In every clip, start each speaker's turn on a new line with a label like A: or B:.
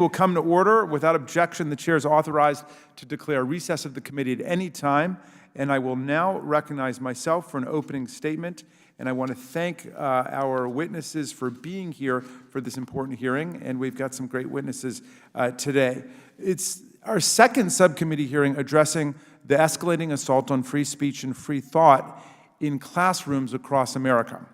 A: Will come to order. Without objection, the chair is authorized to declare recess of the committee at any time. And I will now recognize myself for an opening statement. And I want to thank our witnesses for being here for this important hearing. And we've got some great witnesses today. It's our second subcommittee hearing addressing the escalating assault on free speech and free thought in classrooms across America.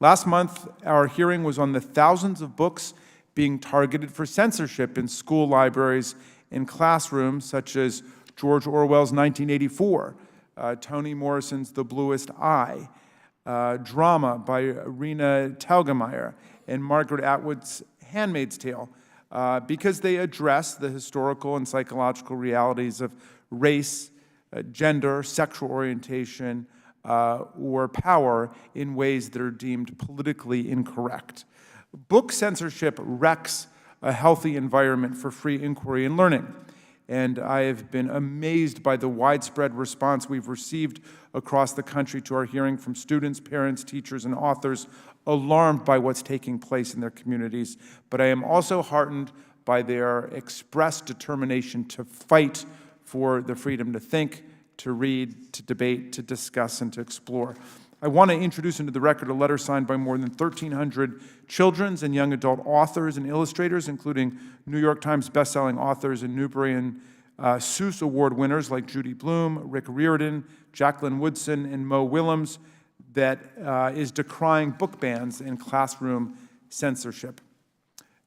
A: Last month, our hearing was on the thousands of books being targeted for censorship in school libraries and classrooms, such as George Orwell's 1984, Toni Morrison's The Bluest Eye, drama by Rena Telgemeier, and Margaret Atwood's Handmaid's Tale, because they address the historical and psychological realities of race, gender, sexual orientation, or power in ways that are deemed politically incorrect. Book censorship wrecks a healthy environment for free inquiry and learning. And I have been amazed by the widespread response we've received across the country to our hearing from students, parents, teachers, and authors alarmed by what's taking place in their communities. But I am also heartened by their expressed determination to fight for the freedom to think, to read, to debate, to discuss, and to explore. I want to introduce into the record a letter signed by more than 1,300 children's and young adult authors and illustrators, including New York Times bestselling authors and Newbery and Seuss Award winners like Judy Blume, Rick Riordan, Jacqueline Woodson, and Mo Willems, that is decrying book bans and classroom censorship.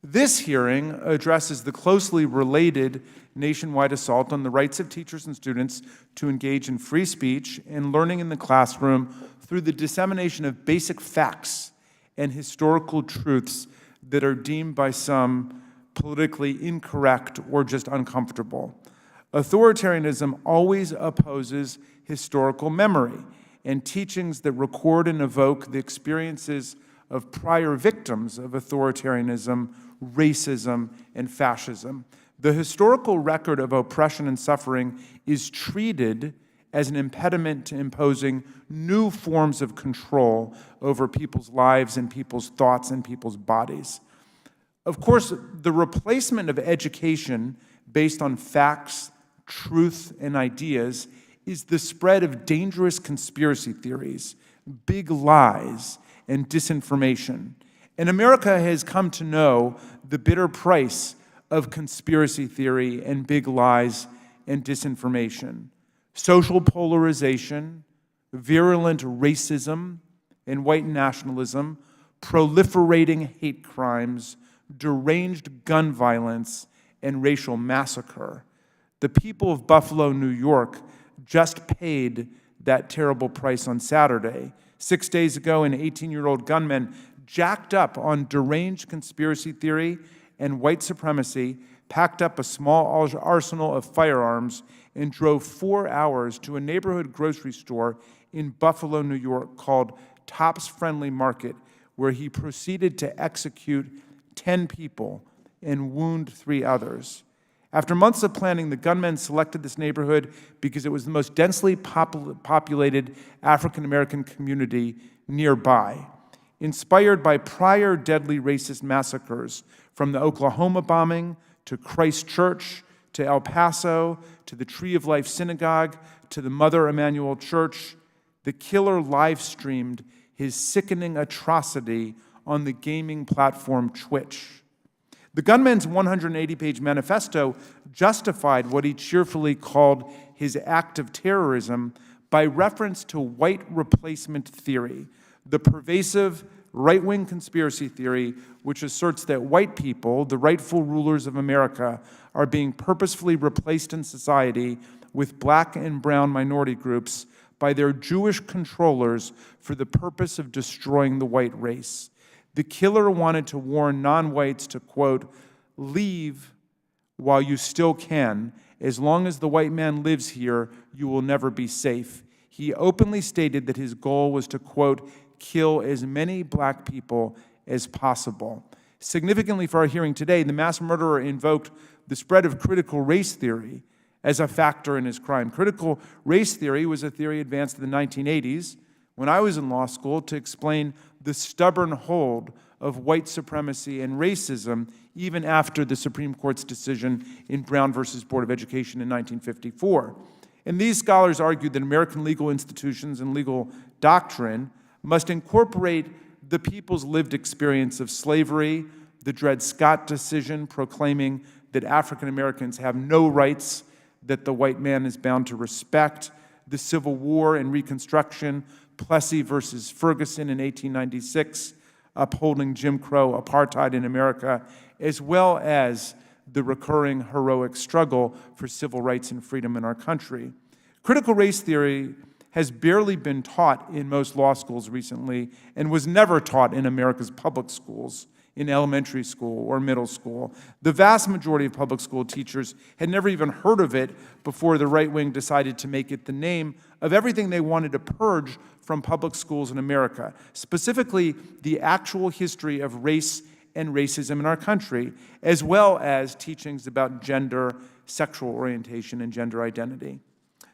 A: This hearing addresses the closely related nationwide assault on the rights of teachers and students to engage in free speech and learning in the classroom through the dissemination of basic facts and historical truths that are deemed by some politically incorrect or just uncomfortable. Authoritarianism always opposes historical memory and teachings that record and evoke the experiences of prior victims of authoritarianism, racism, and fascism. The historical record of oppression and suffering is treated as an impediment to imposing new forms of control over people's lives and people's thoughts and people's bodies. Of course, the replacement of education based on facts, truth, and ideas is the spread of dangerous conspiracy theories, big lies, and disinformation. And America has come to know the bitter price of conspiracy theory and big lies and disinformation. Social polarization, virulent racism and white nationalism, proliferating hate crimes, deranged gun violence, and racial massacre. The people of Buffalo, New York, just paid that terrible price on Saturday. 6 days ago, an 18-year-old gunman jacked up on deranged conspiracy theory and white supremacy, packed up a small arsenal of firearms, and drove 4 hours to a neighborhood grocery store in Buffalo, New York called Tops Friendly Market, where he proceeded to execute 10 people and wound 3 others. After months of planning, the gunmen selected this neighborhood because it was the most densely populated African-American community nearby. Inspired by prior deadly racist massacres, from the Oklahoma bombing to Christchurch to El Paso to the Tree of Life Synagogue to the Mother Emanuel Church, the killer live-streamed his sickening atrocity on the gaming platform Twitch. The gunman's 180-page manifesto justified what he cheerfully called his act of terrorism by reference to white replacement theory, the pervasive right-wing conspiracy theory which asserts that white people, the rightful rulers of America, are being purposefully replaced in society with black and brown minority groups by their Jewish controllers for the purpose of destroying the white race. The killer wanted to warn non-whites to, quote, leave while you still can. As long as the white man lives here, you will never be safe. He openly stated that his goal was to, quote, kill as many black people as possible. Significantly for our hearing today, the mass murderer invoked the spread of critical race theory as a factor in his crime. Critical race theory was a theory advanced in the 1980s when I was in law school to explain the stubborn hold of white supremacy and racism even after the Supreme Court's decision in Brown versus Board of Education in 1954. And these scholars argued that American legal institutions and legal doctrine must incorporate the people's lived experience of slavery, the Dred Scott decision proclaiming that African Americans have no rights that the white man is bound to respect, the Civil War and Reconstruction, Plessy versus Ferguson in 1896, upholding Jim Crow apartheid in America, as well as the recurring heroic struggle for civil rights and freedom in our country. Critical race theory has barely been taught in most law schools recently and was never taught in America's public schools, in elementary school or middle school. The vast majority of public school teachers had never even heard of it before the right wing decided to make it the name of everything they wanted to purge from public schools in America, specifically the actual history of race and racism in our country, as well as teachings about gender, sexual orientation, and gender identity.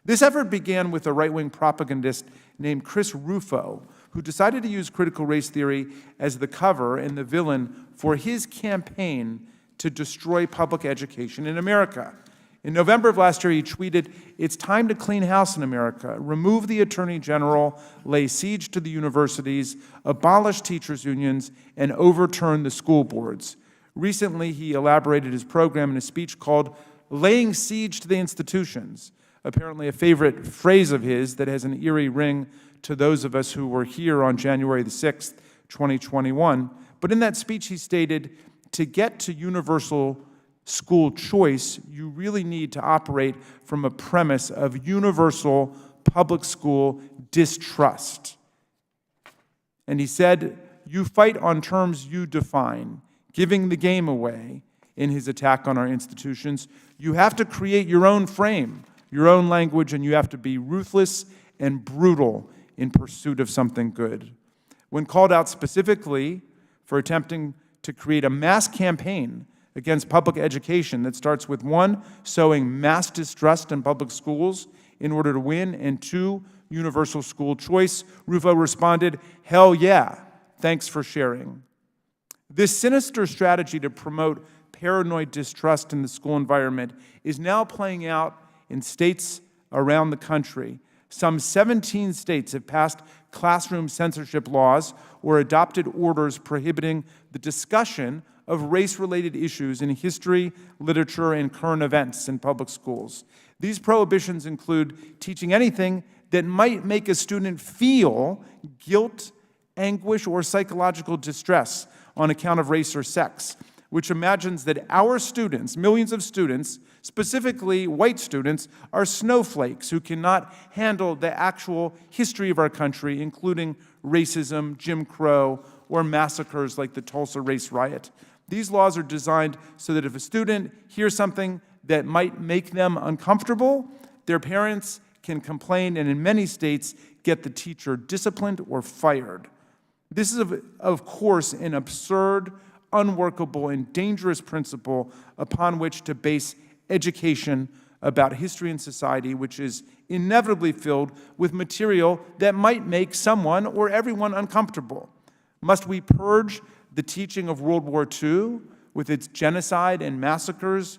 A: This effort began with a right-wing propagandist named Chris Rufo, who decided to use critical race theory as the cover and the villain for his campaign to destroy public education in America. In November of last year, he tweeted, "It's time to clean house in America, remove the Attorney General, lay siege to the universities, abolish teachers' unions, and overturn the school boards." Recently, he elaborated his program in a speech called "Laying Siege to the Institutions," apparently a favorite phrase of his that has an eerie ring to those of us who were here on January the 6th, 2021. But in that speech, he stated, to get to universal school choice, you really need to operate from a premise of universal public school distrust. And he said, you fight on terms you define, giving the game away in his attack on our institutions. You have to create your own frame, your own language, and you have to be ruthless and brutal in pursuit of something good. When called out specifically for attempting to create a mass campaign against public education that starts with 1, sowing mass distrust in public schools in order to win, and 2, universal school choice, Rufo responded, hell yeah, thanks for sharing. This sinister strategy to promote paranoid distrust in the school environment is now playing out in states around the country. Some 17 states have passed classroom censorship laws or adopted orders prohibiting the discussion of race-related issues in history, literature, and current events in public schools. These prohibitions include teaching anything that might make a student feel guilt, anguish, or psychological distress on account of race or sex, which imagines that our students, millions of students, specifically white students, are snowflakes who cannot handle the actual history of our country, including racism, Jim Crow, or massacres like the Tulsa Race Riot. These laws are designed so that if a student hears something that might make them uncomfortable, their parents can complain and in many states get the teacher disciplined or fired. This is, of course, an absurd, unworkable, and dangerous principle upon which to base education about history and society, which is inevitably filled with material that might make someone or everyone uncomfortable. Must we purge the teaching of World War II with its genocide and massacres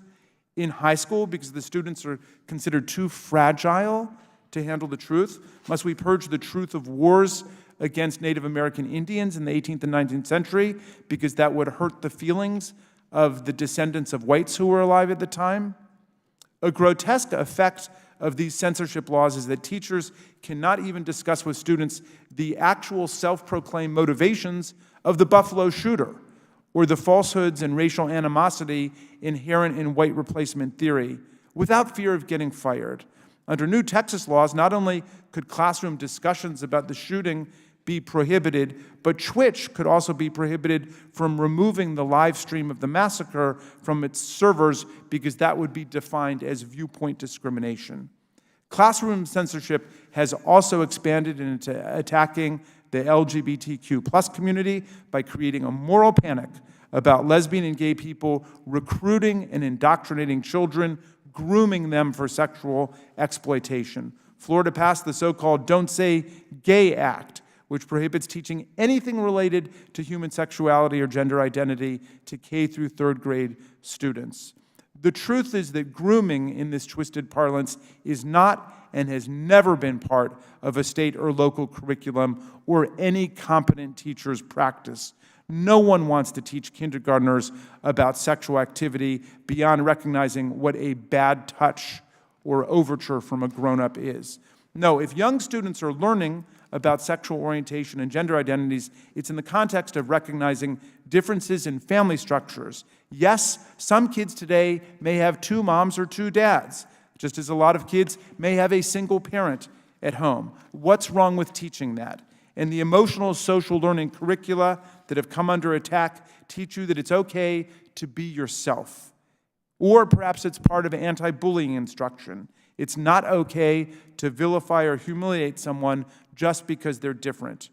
A: in high school because the students are considered too fragile to handle the truth? Must we purge the truth of wars against Native American Indians in the 18th and 19th century because that would hurt the feelings of the descendants of whites who were alive at the time? A grotesque effect of these censorship laws is that teachers cannot even discuss with students the actual self-proclaimed motivations of the Buffalo shooter or the falsehoods and racial animosity inherent in white replacement theory without fear of getting fired. Under new Texas laws, not only could classroom discussions about the shooting be prohibited, but Twitch could also be prohibited from removing the live stream of the massacre from its servers because that would be defined as viewpoint discrimination. Classroom censorship has also expanded into attacking the LGBTQ+ community by creating a moral panic about lesbian and gay people, recruiting and indoctrinating children, grooming them for sexual exploitation. Florida passed the so-called Don't Say Gay Act, which prohibits teaching anything related to human sexuality or gender identity to K through third grade students. The truth is that grooming in this twisted parlance is not and has never been part of a state or local curriculum or any competent teacher's practice. No one wants to teach kindergartners about sexual activity beyond recognizing what a bad touch or overture from a grown-up is. No, if young students are learning about sexual orientation and gender identities, it's in the context of recognizing differences in family structures. Yes, some kids today may have 2 moms or 2 dads, just as a lot of kids may have a single parent at home. What's wrong with teaching that? And the emotional social learning curricula that have come under attack teach you that it's okay to be yourself. Or perhaps it's part of anti-bullying instruction. It's not okay to vilify or humiliate someone just because they're different.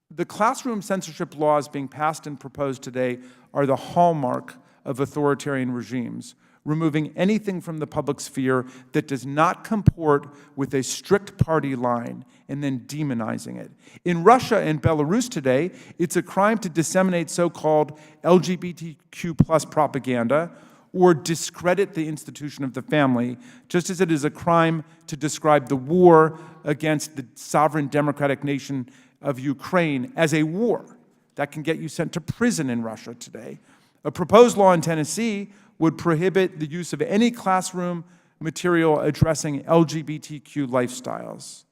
A: The classroom censorship laws being passed and proposed today are the hallmark of authoritarian regimes, removing anything from the public sphere that does not comport with a strict party line and then demonizing it. In Russia and Belarus today, it's a crime to disseminate so-called LGBTQ+ propaganda or discredit the institution of the family, just as it is a crime to describe the war against the sovereign democratic nation of Ukraine as a war. That can get you sent to prison in Russia today. A proposed law in Tennessee would prohibit the use of any classroom material addressing LGBTQ lifestyles.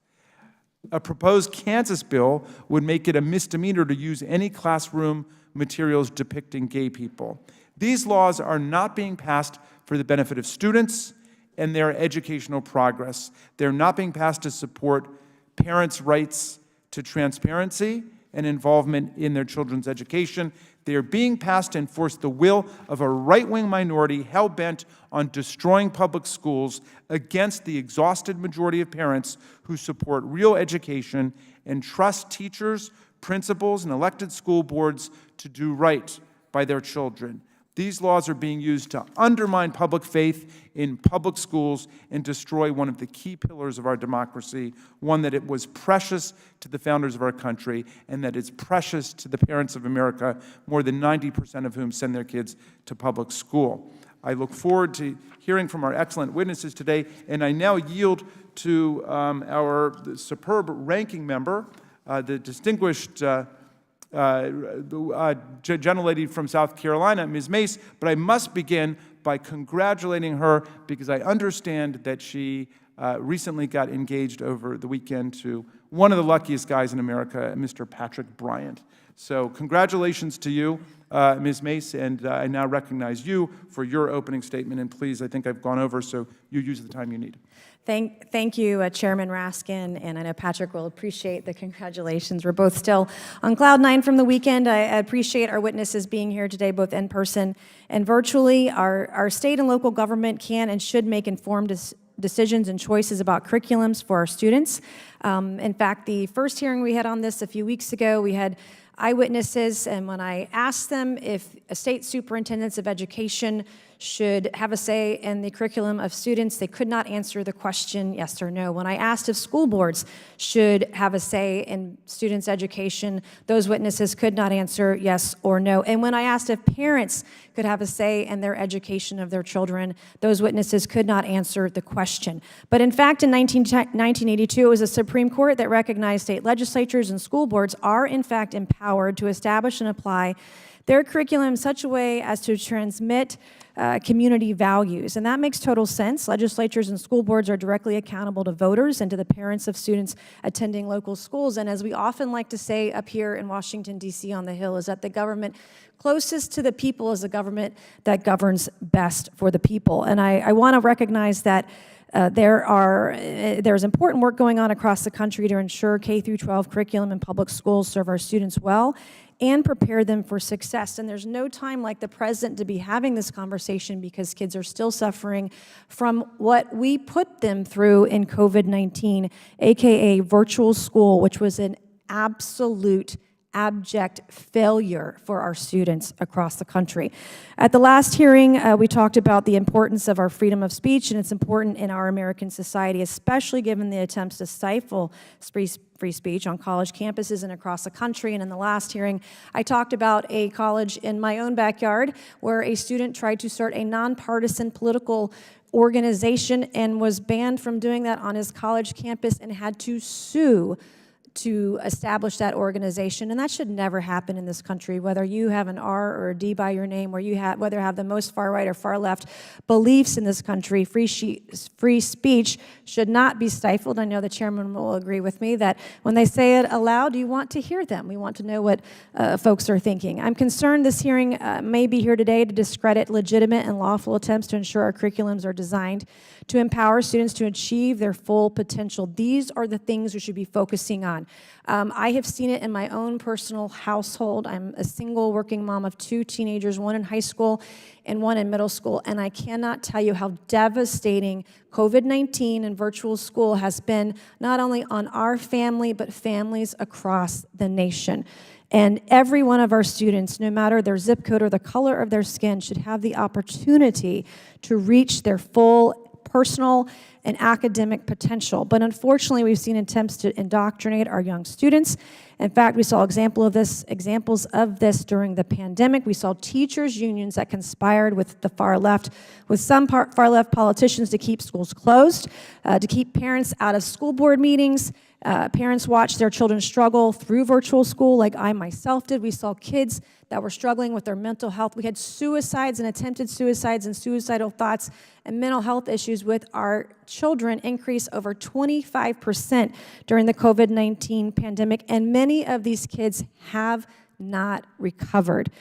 A: A proposed Kansas bill would make it a misdemeanor to use any classroom materials depicting gay people. These laws are not being passed for the benefit of students and their educational progress. They're not being passed to support parents' rights to transparency and involvement in their children's education. They are being passed to enforce the will of a right-wing minority hell-bent on destroying public schools against the exhausted majority of parents who support real education and trust teachers, principals, and elected school boards to do right by their children. These laws are being used to undermine public faith in public schools and destroy one of the key pillars of our democracy, one that it was precious to the founders of our country and that is precious to the parents of America, more than 90% of whom send their kids to public school. I look forward to hearing from our excellent witnesses today, and I now yield to our superb ranking member, the distinguished gentlelady from South Carolina, Ms. Mace, but I must begin by congratulating her because I understand that she recently got engaged over the weekend to one of the luckiest guys in America, Mr. Patrick Bryant. So congratulations to you, Ms. Mace, and I now recognize you for your opening statement. And please, I think I've gone over, so you use the time you need.
B: Thank you, Chairman Raskin, and I know Patrick will appreciate the congratulations. We're both still on cloud 9 from the weekend. I appreciate our witnesses being here today, both in person and virtually. Our state and local government can and should make informed decisions and choices about curriculums for our students. In fact, the first hearing we had on this a few weeks ago, we had eyewitnesses, and when I asked them if state superintendents of education should have a say in the curriculum of students, they could not answer the question yes or no. When I asked if school boards should have a say in students' education, those witnesses could not answer yes or no. And when I asked if parents could have a say in their education of their children, those witnesses could not answer the question. But in fact, in 1982, it was the Supreme Court that recognized state legislatures and school boards are in fact empowered to establish and apply their curriculum in such a way as to transmit community values. And that makes total sense. Legislatures and school boards are directly accountable to voters and to the parents of students attending local schools. And as we often like to say up here in Washington, D.C. on the Hill, is that the government closest to the people is the government that governs best for the people. And I want to recognize that there's important work going on across the country to ensure K-12 curriculum in public schools serve our students well and prepare them for success. And there's no time like the present to be having this conversation because kids are still suffering from what we put them through in COVID-19, AKA virtual school, which was an absolute abject failure for our students across the country. At the last hearing, we talked about the importance of our freedom of speech, and it's important in our American society, especially given the attempts to stifle free speech on college campuses and across the country. And in the last hearing, I talked about a college in my own backyard where a student tried to start a nonpartisan political organization and was banned from doing that on his college campus and had to sue to establish that organization. And that should never happen in this country, whether you have an R or a D by your name, or whether you have the most far right or far left beliefs in this country. Free speech should not be stifled. I know the chairman will agree with me that when they say it aloud, you want to hear them. We want to know what folks are thinking. I'm concerned this hearing may be here today to discredit legitimate and lawful attempts to ensure our curriculums are designed to empower students to achieve their full potential. These are the things we should be focusing on. I have seen it in my own personal household. I'm a single working mom of 2 teenagers, one in high school and one in middle school, and I cannot tell you how devastating COVID-19 and virtual school has been, not only on our family, but families across the nation. And every one of our students, no matter their zip code or the color of their skin, should have the opportunity to reach their full personal and academic potential. But unfortunately, we've seen attempts to indoctrinate our young students. In fact, we saw examples of this during the pandemic. We saw teachers' unions that conspired with the far left, with some far left politicians to keep schools closed, to keep parents out of school board meetings. Parents watched their children struggle through virtual school like I myself did. We saw kids that were struggling with their mental health. We had suicides and attempted suicides and suicidal thoughts and mental health issues with our children increase over 25% during the COVID-19 pandemic, and many of these kids have not recovered.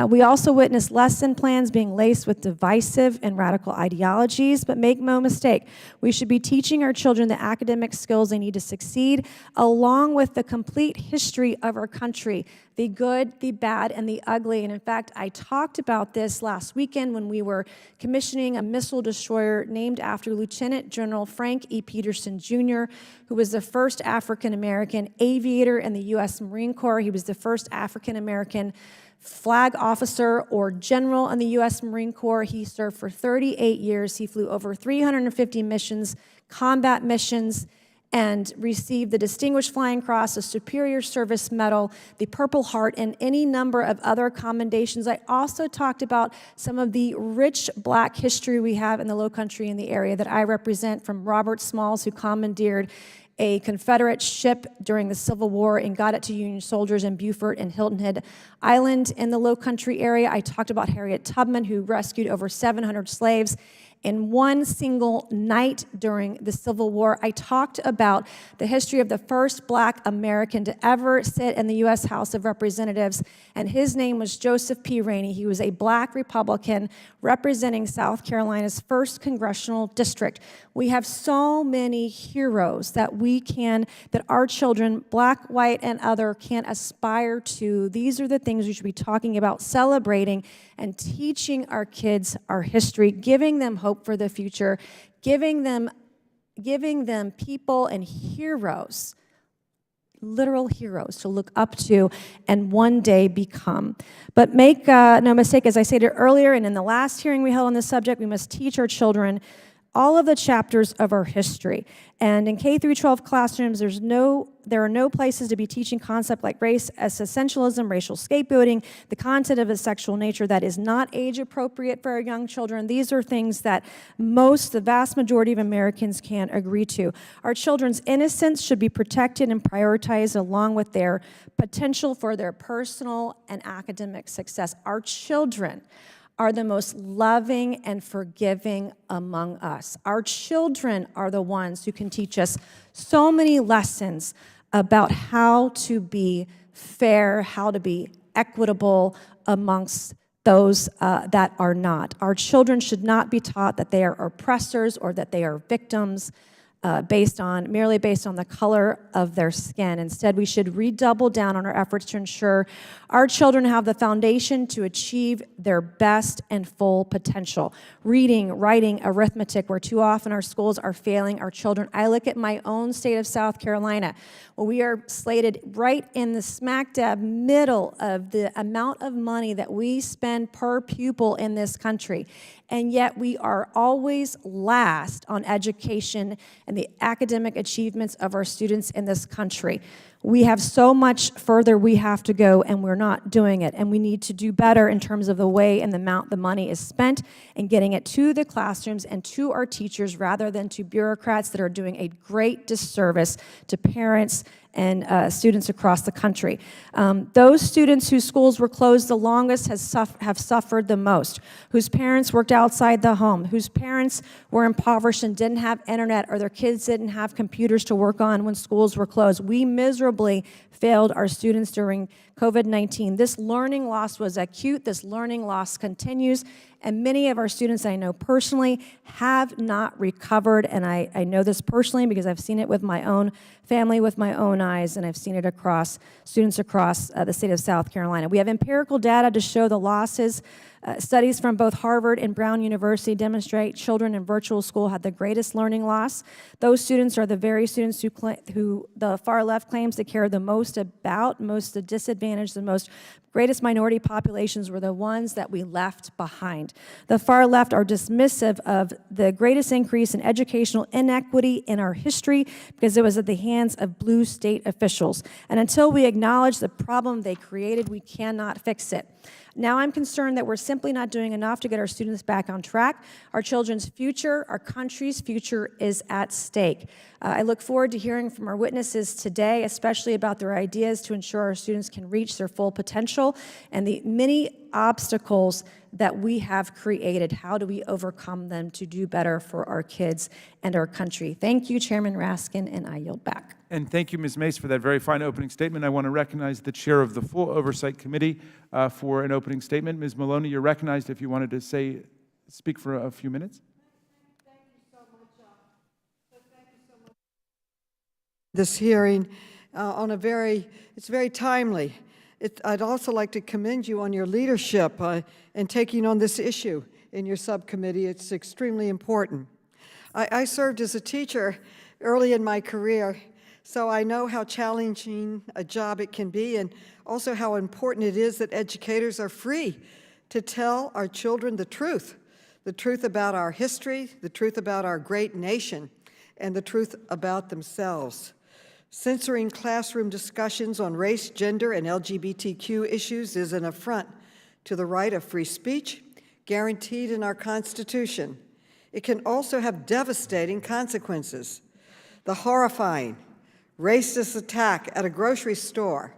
B: We also witnessed lesson plans being laced with divisive and radical ideologies, but make no mistake, we should be teaching our children the academic skills they need to succeed, along with the complete history of our country, the good, the bad, and the ugly. And in fact, I talked about this last weekend when we were commissioning a missile destroyer named after Lieutenant General Frank E. Peterson, Jr., who was the first African-American aviator in the U.S. Marine Corps. He was the first African-American flag officer or general in the U.S. Marine Corps. He served for 38 years. He flew over 350 missions, combat missions, and received the Distinguished Flying Cross, the Superior Service Medal, the Purple Heart, and any number of other commendations. I also talked about some of the rich black history we have in the Low Country in the area that I represent, from Robert Smalls, who commandeered a Confederate ship during the Civil War and got it to Union soldiers in Beaufort and Hilton Head Island in the Low Country area. I talked about Harriet Tubman, who rescued over 700 slaves in one single night during the Civil War. I talked about the history of the first black American to ever sit in the U.S. House of Representatives, and his name was Joseph P. Rainey. He was a black Republican representing South Carolina's 1st Congressional District. We have so many heroes that that our children, black, white, and other, can aspire to. These are the things we should be talking about, celebrating and teaching our kids our history, giving them hope for the future, giving them people and heroes, literal heroes to look up to and one day become. But make no mistake, as I stated earlier and in the last hearing we held on this subject, we must teach our children all of the chapters of our history. And in K through 12 classrooms, there are no places to be teaching concepts like race, essentialism, racial scapegoating, the content of a sexual nature that is not age appropriate for our young children. These are things that the vast majority of Americans can agree to. Our children's innocence should be protected and prioritized along with their potential for their personal and academic success. Our children are the most loving and forgiving among us. Our children are the ones who can teach us so many lessons about how to be fair, how to be equitable amongst those that are not. Our children should not be taught that they are oppressors or that they are victims. merely based on the color of their skin. Instead, we should redouble down on our efforts to ensure our children have the foundation to achieve their best and full potential. Reading, writing, arithmetic, where too often our schools are failing our children. I look at my own state of South Carolina, where we are slated right in the smack dab middle of the amount of money that we spend per pupil in this country. And yet we are always last on education and the academic achievements of our students in this country. We have so much further we have to go, and we're not doing it. And we need to do better in terms of the way and the amount the money is spent and getting it to the classrooms and to our teachers rather than to bureaucrats that are doing a great disservice to parents and students across the country. Those students whose schools were closed the longest have suffered the most, whose parents worked outside the home, whose parents were impoverished and didn't have internet, or their kids didn't have computers to work on when schools were closed. We miserably failed our students during COVID-19. This learning loss was acute. This learning loss continues. And many of our students I know personally have not recovered. And I know this personally because I've seen it with my own family, with my own eyes, and I've seen it across students across the state of South Carolina. We have empirical data to show the losses. Studies from both Harvard and Brown University demonstrate children in virtual school had the greatest learning loss. Those students are the very students who the far left claims to care the most about, most the disadvantaged, the greatest minority populations were the ones that we left behind. The far left are dismissive of the greatest increase in educational inequity in our history because it was at the hands of blue state officials. And until we acknowledge the problem they created, we cannot fix it. Now I'm concerned that we're simply not doing enough to get our students back on track. Our children's future, our country's future is at stake. I look forward to hearing from our witnesses today, especially about their ideas to ensure our students can reach their full potential and the many obstacles that we have created. How do we overcome them to do better for our kids and our country? Thank you, Chairman Raskin, and I yield back.
A: And thank you, Ms. Mace, for that very fine opening statement. I want to recognize the chair of the full Oversight Committee for an opening statement. Ms. Maloney, you're recognized if you wanted to speak for a few minutes.
C: Thank you so much. This hearing it's very timely. I'd also like to commend you on your leadership in taking on this issue in your subcommittee. It's extremely important. I served as a teacher early in my career, so I know how challenging a job it can be and also how important it is that educators are free to tell our children the truth about our history, the truth about our great nation, and the truth about themselves. Censoring classroom discussions on race, gender, and LGBTQ issues is an affront to the right of free speech guaranteed in our Constitution. It can also have devastating consequences. The horrifying racist attack at a grocery store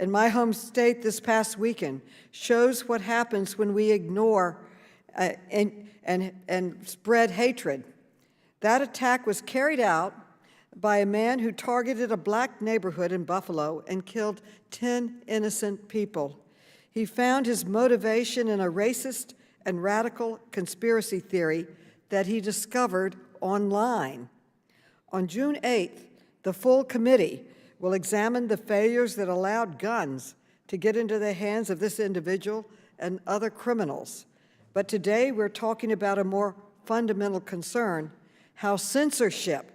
C: in my home state this past weekend shows what happens when we ignore and spread hatred. That attack was carried out by a man who targeted a black neighborhood in Buffalo and killed 10 innocent people. He found his motivation in a racist and radical conspiracy theory that he discovered online. On June 8th, the full committee will examine the failures that allowed guns to get into the hands of this individual and other criminals. But today we're talking about a more fundamental concern, how censorship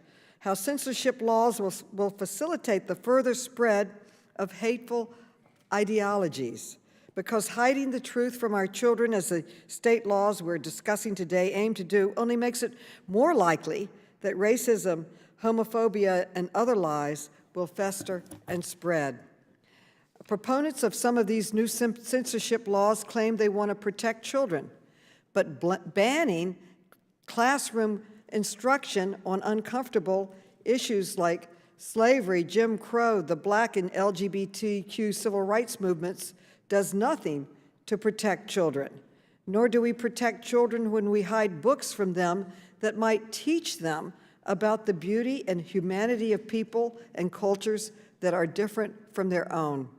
C: laws will facilitate the further spread of hateful ideologies. Because hiding the truth from our children, as the state laws we're discussing today aim to do, only makes it more likely that racism, homophobia, and other lies will fester and spread. Proponents of some of these new censorship laws claim they want to protect children, but banning classroom instruction on uncomfortable issues like slavery, Jim Crow, the Black and LGBTQ civil rights movements does nothing to protect children. Nor do we protect children when we hide books from them that might teach them about the beauty and humanity of people and cultures that are different from their own.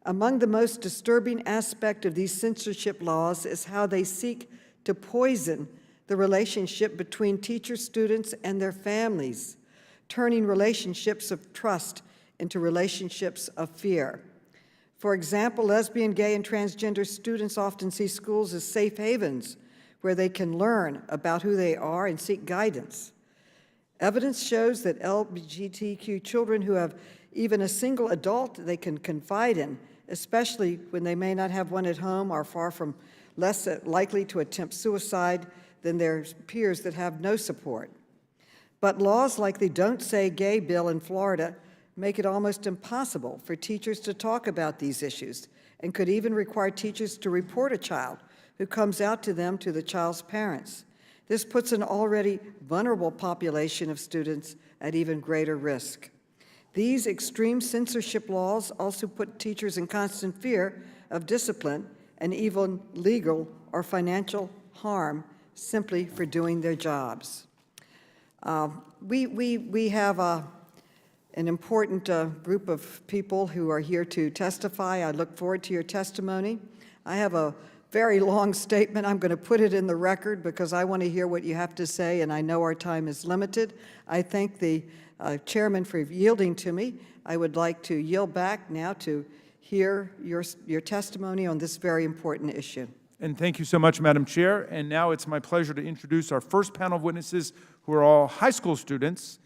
C: Among the most disturbing aspect of these censorship laws is how they seek to poison the relationship between teachers, students, and their families, turning relationships of trust into relationships of fear. For example, lesbian, gay, and transgender students often see schools as safe havens where they can learn about who they are and seek guidance. Evidence shows that LGBTQ children who have even a single adult they can confide in, especially when they may not have one at home, are far from less likely to attempt suicide than their peers that have no support. But laws like the Don't Say Gay bill in Florida make it almost impossible for teachers to talk about these issues and could even require teachers to report a child who comes out to them to the child's parents. This puts an already vulnerable population of students at even greater risk. These extreme censorship laws also put teachers in constant fear of discipline and even legal or financial harm simply for doing their jobs. We have an important group of people who are here to testify. I look forward to your testimony. I have a very long statement. I'm going to put it in the record because I want to hear what you have to say, and I know our time is limited. I thank the chairman for yielding to me. I would like to yield back now to hear your testimony on this very important issue.
A: And thank you so much, Madam Chair. And now it's my pleasure to introduce our first panel of witnesses, who are all high school students.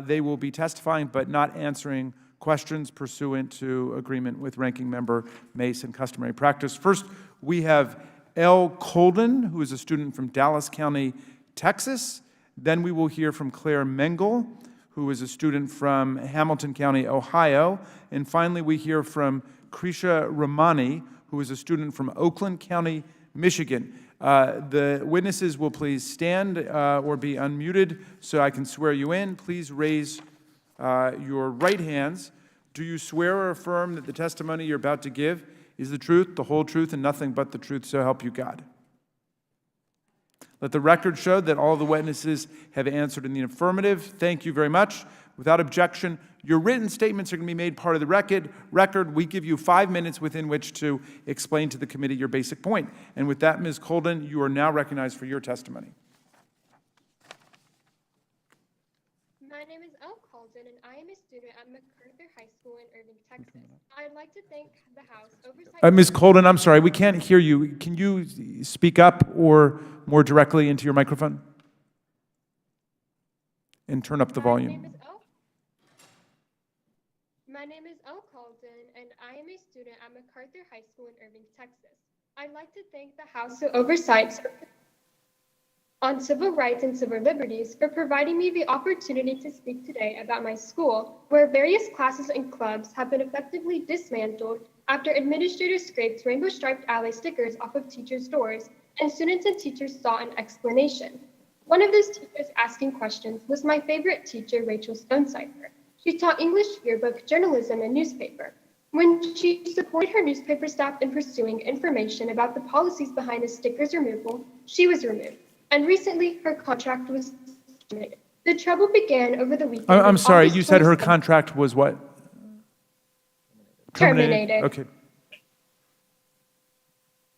A: They will be testifying but not answering questions pursuant to agreement with Ranking Member Mace and customary practice. First, we have Elle Colden, who is a student from Dallas County, Texas. Then we will hear from Claire Mengel, who is a student from Hamilton County, Ohio. And finally, we hear from Krisha Ramani, who is a student from Oakland County, Michigan. The witnesses will please stand or be unmuted so I can swear you in. Please raise your right hands. Do you swear or affirm that the testimony you're about to give is the truth, the whole truth, and nothing but the truth, so help you God? Let the record show that all the witnesses have answered in the affirmative. Thank you very much. Without objection, your written statements are going to be made part of the record. We give you 5 minutes within which to explain to the committee your basic point. And with that, Ms. Colden, you are now recognized for your testimony.
D: My name is Elle Colden, and I am a student at MacArthur High School in Irving, Texas. I'd like to thank the House Oversight.
A: Ms. Colden, I'm sorry, we can't hear you. Can you speak up or more directly into your microphone? And turn up the volume.
D: My name is Elle Colden, and I am a student at MacArthur High School in Irving, Texas. I'd like to thank the House Oversight on Civil Rights and Civil Liberties for providing me the opportunity to speak today about my school, where various classes and clubs have been effectively dismantled after administrators scraped rainbow-striped ally stickers off of teachers' doors, and students and teachers sought an explanation. One of those teachers asking questions was my favorite teacher, Rachel Stonecipher. She taught English yearbook, journalism, and newspaper. When she supported her newspaper staff in pursuing information about the policies behind the stickers removal, she was removed. And recently, her contract was terminated. The trouble began over the weekend.
A: I'm sorry, you said her contract was what?
D: Terminated.
A: Okay.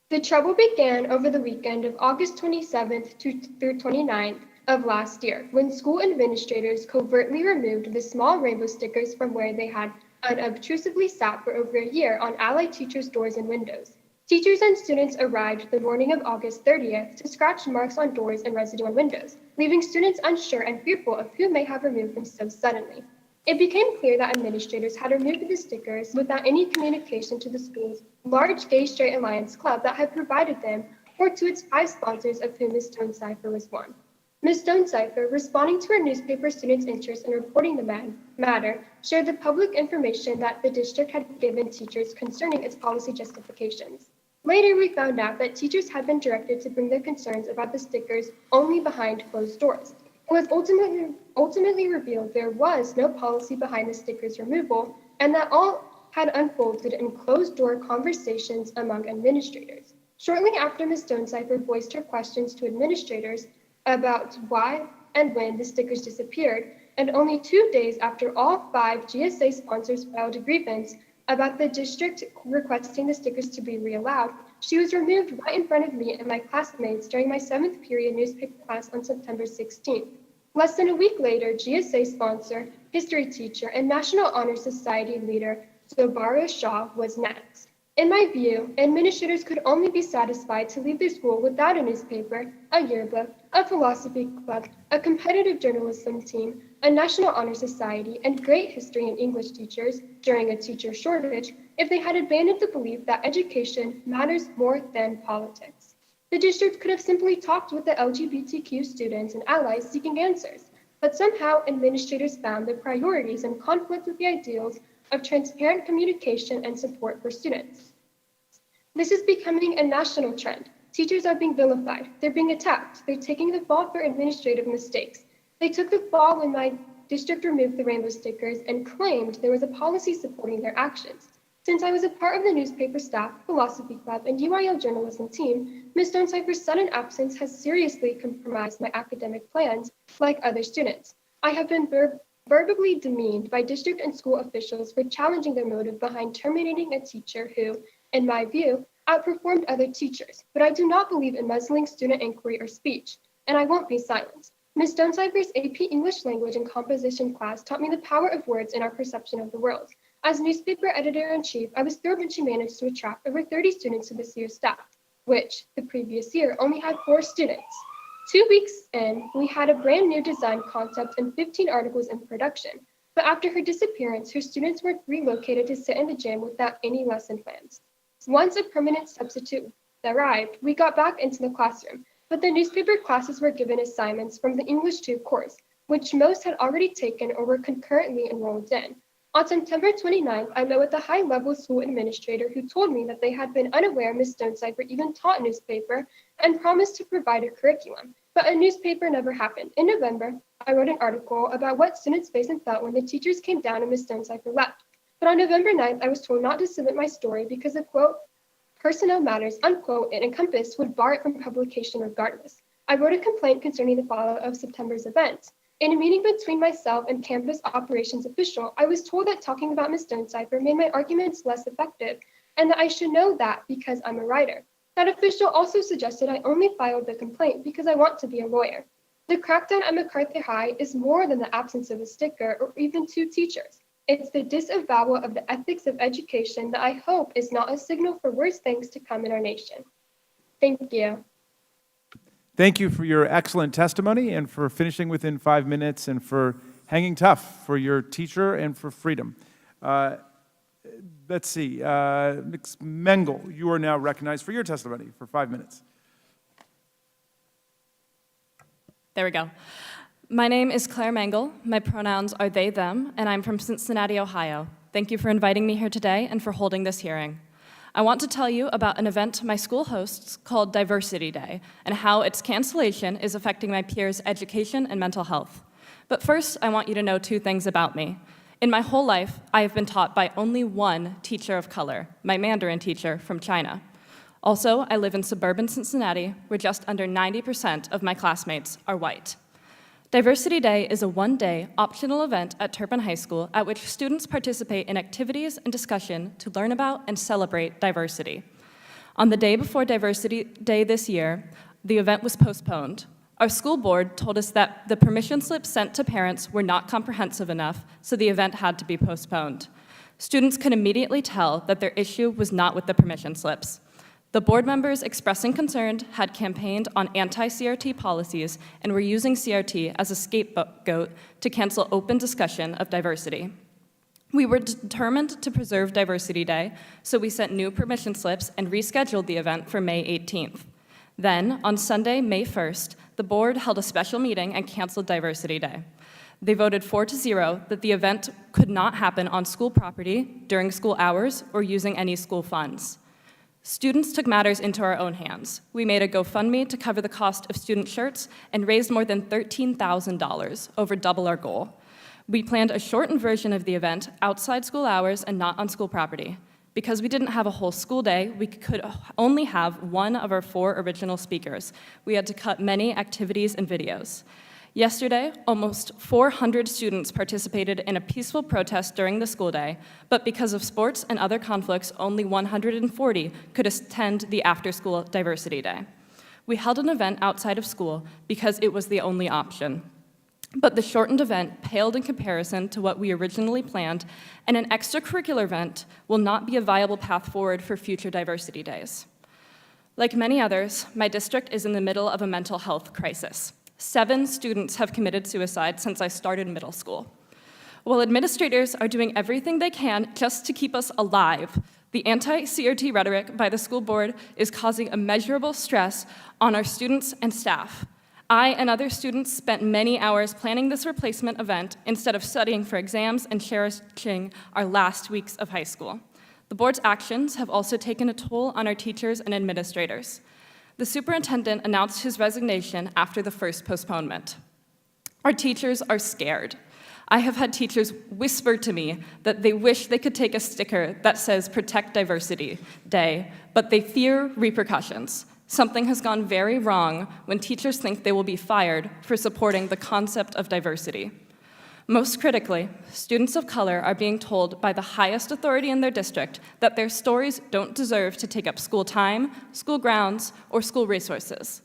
D: The trouble began over the weekend of August 27th through 29th of last year, when school administrators covertly removed the small rainbow stickers from where they had unobtrusively sat for over a year on allied teachers' doors and windows. Teachers and students arrived the morning of August 30th to scratch marks on doors and residue on windows, leaving students unsure and fearful of who may have removed them so suddenly. It became clear that administrators had removed the stickers without any communication to the school's large Gay Straight Alliance club that had provided them, or to its 5 sponsors, of whom Ms. Stonecipher was one. Ms. Stonecipher, responding to her newspaper students' interest in reporting the matter, shared the public information that the district had given teachers concerning its policy justifications. Later, we found out that teachers had been directed to bring their concerns about the stickers only behind closed doors. It was ultimately revealed there was no policy behind the stickers removal, and that all had unfolded in closed-door conversations among administrators. Shortly after Ms. Stonecipher voiced her questions to administrators about why and when the stickers disappeared, and only 2 days after all 5 GSA sponsors filed a grievance about the district requesting the stickers to be reallowed, She was removed right in front of me and my classmates during my 7th period newspaper class on September 16th. Less than a week later, GSA sponsor, history teacher, and National Honor Society leader Zobara Shah was next. In my view, administrators could only be satisfied to leave the school without a newspaper, a yearbook, a philosophy club, a competitive journalism team, a National Honor Society, and great history and English teachers during a teacher shortage if they had abandoned the belief that education matters more than politics. The district could have simply talked with the LGBTQ students and allies seeking answers, but somehow administrators found the priorities in conflict with the ideals of transparent communication and support for students. This is becoming a national trend. Teachers are being vilified. They're being attacked. They're taking the fall for administrative mistakes. They took the fall when my district removed the rainbow stickers and claimed there was a policy supporting their actions. Since I was a part of the newspaper staff, philosophy club, and UIL journalism team, Ms. Stonecipher's sudden absence has seriously compromised my academic plans, like other students. I have been verbally demeaned by district and school officials for challenging their motive behind terminating a teacher who, in my view, outperformed other teachers, but I do not believe in muzzling student inquiry or speech, and I won't be silenced. Ms. Stonecipher's AP English Language and Composition class taught me the power of words in our perception of the world. As newspaper editor-in-chief, I was thrilled when she managed to attract over 30 students to this year's staff, which, the previous year, only had 4 students. 2 weeks in, we had a brand new design concept and 15 articles in production. But after her disappearance, her students were relocated to sit in the gym without any lesson plans. Once a permanent substitute arrived, we got back into the classroom, but the newspaper classes were given assignments from the English 2 course, which most had already taken or were concurrently enrolled in. On September 29th, I met with a high-level school administrator who told me that they had been unaware Ms. Stonecipher even taught newspaper and promised to provide a curriculum, but a newspaper never happened. In November, I wrote an article about what students faced and felt when the teachers came down and Ms. Stonecipher left. But on November 9th, I was told not to submit my story because the quote, personnel matters, unquote, it encompassed would bar it from publication regardless. I wrote a complaint concerning the fallout of September's event. In a meeting between myself and campus operations official, I was told that talking about Ms. Stonecipher made my arguments less effective, and that I should know that because I'm a writer. That official also suggested I only filed the complaint because I want to be a lawyer. The crackdown at MacArthur High is more than the absence of a sticker or even 2 teachers. It's the disavowal of the ethics of education that I hope is not a signal for worse things to come in our nation. Thank you.
A: Thank you for your excellent testimony and for finishing within 5 minutes and for hanging tough for your teacher and for freedom. Let's see, Ms. Mengel, you are now recognized for your testimony for 5 minutes.
E: There we go. My name is Claire Mengel. My pronouns are they, them, and I'm from Cincinnati, Ohio. Thank you for inviting me here today and for holding this hearing. I want to tell you about an event my school hosts called Diversity Day and how its cancellation is affecting my peers' education and mental health. But first, I want you to know 2 things about me. In my whole life, I have been taught by only one teacher of color, my Mandarin teacher from China. Also, I live in suburban Cincinnati, where just under 90% of my classmates are white. Diversity Day is a 1-day optional event at Turpin High School at which students participate in activities and discussion to learn about and celebrate diversity. On the day before Diversity Day this year, the event was postponed. Our school board told us that the permission slips sent to parents were not comprehensive enough, so the event had to be postponed. Students could immediately tell that their issue was not with the permission slips. The board members expressing concern had campaigned on anti-CRT policies and were using CRT as a scapegoat to cancel open discussion of diversity. We were determined to preserve Diversity Day, so we sent new permission slips and rescheduled the event for May 18th. Then, on Sunday, May 1st, the board held a special meeting and canceled Diversity Day. They voted 4-0 that the event could not happen on school property, during school hours, or using any school funds. Students took matters into our own hands. We made a GoFundMe to cover the cost of student shirts and raised more than $13,000, over double our goal. We planned a shortened version of the event outside school hours and not on school property. Because we didn't have a whole school day, we could only have one of our 4 original speakers. We had to cut many activities and videos. Yesterday, almost 400 students participated in a peaceful protest during the school day, but because of sports and other conflicts, only 140 could attend the after-school diversity day. We held an event outside of school because it was the only option. But the shortened event paled in comparison to what we originally planned, and an extracurricular event will not be a viable path forward for future diversity days. Like many others, my district is in the middle of a mental health crisis. 7 students have committed suicide since I started middle school. While administrators are doing everything they can just to keep us alive, the anti-CRT rhetoric by the school board is causing immeasurable stress on our students and staff. I and other students spent many hours planning this replacement event instead of studying for exams and cherishing our last weeks of high school. The board's actions have also taken a toll on our teachers and administrators. The superintendent announced his resignation after the first postponement. Our teachers are scared. I have had teachers whisper to me that they wish they could take a sticker that says Protect Diversity Day, but they fear repercussions. Something has gone very wrong when teachers think they will be fired for supporting the concept of diversity. Most critically, students of color are being told by the highest authority in their district that their stories don't deserve to take up school time, school grounds, or school resources.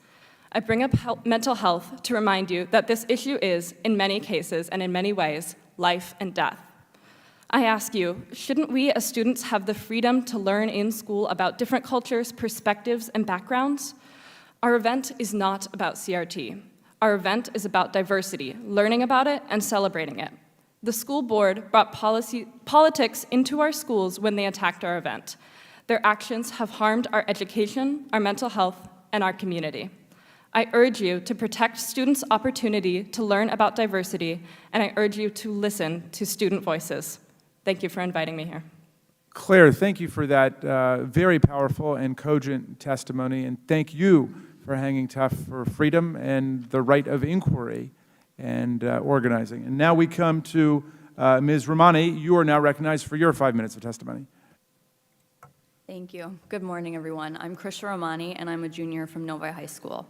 E: I bring up mental health to remind you that this issue is, in many cases and in many ways, life and death. I ask you, shouldn't we as students have the freedom to learn in school about different cultures, perspectives, and backgrounds? Our event is not about CRT. Our event is about diversity, learning about it and celebrating it. The school board brought politics into our schools when they attacked our event. Their actions have harmed our education, our mental health, and our community. I urge you to protect students' opportunity to learn about diversity, and I urge you to listen to student voices. Thank you for inviting me here.
A: Claire, thank you for that very powerful and cogent testimony, and thank you for hanging tough for freedom and the right of inquiry and organizing. And now we come to Ms. Romani. You are now recognized for your 5 minutes of testimony.
F: Thank you. Good morning, everyone. I'm Krisha Romani, and I'm a junior from Novi High School.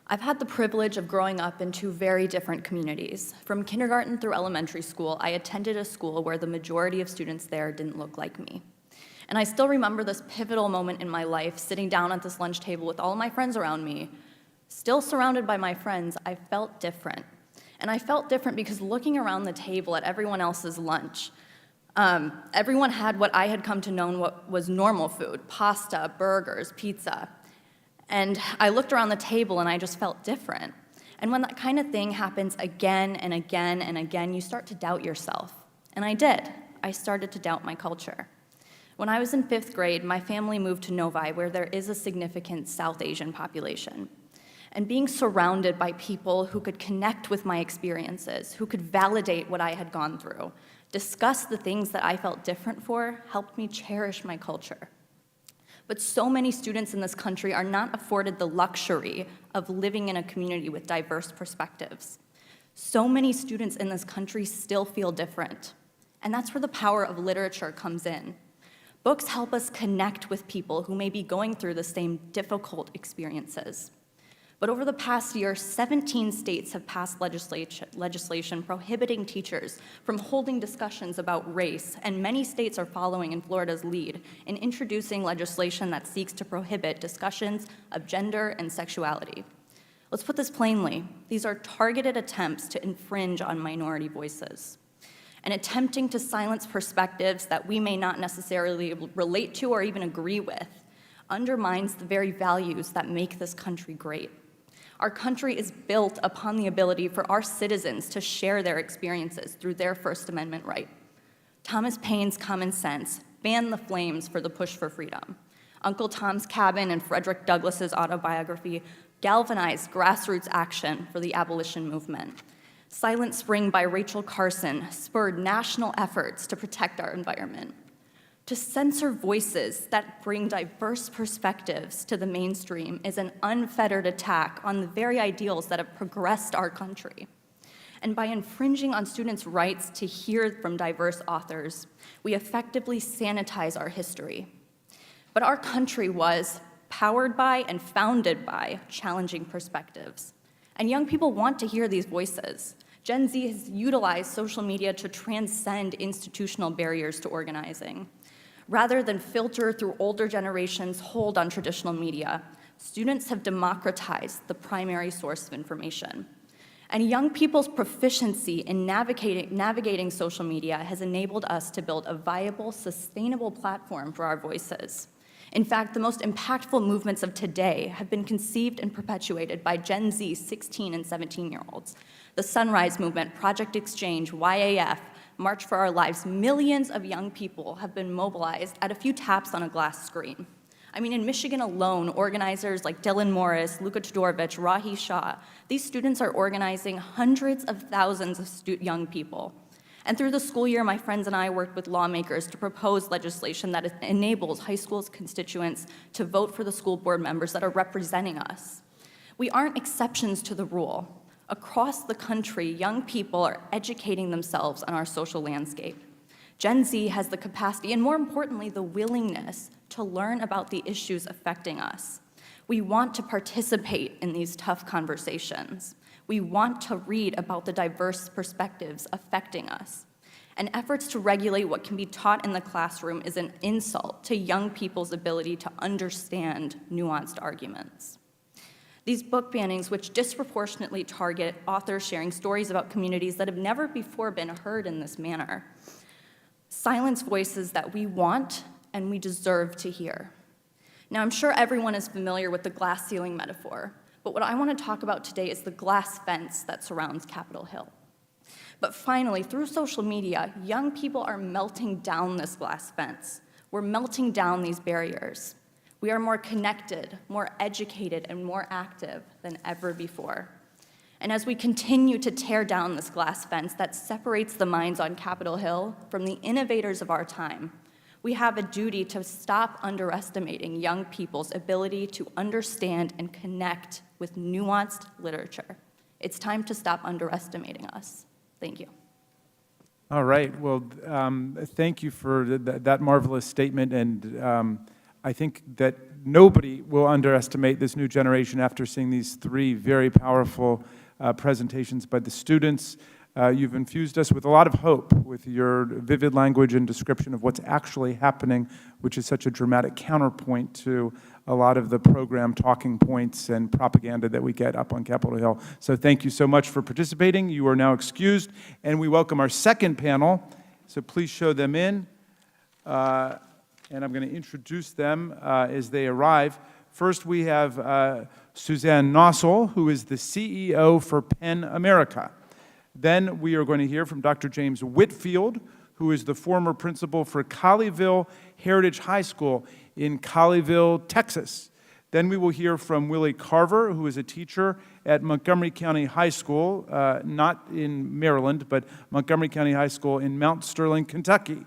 F: I've had the privilege of growing up in 2 very different communities. From kindergarten through elementary school, I attended a school where the majority of students there didn't look like me. And I still remember this pivotal moment in my life, sitting down at this lunch table with all my friends around me. Still surrounded by my friends, I felt different. And I felt different because looking around the table at everyone else's lunch, everyone had what I had come to know what was normal food: pasta, burgers, pizza. And I looked around the table and I just felt different. And when that kind of thing happens again and again and again, you start to doubt yourself. And I did. I started to doubt my culture. When I was in 5th grade, my family moved to Novi, where there is a significant South Asian population. And being surrounded by people who could connect with my experiences, who could validate what I had gone through, discuss the things that I felt different for, helped me cherish my culture. But so many students in this country are not afforded the luxury of living in a community with diverse perspectives. So many students in this country still feel different. And that's where the power of literature comes in. Books help us connect with people who may be going through the same difficult experiences. But over the past year, 17 states have passed legislation prohibiting teachers from holding discussions about race, and many states are following in Florida's lead in introducing legislation that seeks to prohibit discussions of gender and sexuality. Let's put this plainly. These are targeted attempts to infringe on minority voices and attempting to silence perspectives that we may not necessarily relate to or even agree with undermines the very values that make this country great. Our country is built upon the ability for our citizens to share their experiences through their First Amendment right. Thomas Paine's Common Sense fanned the flames for the push for freedom. Uncle Tom's Cabin and Frederick Douglass's autobiography galvanized grassroots action for the abolition movement. Silent Spring by Rachel Carson spurred national efforts to protect our environment. To censor voices that bring diverse perspectives to the mainstream is an unfettered attack on the very ideals that have progressed our country. And by infringing on students' rights to hear from diverse authors, we effectively sanitize our history. But our country was powered by and founded by challenging perspectives. And young people want to hear these voices. Gen Z has utilized social media to transcend institutional barriers to organizing. Rather than filter through older generations' hold on traditional media, students have democratized the primary source of information. And young people's proficiency in navigating social media has enabled us to build a viable, sustainable platform for our voices. In fact, the most impactful movements of today have been conceived and perpetuated by Gen Z 16 and 17-year-olds. The Sunrise Movement, Project Exchange, YAF, March for Our Lives, millions of young people have been mobilized at a few taps on a glass screen. I mean, in Michigan alone, organizers like Dylan Morris, Luka Todorovic, Rahi Shah, these students are organizing hundreds of thousands of young people. And through the school year, my friends and I worked with lawmakers to propose legislation that enables high school's constituents to vote for the school board members that are representing us. We aren't exceptions to the rule. Across the country, young people are educating themselves on our social landscape. Gen Z has the capacity, and more importantly, the willingness to learn about the issues affecting us. We want to participate in these tough conversations. We want to read about the diverse perspectives affecting us. And efforts to regulate what can be taught in the classroom is an insult to young people's ability to understand nuanced arguments. These book bannings, which disproportionately target authors sharing stories about communities that have never before been heard in this manner, silence voices that we want and we deserve to hear. Now, I'm sure everyone is familiar with the glass ceiling metaphor, but what I want to talk about today is the glass fence that surrounds Capitol Hill. But finally, through social media, young people are melting down this glass fence. We're melting down these barriers. We are more connected, more educated, and more active than ever before. And as we continue to tear down this glass fence that separates the minds on Capitol Hill from the innovators of our time, we have a duty to stop underestimating young people's ability to understand and connect with nuanced literature. It's time to stop underestimating us. Thank you.
A: All right. Well, thank you for that marvelous statement. And I think that nobody will underestimate this new generation after seeing these three very powerful presentations by the students. You've infused us with a lot of hope with your vivid language and description of what's actually happening, which is such a dramatic counterpoint to a lot of the program talking points and propaganda that we get up on Capitol Hill. So thank you so much for participating. You are now excused, and we welcome our second panel. So please show them in, and I'm going to introduce them as they arrive. First, we have Suzanne Nassel, who is the CEO for PEN America. Then we are going to hear from Dr. James Whitfield, who is the former principal for Colleyville Heritage High School in Colleyville, Texas. Then we will hear from Willie Carver, who is a teacher at Montgomery County High School, not in Maryland, but Montgomery County High School in Mount Sterling, Kentucky.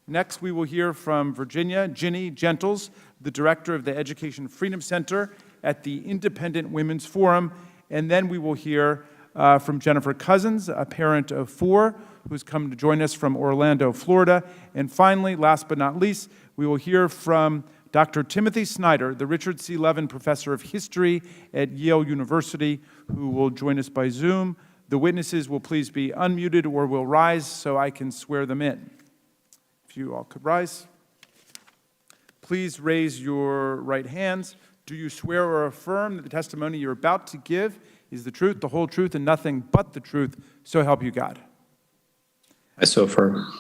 A: Next, we will hear from Virginia Ginny Gentles, the director of the Education Freedom Center at the Independent Women's Forum. And then we will hear from Jennifer Cousins, a parent of 4, who's come to join us from Orlando, Florida. And finally, last but not least, we will hear from Dr. Timothy Snyder, the Richard C. Levin Professor of History at Yale University, who will join us by Zoom. The witnesses will please be unmuted or will rise so I can swear them in. If you all could rise. Please raise your right hands. Do you swear or affirm that the testimony you're about to give is the truth, the whole truth, and nothing but the truth, so help you God?
G: I so affirm.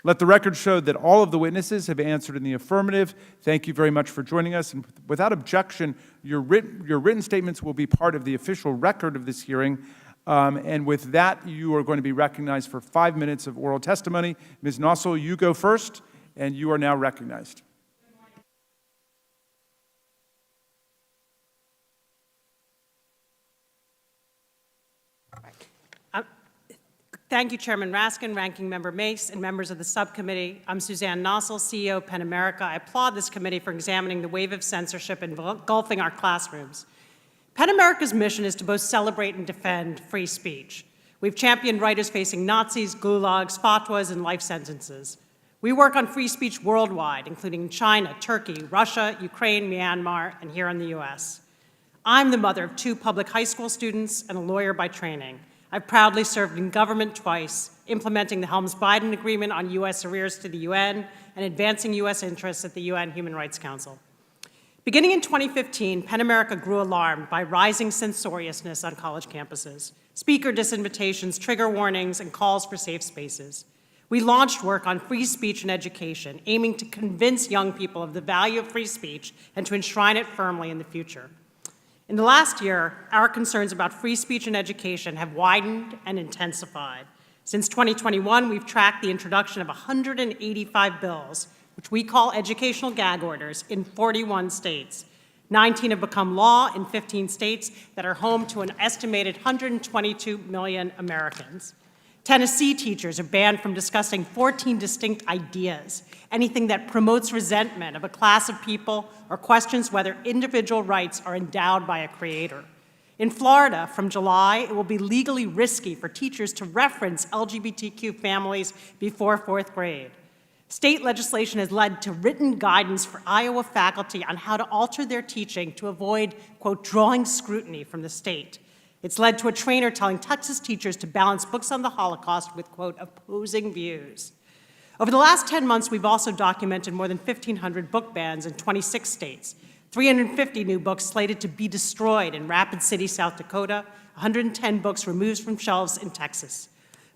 A: Let the record show that all of the witnesses have answered in the affirmative. Thank you very much for joining us. And without objection, your written statements will be part of the official record of this hearing. And with that, you are going to be recognized for 5 minutes of oral testimony. Ms. Nassel, you go first, and you are now recognized.
H: Thank you, Chairman Raskin, Ranking Member Mace, and members of the subcommittee. I'm Suzanne Nassel, CEO of PEN America. I applaud this committee for examining the wave of censorship engulfing our classrooms. PEN America's mission is to both celebrate and defend free speech. We've championed writers facing Nazis, gulags, fatwas, and life sentences. We work on free speech worldwide, including China, Turkey, Russia, Ukraine, Myanmar, and here in the U.S. I'm the mother of 2 public high school students and a lawyer by training. I've proudly served in government twice, implementing the Helms-Biden Agreement on U.S. arrears to the UN and advancing U.S. interests at the UN Human Rights Council. Beginning in 2015, PEN America grew alarmed by rising censoriousness on college campuses, speaker disinvitations, trigger warnings, and calls for safe spaces. We launched work on free speech and education, aiming to convince young people of the value of free speech and to enshrine it firmly in the future. In the last year, our concerns about free speech and education have widened and intensified. Since 2021, we've tracked the introduction of 185 bills, which we call educational gag orders, in 41 states. 19 have become law in 15 states that are home to an estimated 122 million Americans. Tennessee teachers are banned from discussing 14 distinct ideas, anything that promotes resentment of a class of people or questions whether individual rights are endowed by a creator. In Florida, from July, it will be legally risky for teachers to reference LGBTQ families before 4th grade. State legislation has led to written guidance for Iowa faculty on how to alter their teaching to avoid, quote, drawing scrutiny from the state. It's led to a trainer telling Texas teachers to balance books on the Holocaust with, quote, opposing views. Over the last 10 months, we've also documented more than 1,500 book bans in 26 states, 350 new books slated to be destroyed in Rapid City, South Dakota, 110 books removed from shelves in Texas.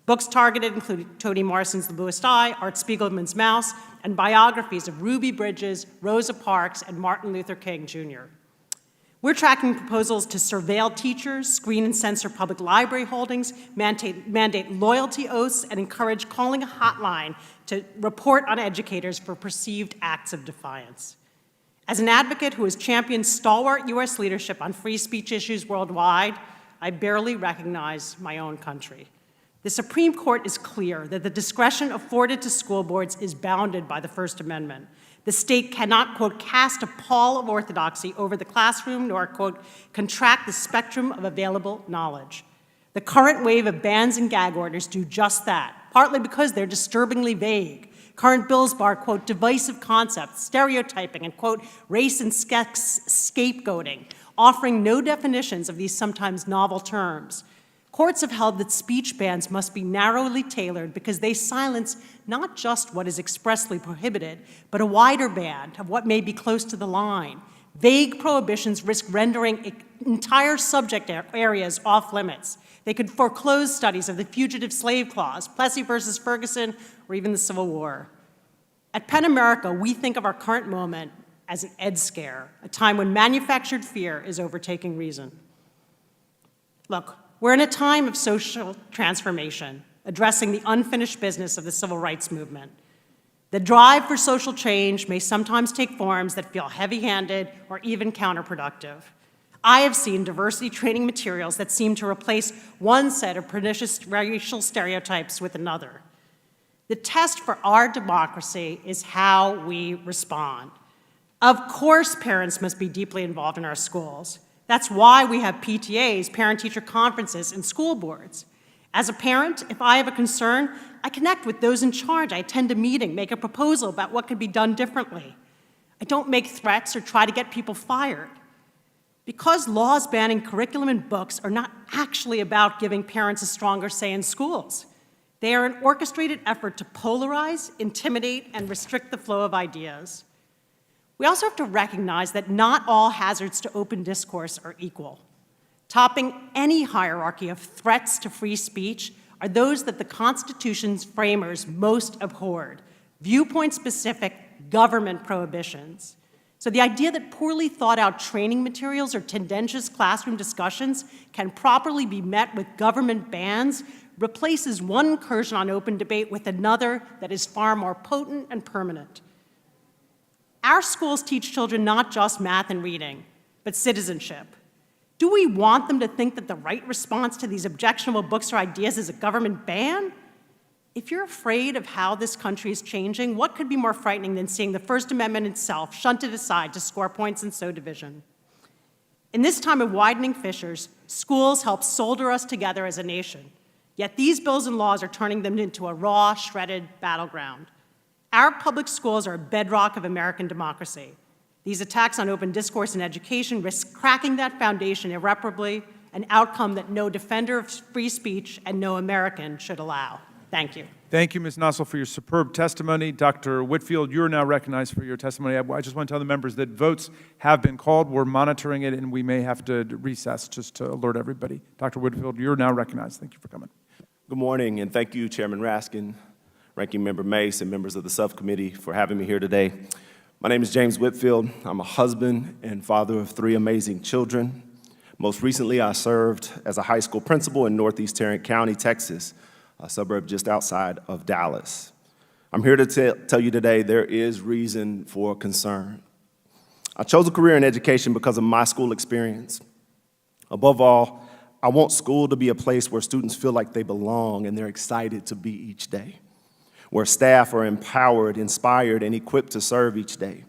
H: Books targeted include Toni Morrison's The Bluest Eye, Art Spiegelman's Mouse, and biographies of Ruby Bridges, Rosa Parks, and Martin Luther King, Jr. We're tracking proposals to surveil teachers, screen and censor public library holdings, mandate loyalty oaths, and encourage calling a hotline to report on educators for perceived acts of defiance. As an advocate who has championed stalwart U.S. leadership on free speech issues worldwide, I barely recognize my own country. The Supreme Court is clear that the discretion afforded to school boards is bounded by the First Amendment. The state cannot, quote, cast a pall of orthodoxy over the classroom nor, quote, contract the spectrum of available knowledge. The current wave of bans and gag orders do just that, partly because they're disturbingly vague. Current bills bar, quote, divisive concepts, stereotyping, and, quote, race and sex scapegoating, offering no definitions of these sometimes novel terms. Courts have held that speech bans must be narrowly tailored because they silence not just what is expressly prohibited, but a wider band of what may be close to the line. Vague prohibitions risk rendering entire subject areas off limits. They could foreclose studies of the Fugitive Slave Clause, Plessy versus Ferguson, or even the Civil War. At PEN America, we think of our current moment as an ed scare, a time when manufactured fear is overtaking reason. Look, we're in a time of social transformation, addressing the unfinished business of the civil rights movement. The drive for social change may sometimes take forms that feel heavy-handed or even counterproductive. I have seen diversity training materials that seem to replace one set of pernicious racial stereotypes with another. The test for our democracy is how we respond. Of course, parents must be deeply involved in our schools. That's why we have PTAs, parent-teacher conferences, and school boards. As a parent, if I have a concern, I connect with those in charge. I attend a meeting, make a proposal about what could be done differently. I don't make threats or try to get people fired. Because laws banning curriculum and books are not actually about giving parents a stronger say in schools. They are an orchestrated effort to polarize, intimidate, and restrict the flow of ideas. We also have to recognize that not all hazards to open discourse are equal. Topping any hierarchy of threats to free speech are those that the Constitution's framers most abhorred, viewpoint-specific government prohibitions. So the idea that poorly thought out training materials or tendentious classroom discussions can properly be met with government bans replaces one incursion on open debate with another that is far more potent and permanent. Our schools teach children not just math and reading, but citizenship. Do we want them to think that the right response to these objectionable books or ideas is a government ban? If you're afraid of how this country is changing, what could be more frightening than seeing the First Amendment itself shunted aside to score points and sow division? In this time of widening fissures, schools help solder us together as a nation. Yet these bills and laws are turning them into a raw, shredded battleground. Our public schools are a bedrock of American democracy. These attacks on open discourse and education risk cracking that foundation irreparably, an outcome that no defender of free speech and no American should allow. Thank you.
A: Thank you, Ms. Nassel, for your superb testimony. Dr. Whitfield, you're now recognized for your testimony. I just want to tell the members that votes have been called. We're monitoring it, and we may have to recess just to alert everybody. Dr. Whitfield, you're now recognized. Thank you for coming.
I: Good morning, and thank you, Chairman Raskin, Ranking Member Mace, and members of the subcommittee for having me here today. My name is James Whitfield. I'm a husband and father of 3 amazing children. Most recently, I served as a high school principal in Northeast Tarrant County, Texas, a suburb just outside of Dallas. I'm here to tell you today there is reason for concern. I chose a career in education because of my school experience. Above all, I want school to be a place where students feel like they belong and they're excited to be each day, where staff are empowered, inspired, and equipped to serve each day,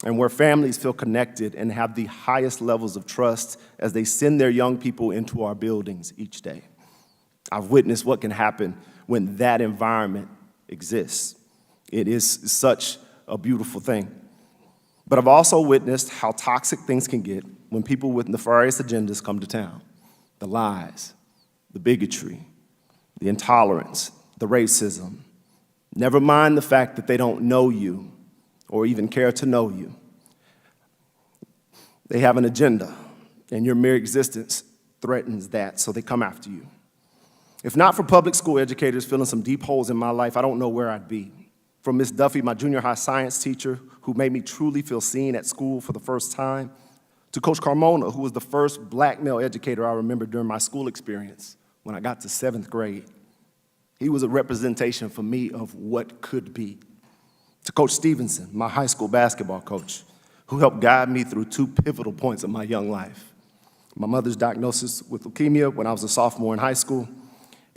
I: and where families feel connected and have the highest levels of trust as they send their young people into our buildings each day. I've witnessed what can happen when that environment exists. It is such a beautiful thing. But I've also witnessed how toxic things can get when people with nefarious agendas come to town. The lies, the bigotry, the intolerance, the racism. Never mind the fact that they don't know you or even care to know you. They have an agenda, and your mere existence threatens that, so they come after you. If not for public school educators filling some deep holes in my life, I don't know where I'd be. From Miss Duffy, my junior high science teacher, who made me truly feel seen at school for the first time, to Coach Carmona, who was the first black male educator I remember during my school experience when I got to 7th grade. He was a representation for me of what could be. To Coach Stevenson, my high school basketball coach, who helped guide me through 2 pivotal points of my young life. My mother's diagnosis with leukemia when I was a sophomore in high school,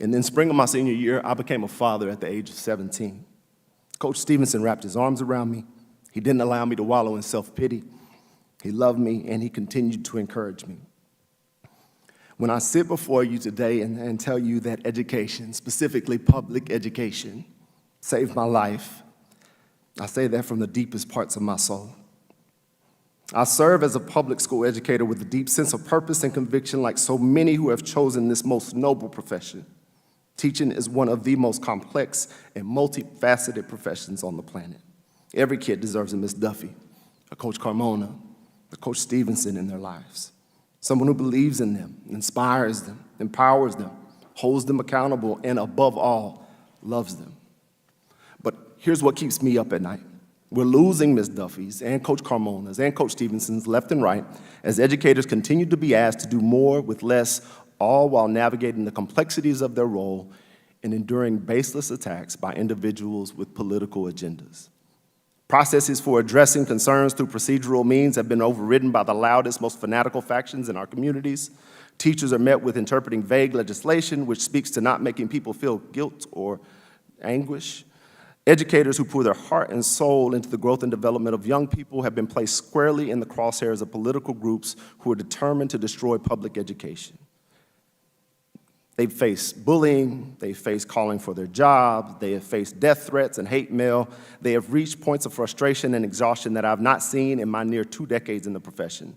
I: and then spring of my senior year, I became a father at the age of 17. Coach Stevenson wrapped his arms around me. He didn't allow me to wallow in self-pity. He loved me, and he continued to encourage me. When I sit before you today and tell you that education, specifically public education, saved my life, I say that from the deepest parts of my soul. I serve as a public school educator with a deep sense of purpose and conviction like so many who have chosen this most noble profession. Teaching is one of the most complex and multifaceted professions on the planet. Every kid deserves a Miss Duffy, a Coach Carmona, a Coach Stevenson in their lives. Someone who believes in them, inspires them, empowers them, holds them accountable, and above all, loves them. But here's what keeps me up at night. We're losing Ms. Duffy's and Coach Carmona's and Coach Stevenson's left and right as educators continue to be asked to do more with less, all while navigating the complexities of their role and enduring baseless attacks by individuals with political agendas. Processes for addressing concerns through procedural means have been overridden by the loudest, most fanatical factions in our communities. Teachers are met with interpreting vague legislation, which speaks to not making people feel guilt or anguish. Educators who pour their heart and soul into the growth and development of young people have been placed squarely in the crosshairs of political groups who are determined to destroy public education. They've faced bullying, they've faced calling for their jobs, they have faced death threats and hate mail. They have reached points of frustration and exhaustion that I've not seen in my near 2 decades in the profession.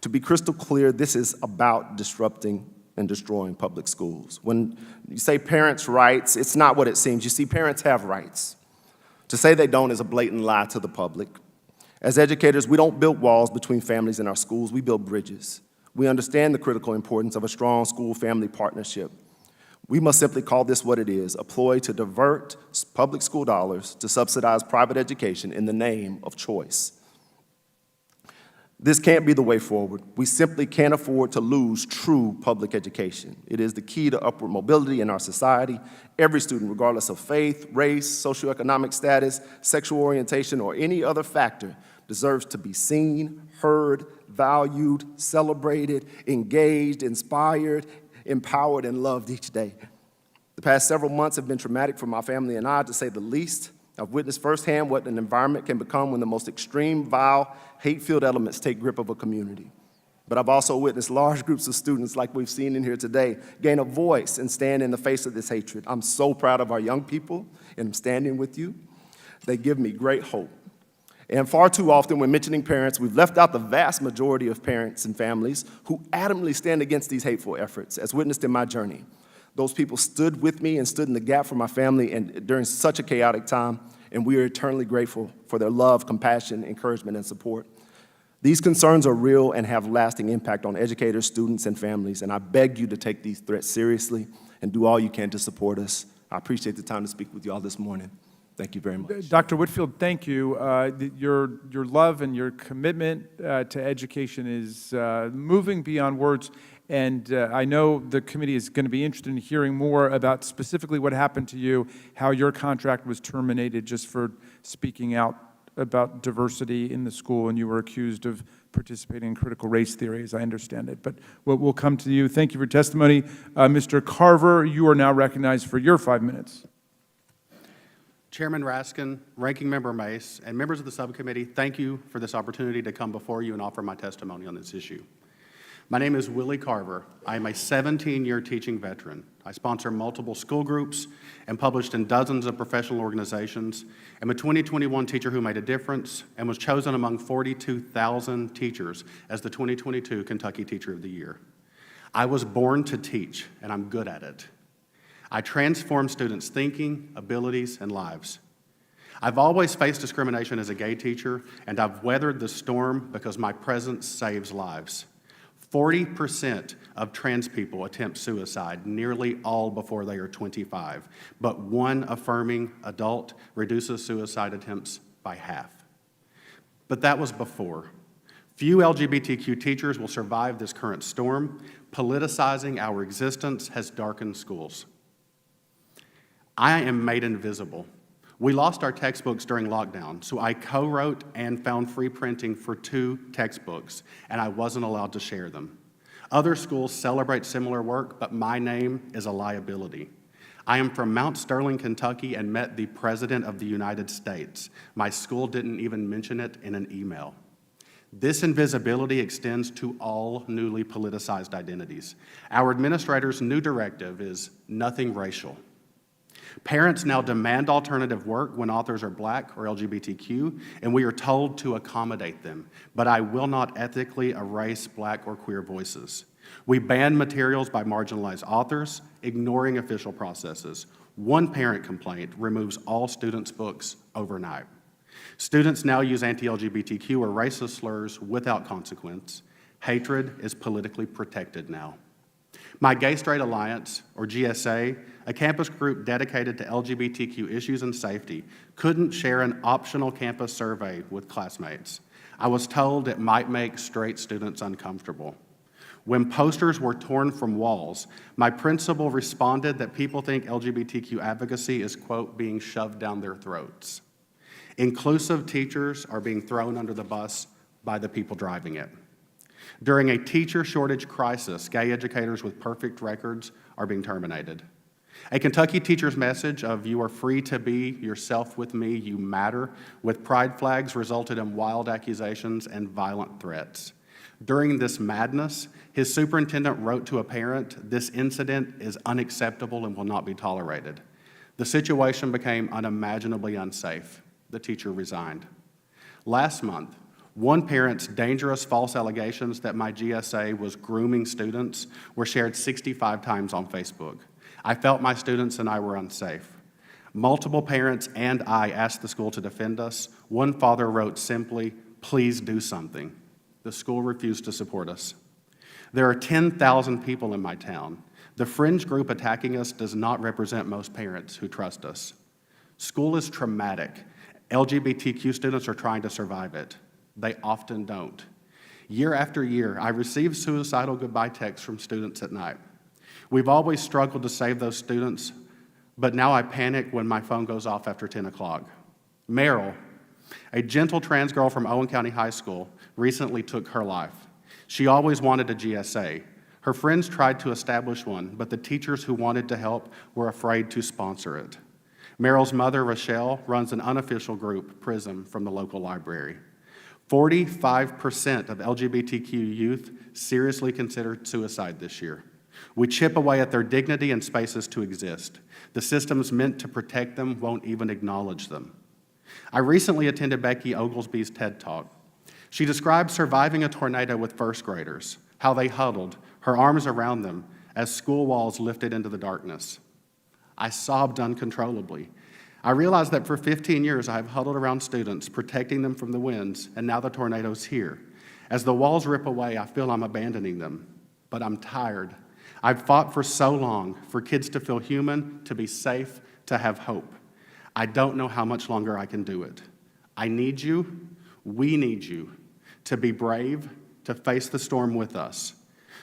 I: To be crystal clear, this is about disrupting and destroying public schools. When you say parents' rights, it's not what it seems. You see, parents have rights. To say they don't is a blatant lie to the public. As educators, we don't build walls between families in our schools, we build bridges. We understand the critical importance of a strong school-family partnership. We must simply call this what it is, a ploy to divert public school dollars to subsidize private education in the name of choice. This can't be the way forward. We simply can't afford to lose true public education. It is the key to upward mobility in our society. Every student, regardless of faith, race, socioeconomic status, sexual orientation, or any other factor, deserves to be seen, heard, valued, celebrated, engaged, inspired, empowered, and loved each day. The past several months have been traumatic for my family and I, to say the least. I've witnessed firsthand what an environment can become when the most extreme, vile, hate-filled elements take grip of a community. But I've also witnessed large groups of students, like we've seen in here today, gain a voice and stand in the face of this hatred. I'm so proud of our young people, and I'm standing with you. They give me great hope. And far too often, when mentioning parents, we've left out the vast majority of parents and families who adamantly stand against these hateful efforts, as witnessed in my journey. Those people stood with me and stood in the gap for my family and during such a chaotic time, and we are eternally grateful for their love, compassion, encouragement, and support. These concerns are real and have lasting impact on educators, students, and families, and I beg you to take these threats seriously and do all you can to support us. I appreciate the time to speak with you all this morning. Thank you very much.
A: Dr. Whitfield, thank you. Your love and your commitment to education is moving beyond words, and I know the committee is going to be interested in hearing more about specifically what happened to you, how your contract was terminated just for speaking out about diversity in the school, and you were accused of participating in critical race theory, as I understand it. But we'll come to you. Thank you for testimony. Mr. Carver, you are now recognized for your 5 minutes.
J: Chairman Raskin, Ranking Member Mace, and members of the subcommittee, thank you for this opportunity to come before you and offer my testimony on this issue. My name is Willie Carver. I am a 17-year teaching veteran. I sponsor multiple school groups and published in dozens of professional organizations. I'm a 2021 teacher who made a difference and was chosen among 42,000 teachers as the 2022 Kentucky Teacher of the Year. I was born to teach, and I'm good at it. I transform students' thinking, abilities, and lives. I've always faced discrimination as a gay teacher, and I've weathered the storm because my presence saves lives. 40% of trans people attempt suicide, nearly all before they are 25, but one affirming adult reduces suicide attempts by half. But that was before. Few LGBTQ teachers will survive this current storm. Politicizing our existence has darkened schools. I am made invisible. We lost our textbooks during lockdown, so I co-wrote and found free printing for 2 textbooks, and I wasn't allowed to share them. Other schools celebrate similar work, but my name is a liability. I am from Mount Sterling, Kentucky, and met the President of the United States. My school didn't even mention it in an email. This invisibility extends to all newly politicized identities. Our administrator's new directive is nothing racial. Parents now demand alternative work when authors are Black or LGBTQ, and we are told to accommodate them. But I will not ethically erase Black or queer voices. We ban materials by marginalized authors, ignoring official processes. One parent complaint removes all students' books overnight. Students now use anti-LGBTQ or racist slurs without consequence. Hatred is politically protected now. My Gay Straight Alliance, or GSA, a campus group dedicated to LGBTQ issues and safety, couldn't share an optional campus survey with classmates. I was told it might make straight students uncomfortable. When posters were torn from walls, my principal responded that people think LGBTQ advocacy is, quote, being shoved down their throats. Inclusive teachers are being thrown under the bus by the people driving it. During a teacher shortage crisis, gay educators with perfect records are being terminated. A Kentucky teacher's message of "you are free to be yourself with me, you matter," with pride flags resulted in wild accusations and violent threats. During this madness, his superintendent wrote to a parent, "This incident is unacceptable and will not be tolerated." The situation became unimaginably unsafe. The teacher resigned. Last month, one parent's dangerous false allegations that my GSA was grooming students were shared 65 times on Facebook. I felt my students and I were unsafe. Multiple parents and I asked the school to defend us. One father wrote simply, "Please do something." The school refused to support us. There are 10,000 people in my town. The fringe group attacking us does not represent most parents who trust us. School is traumatic. LGBTQ students are trying to survive it. They often don't. Year after year, I receive suicidal goodbye texts from students at night. We've always struggled to save those students, but now I panic when my phone goes off after 10 o'clock. Meryl, a gentle trans girl from Owen County High School, recently took her life. She always wanted a GSA. Her friends tried to establish one, but the teachers who wanted to help were afraid to sponsor it. Meryl's mother, Rochelle, runs an unofficial group, PRISM, from the local library. 45% of LGBTQ youth seriously considered suicide this year. We chip away at their dignity and spaces to exist. The systems meant to protect them won't even acknowledge them. I recently attended Becky Oglesby's TED Talk. She described surviving a tornado with first graders, how they huddled, her arms around them, as school walls lifted into the darkness. I sobbed uncontrollably. I realized that for 15 years I have huddled around students, protecting them from the winds, and now the tornado's here. As the walls rip away, I feel I'm abandoning them, but I'm tired. I've fought for so long for kids to feel human, to be safe, to have hope. I don't know how much longer I can do it. I need you, we need you, to be brave, to face the storm with us.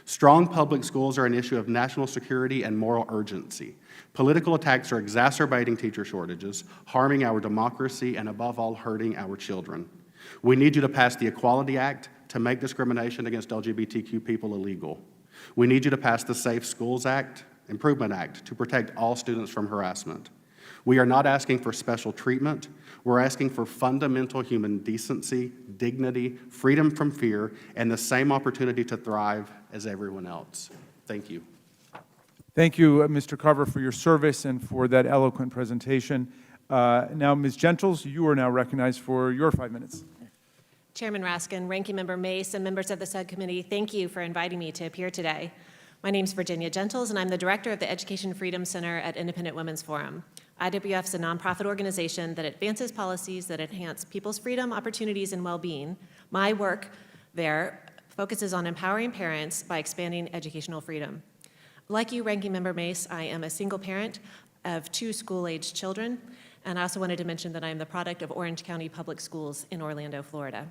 J: Strong public schools are an issue of national security and moral urgency. Political attacks are exacerbating teacher shortages, harming our democracy, and above all, hurting our children. We need you to pass the Equality Act to make discrimination against LGBTQ people illegal. We need you to pass the Safe Schools Improvement Act to protect all students from harassment. We are not asking for special treatment. We're asking for fundamental human decency, dignity, freedom from fear, and the same opportunity to thrive as everyone else. Thank you.
A: Thank you, Mr. Carver, for your service and for that eloquent presentation. Now, Ms. Gentles, you are now recognized for your 5 minutes.
K: Chairman Raskin, Ranking Member Mace, and members of the subcommittee, thank you for inviting me to appear today. My name is Virginia Gentles, and I'm the director of the Education Freedom Center at Independent Women's Forum. IWF is a nonprofit organization that advances policies that enhance people's freedom, opportunities, and well-being. My work there focuses on empowering parents by expanding educational freedom. Like you, Ranking Member Mace, I am a single parent of 2 school-aged children, and I also wanted to mention that I am the product of Orange County Public Schools in Orlando, Florida.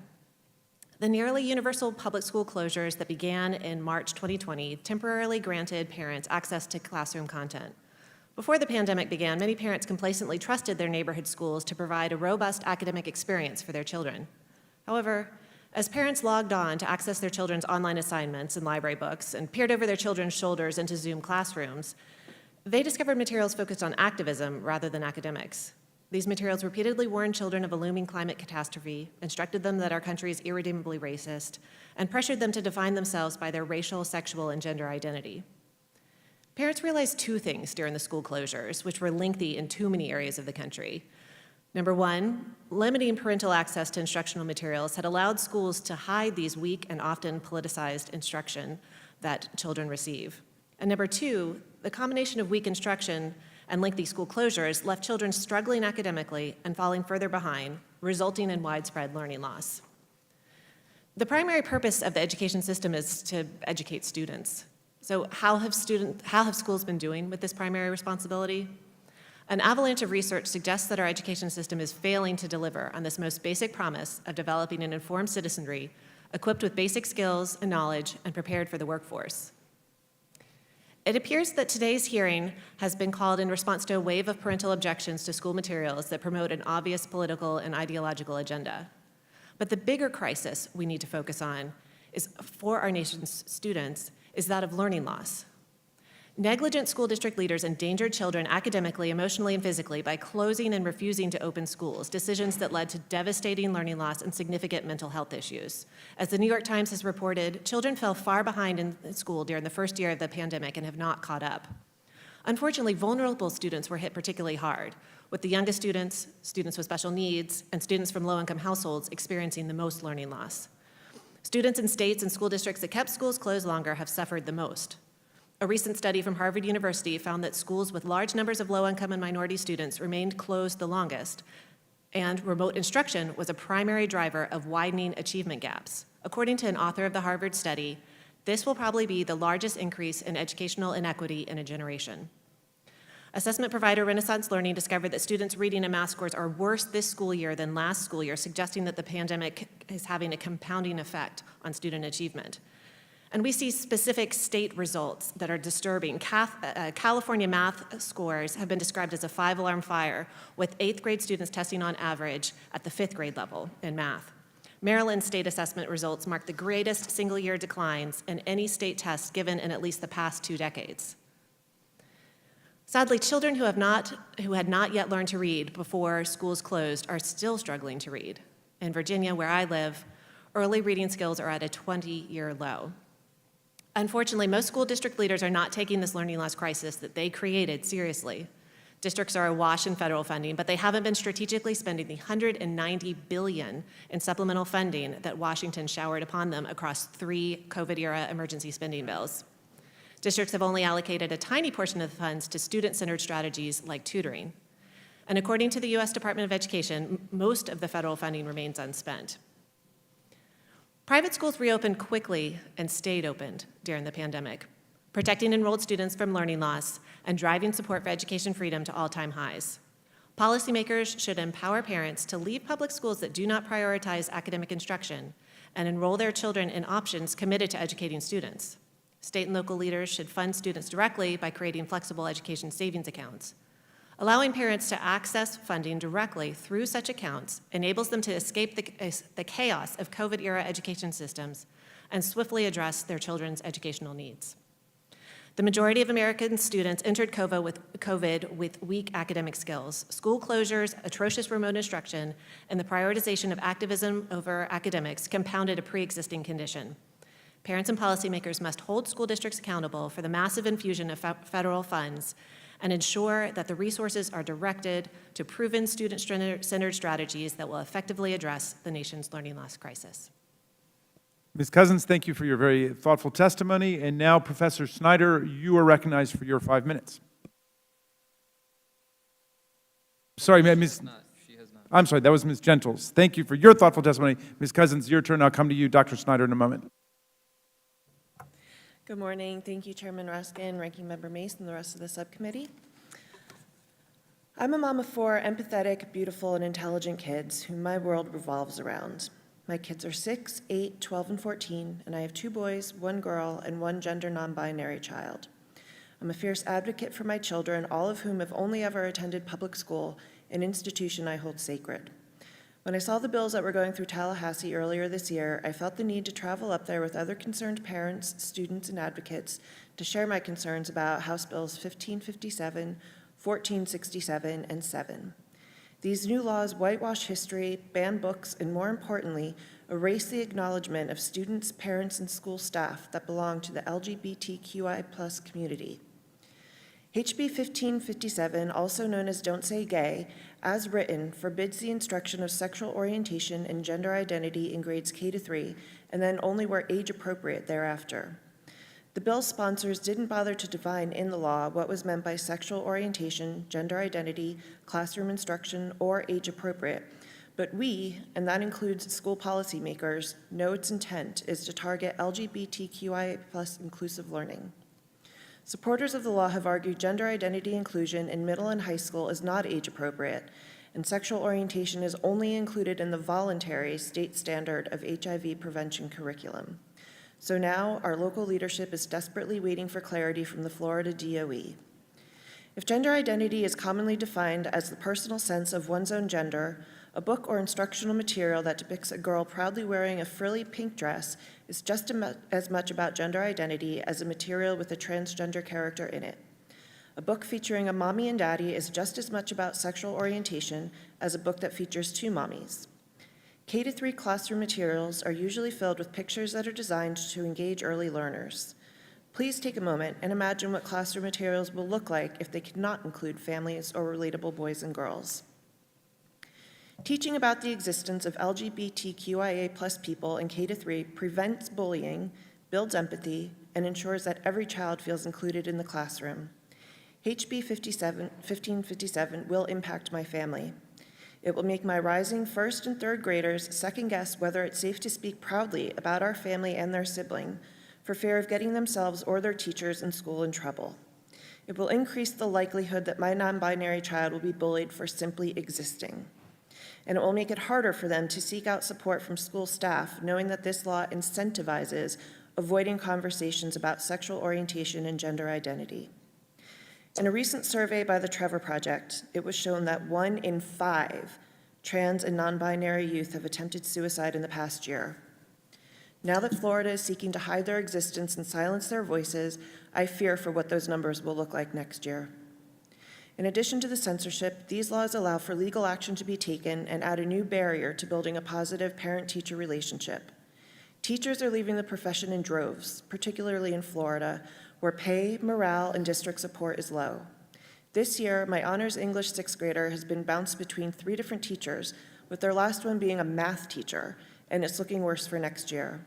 K: The nearly universal public school closures that began in March 2020 temporarily granted parents access to classroom content. Before the pandemic began, many parents complacently trusted their neighborhood schools to provide a robust academic experience for their children. However, as parents logged on to access their children's online assignments and library books and peered over their children's shoulders into Zoom classrooms, they discovered materials focused on activism rather than academics. These materials repeatedly warned children of a looming climate catastrophe, instructed them that our country is irredeemably racist, and pressured them to define themselves by their racial, sexual, and gender identity. Parents realized 2 things during the school closures, which were lengthy in too many areas of the country. Number 1, limiting parental access to instructional materials had allowed schools to hide these weak and often politicized instruction that children receive. And number 2, the combination of weak instruction and lengthy school closures left children struggling academically and falling further behind, resulting in widespread learning loss. The primary purpose of the education system is to educate students. So how have schools been doing with this primary responsibility? An avalanche of research suggests that our education system is failing to deliver on this most basic promise of developing an informed citizenry, equipped with basic skills and knowledge, and prepared for the workforce. It appears that today's hearing has been called in response to a wave of parental objections to school materials that promote an obvious political and ideological agenda. But the bigger crisis we need to focus on is, for our nation's students, is that of learning loss. Negligent school district leaders endangered children academically, emotionally, and physically by closing and refusing to open schools, decisions that led to devastating learning loss and significant mental health issues. As the New York Times has reported, children fell far behind in school during the first year of the pandemic and have not caught up. Unfortunately, vulnerable students were hit particularly hard, with the youngest students, students with special needs, and students from low-income households experiencing the most learning loss. Students in states and school districts that kept schools closed longer have suffered the most. A recent study from Harvard University found that schools with large numbers of low-income and minority students remained closed the longest, and remote instruction was a primary driver of widening achievement gaps. According to an author of the Harvard study, this will probably be the largest increase in educational inequity in a generation. Assessment provider Renaissance Learning discovered that students' reading and math scores are worse this school year than last school year, suggesting that the pandemic is having a compounding effect on student achievement. And we see specific state results that are disturbing. California math scores have been described as a 5-alarm fire, with 8th grade students testing on average at the 5th grade level in math. Maryland's state assessment results mark the greatest single-year declines in any state test given in at least the past 2 decades. Sadly, children who had not yet learned to read before schools closed are still struggling to read. In Virginia, where I live, early reading skills are at a 20-year low. Unfortunately, most school district leaders are not taking this learning loss crisis that they created seriously. Districts are awash in federal funding, but they haven't been strategically spending the $190 billion in supplemental funding that Washington showered upon them across 3 COVID-era emergency spending bills. Districts have only allocated a tiny portion of the funds to student-centered strategies like tutoring. And according to the U.S. Department of Education, most of the federal funding remains unspent. Private schools reopened quickly and stayed opened during the pandemic, protecting enrolled students from learning loss and driving support for education freedom to all-time highs. Policymakers should empower parents to leave public schools that do not prioritize academic instruction and enroll their children in options committed to educating students. State and local leaders should fund students directly by creating flexible education savings accounts. Allowing parents to access funding directly through such accounts enables them to escape the chaos of COVID-era education systems and swiftly address their children's educational needs. The majority of American students entered COVID with weak academic skills. School closures, atrocious remote instruction, and the prioritization of activism over academics compounded a pre-existing condition. Parents and policymakers must hold school districts accountable for the massive infusion of federal funds and ensure that the resources are directed to proven student-centered strategies that will effectively address the nation's learning loss crisis.
A: Ms. Cousins, thank you for your very thoughtful testimony. And now, Professor Snyder, you are recognized for your 5 minutes. Sorry, Ms. I'm sorry, that was Ms. Gentles. Thank you for your thoughtful testimony. Ms. Cousins, your turn. I'll come to you, Dr. Snyder, in a moment.
L: Good morning. Thank you, Chairman Raskin, Ranking Member Mace, and the rest of the subcommittee. I'm a mom of 4 empathetic, beautiful, and intelligent kids whom my world revolves around. My kids are 6, 8, 12, and 14, and I have 2 boys, 1 girl, and 1 gender non-binary child. I'm a fierce advocate for my children, all of whom have only ever attended public school, an institution I hold sacred. When I saw the bills that were going through Tallahassee earlier this year, I felt the need to travel up there with other concerned parents, students, and advocates to share my concerns about House Bills 1557, 1467, and 7. These new laws whitewash history, ban books, and more importantly, erase the acknowledgement of students, parents, and school staff that belong to the LGBTQI+ community. HB 1557, also known as Don't Say Gay, as written, forbids the instruction of sexual orientation and gender identity in grades K to 3, and then only where age appropriate thereafter. The bill's sponsors didn't bother to define in the law what was meant by sexual orientation, gender identity, classroom instruction, or age appropriate, but we, and that includes school policymakers, know its intent is to target LGBTQI+ inclusive learning. Supporters of the law have argued gender identity inclusion in middle and high school is not age appropriate, and sexual orientation is only included in the voluntary state standard of HIV prevention curriculum. So now our local leadership is desperately waiting for clarity from the Florida DOE. If gender identity is commonly defined as the personal sense of one's own gender, a book or instructional material that depicts a girl proudly wearing a frilly pink dress is just as much about gender identity as a material with a transgender character in it. A book featuring a mommy and daddy is just as much about sexual orientation as a book that features 2 mommies. K-3 classroom materials are usually filled with pictures that are designed to engage early learners. Please take a moment and imagine what classroom materials will look like if they cannot include families or relatable boys and girls. Teaching about the existence of LGBTQIA+ people in K-3 prevents bullying, builds empathy, and ensures that every child feels included in the classroom. HB 1557 will impact my family. It will make my rising 1st and 3rd graders second-guess whether it's safe to speak proudly about our family and their sibling for fear of getting themselves or their teachers in school in trouble. It will increase the likelihood that my non-binary child will be bullied for simply existing. And it will make it harder for them to seek out support from school staff, knowing that this law incentivizes avoiding conversations about sexual orientation and gender identity. In a recent survey by the Trevor Project, it was shown that 1 in 5 trans and non-binary youth have attempted suicide in the past year. Now that Florida is seeking to hide their existence and silence their voices, I fear for what those numbers will look like next year. In addition to the censorship, these laws allow for legal action to be taken and add a new barrier to building a positive parent-teacher relationship. Teachers are leaving the profession in droves, particularly in Florida, where pay, morale, and district support is low. This year, my honors English sixth grader has been bounced between 3 different teachers, with their last one being a math teacher, and it's looking worse for next year.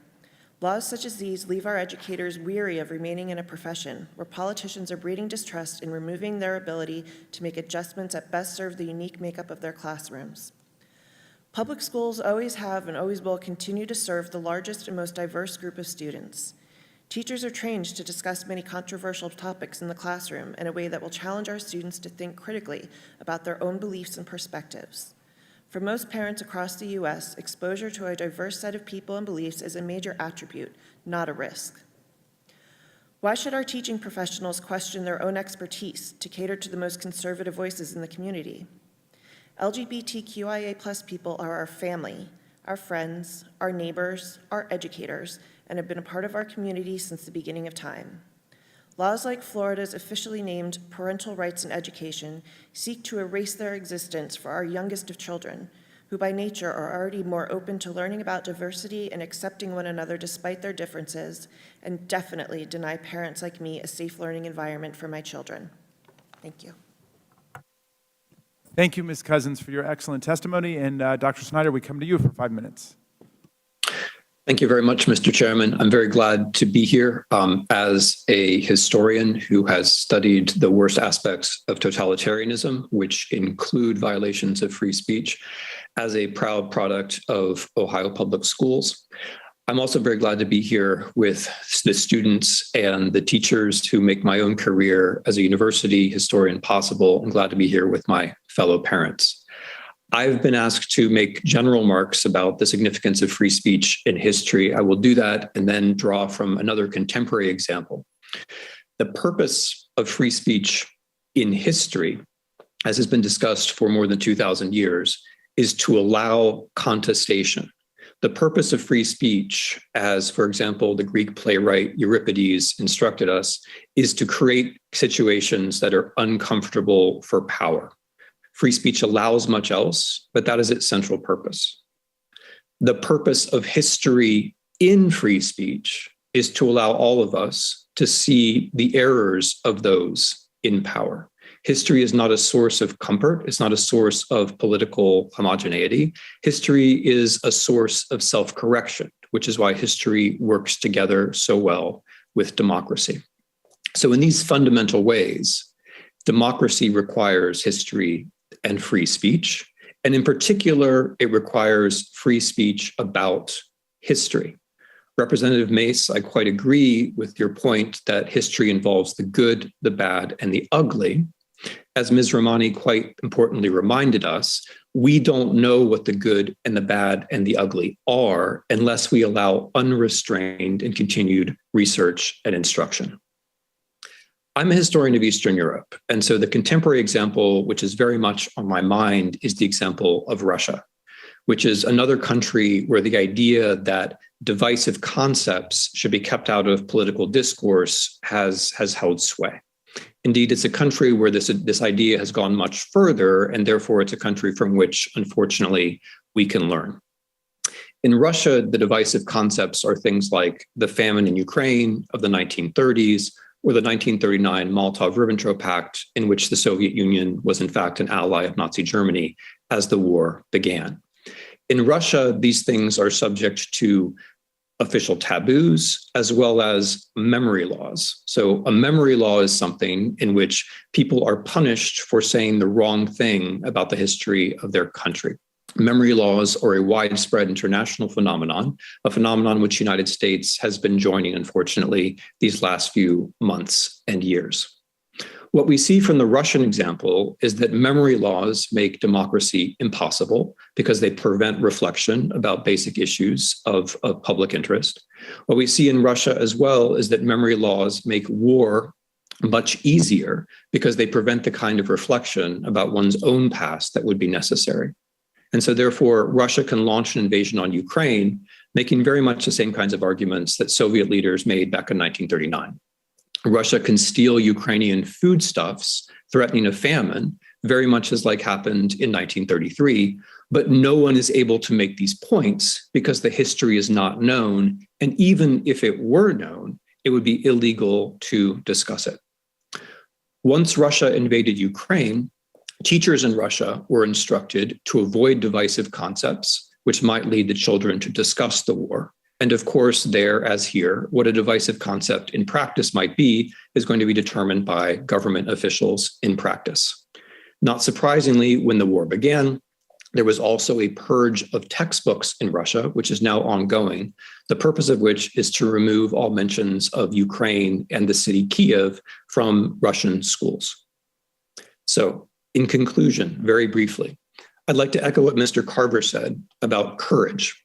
L: Laws such as these leave our educators weary of remaining in a profession where politicians are breeding distrust and removing their ability to make adjustments that best serve the unique makeup of their classrooms. Public schools always have and always will continue to serve the largest and most diverse group of students. Teachers are trained to discuss many controversial topics in the classroom in a way that will challenge our students to think critically about their own beliefs and perspectives. For most parents across the U.S., exposure to a diverse set of people and beliefs is a major attribute, not a risk. Why should our teaching professionals question their own expertise to cater to the most conservative voices in the community? LGBTQIA+ people are our family, our friends, our neighbors, our educators, and have been a part of our community since the beginning of time. Laws like Florida's officially named Parental Rights in Education seek to erase their existence for our youngest of children, who by nature are already more open to learning about diversity and accepting one another despite their differences, and definitely deny parents like me a safe learning environment for my children. Thank you.
A: Thank you, Ms. Cousins, for your excellent testimony. And Dr. Snyder, we come to you for 5 minutes.
G: Thank you very much, Mr. Chairman. I'm very glad to be here as a historian who has studied the worst aspects of totalitarianism, which include violations of free speech, as a proud product of Ohio Public Schools. I'm also very glad to be here with the students and the teachers who make my own career as a university historian possible. I'm glad to be here with my fellow parents. I've been asked to make general remarks about the significance of free speech in history. I will do that and then draw from another contemporary example. The purpose of free speech in history, as has been discussed for more than 2,000 years, is to allow contestation. The purpose of free speech, as, for example, the Greek playwright Euripides instructed us, is to create situations that are uncomfortable for power. Free speech allows much else, but that is its central purpose. The purpose of history in free speech is to allow all of us to see the errors of those in power. History is not a source of comfort. It's not a source of political homogeneity. History is a source of self-correction, which is why history works together so well with democracy. So in these fundamental ways, democracy requires history and free speech. And in particular, it requires free speech about history. Representative Mace, I quite agree with your point that history involves the good, the bad, and the ugly. As Ms. Romani quite importantly reminded us, we don't know what the good and the bad and the ugly are unless we allow unrestrained and continued research and instruction. I'm a historian of Eastern Europe, and so the contemporary example, which is very much on my mind, is the example of Russia, which is another country where the idea that divisive concepts should be kept out of political discourse has held sway. Indeed, it's a country where this idea has gone much further, and therefore it's a country from which, unfortunately, we can learn. In Russia, the divisive concepts are things like the famine in Ukraine of the 1930s, or the 1939 Molotov-Ribbentrop Pact, in which the Soviet Union was in fact an ally of Nazi Germany as the war began. In Russia, these things are subject to official taboos as well as memory laws. So a memory law is something in which people are punished for saying the wrong thing about the history of their country. Memory laws are a widespread international phenomenon, a phenomenon which the United States has been joining, unfortunately, these last few months and years. What we see from the Russian example is that memory laws make democracy impossible because they prevent reflection about basic issues of public interest. What we see in Russia as well is that memory laws make war much easier because they prevent the kind of reflection about one's own past that would be necessary. And so therefore, Russia can launch an invasion on Ukraine, making very much the same kinds of arguments that Soviet leaders made back in 1939. Russia can steal Ukrainian foodstuffs, threatening a famine, very much as like happened in 1933, but no one is able to make these points because the history is not known. And even if it were known, it would be illegal to discuss it. Once Russia invaded Ukraine, teachers in Russia were instructed to avoid divisive concepts, which might lead the children to discuss the war. And of course, there, as here, what a divisive concept in practice might be is going to be determined by government officials in practice. Not surprisingly, when the war began, there was also a purge of textbooks in Russia, which is now ongoing, the purpose of which is to remove all mentions of Ukraine and the city Kiev from Russian schools. So, in conclusion, very briefly, I'd like to echo what Mr. Carver said about courage.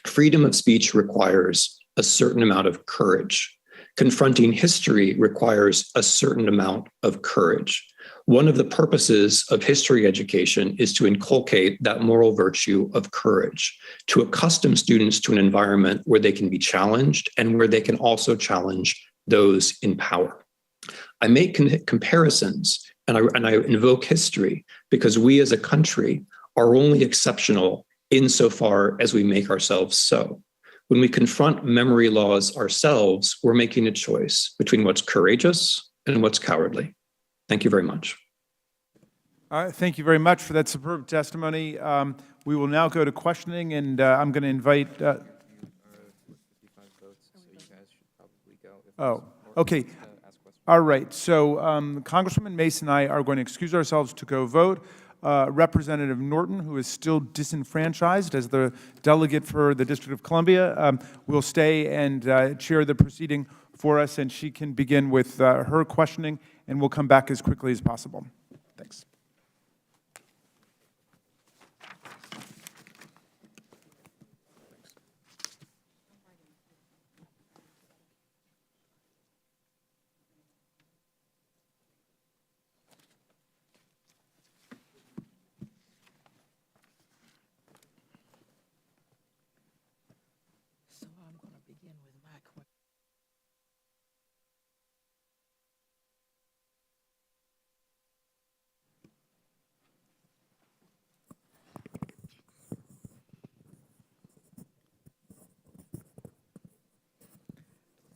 G: Freedom of speech requires a certain amount of courage. Confronting history requires a certain amount of courage. One of the purposes of history education is to inculcate that moral virtue of courage, to accustom students to an environment where they can be challenged and where they can also challenge those in power. I make comparisons and I invoke history because we as a country are only exceptional insofar as we make ourselves so. When we confront memory laws ourselves, we're making a choice between what's courageous and what's cowardly. Thank you very much.
A: Thank you very much for that superb testimony. We will now go to questioning, and I'm going to invite. Oh, okay. All right. So Congresswoman Mace and I are going to excuse ourselves to go vote. Representative Norton, who is still disenfranchised as the delegate for the District of Columbia, will stay and chair the proceeding for us, and she can begin with her questioning, and we'll come back as quickly as possible. Thanks.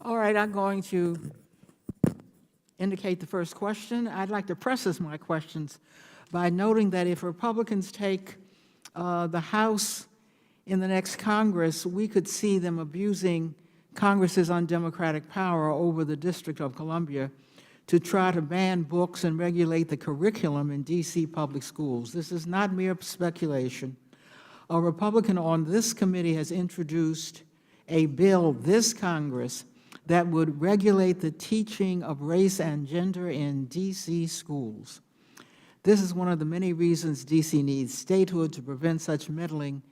M: All right, I'm going to indicate the first question. I'd like to preface my questions by noting that if Republicans take the House in the next Congress, we could see them abusing Congress's undemocratic power over the District of Columbia to try to ban books and regulate the curriculum in D.C. public schools. This is not mere speculation. A Republican on this committee has introduced a bill this Congress that would regulate the teaching of race and gender in D.C. schools. This is one of the many reasons D.C. needs statehood to prevent such meddling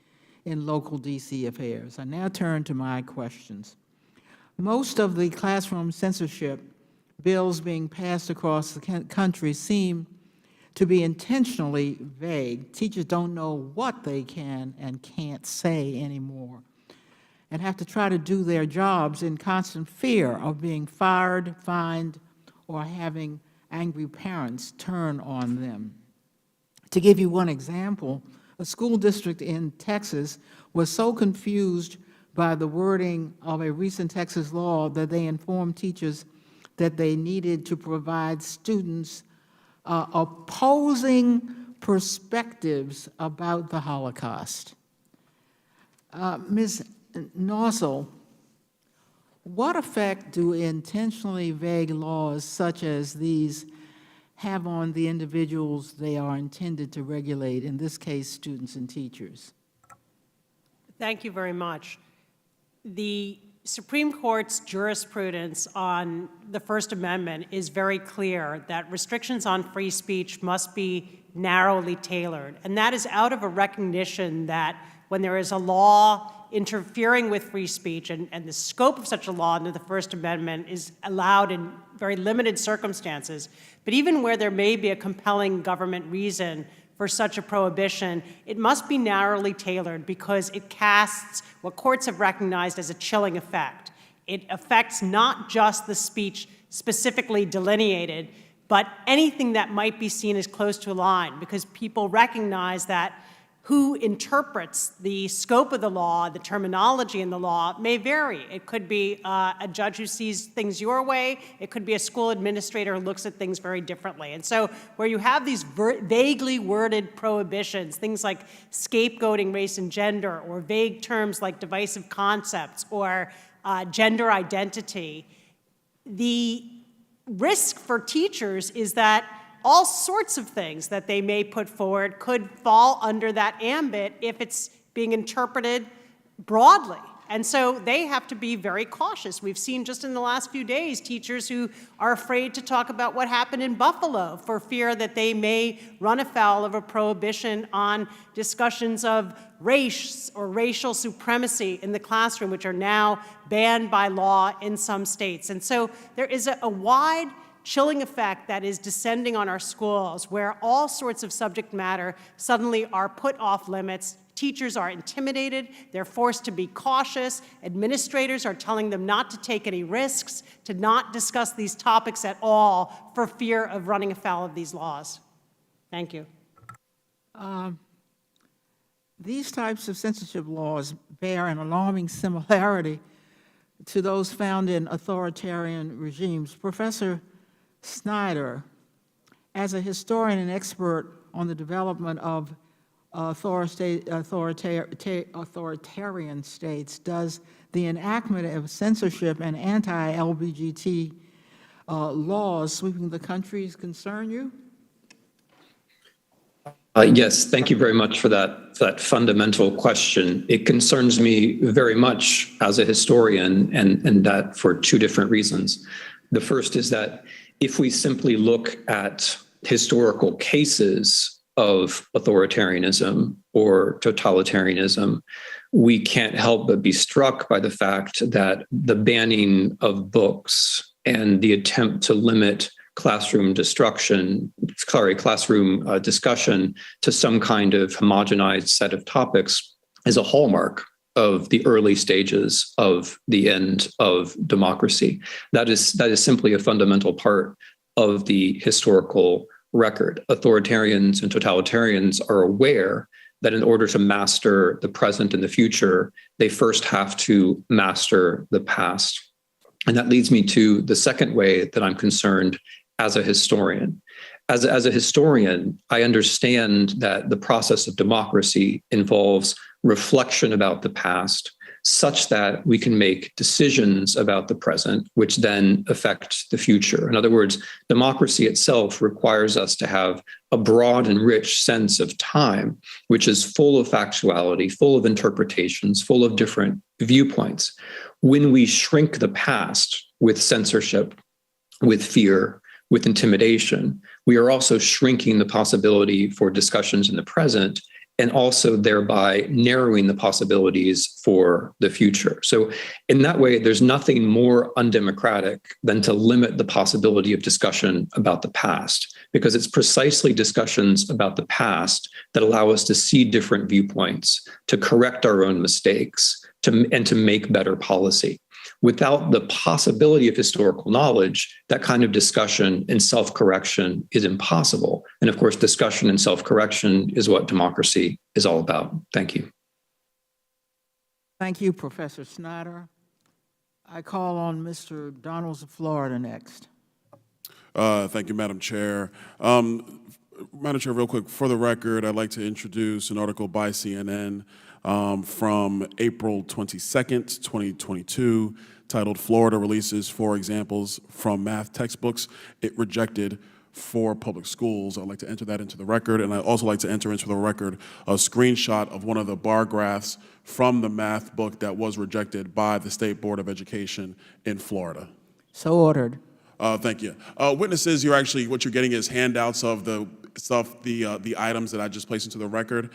M: in local D.C. affairs. I now turn to my questions. Most of the classroom censorship bills being passed across the country seem to be intentionally vague. Teachers don't know what they can and can't say anymore, and have to try to do their jobs in constant fear of being fired, fined, or having angry parents turn on them. To give you one example, a school district in Texas was so confused by the wording of a recent Texas law that they informed teachers that they needed to provide students opposing perspectives about the Holocaust. Ms. Nassel, what effect do intentionally vague laws such as these have on the individuals they are intended to regulate, in this case, students and teachers?
H: Thank you very much. The Supreme Court's jurisprudence on the First Amendment is very clear that restrictions on free speech must be narrowly tailored, and that is out of a recognition that when there is a law interfering with free speech, and the scope of such a law under the First Amendment is allowed in very limited circumstances, but even where there may be a compelling government reason for such a prohibition, it must be narrowly tailored because it casts what courts have recognized as a chilling effect. It affects not just the speech specifically delineated, but anything that might be seen as close to a line, because people recognize that who interprets the scope of the law, the terminology in the law, may vary. It could be a judge who sees things your way. It could be a school administrator who looks at things very differently. And so where you have these vaguely worded prohibitions, things like scapegoating race and gender, or vague terms like divisive concepts or gender identity, the risk for teachers is that all sorts of things that they may put forward could fall under that ambit if it's being interpreted broadly. And so they have to be very cautious. We've seen just in the last few days teachers who are afraid to talk about what happened in Buffalo for fear that they may run afoul of a prohibition on discussions of race or racial supremacy in the classroom, which are now banned by law in some states. And so there is a wide chilling effect that is descending on our schools, where all sorts of subject matter suddenly are put off limits. Teachers are intimidated, they're forced to be cautious, administrators are telling them not to take any risks, to not discuss these topics at all for fear of running afoul of these laws. Thank you.
M: These types of censorship laws bear an alarming similarity to those found in authoritarian regimes. Professor Snyder, as a historian and expert on the development of authoritarian states, does the enactment of censorship and anti-LGBT laws sweeping the countries concern you?
G: Yes, thank you very much for that fundamental question. It concerns me very much as a historian, and that for two different reasons. The first is that if we simply look at historical cases of authoritarianism or totalitarianism, we can't help but be struck by the fact that the banning of books and the attempt to limit classroom discussion to some kind of homogenized set of topics is a hallmark of the early stages of the end of democracy. That is simply a fundamental part of the historical record. Authoritarians and totalitarians are aware that in order to master the present and the future, they first have to master the past. And that leads me to the second way that I'm concerned as a historian. As a historian, I understand that the process of democracy involves reflection about the past such that we can make decisions about the present, which then affect the future. In other words, democracy itself requires us to have a broad and rich sense of time, which is full of factuality, full of interpretations, full of different viewpoints. When we shrink the past with censorship, with fear, with intimidation, we are also shrinking the possibility for discussions in the present, and also thereby narrowing the possibilities for the future. So in that way, there's nothing more undemocratic than to limit the possibility of discussion about the past, because it's precisely discussions about the past that allow us to see different viewpoints, to correct our own mistakes, and to make better policy. Without the possibility of historical knowledge, that kind of discussion and self-correction is impossible. And of course, discussion and self-correction is what democracy is all about. Thank you.
M: Thank you, Professor Snyder. I call on Mr. Donalds of Florida next.
N: Thank you, Madam Chair. Madam Chair, real quick, for the record, I'd like to introduce an article by CNN from April 22nd, 2022, titled "Florida Releases 4 Examples from Math Textbooks It Rejected for Public Schools." I'd like to enter that into the record, and I'd also like to enter into the record a screenshot of one of the bar graphs from the math book that was rejected by the State Board of Education in Florida.
M: So ordered.
N: Thank you. Witnesses, what you're getting is handouts of the items that I just placed into the record.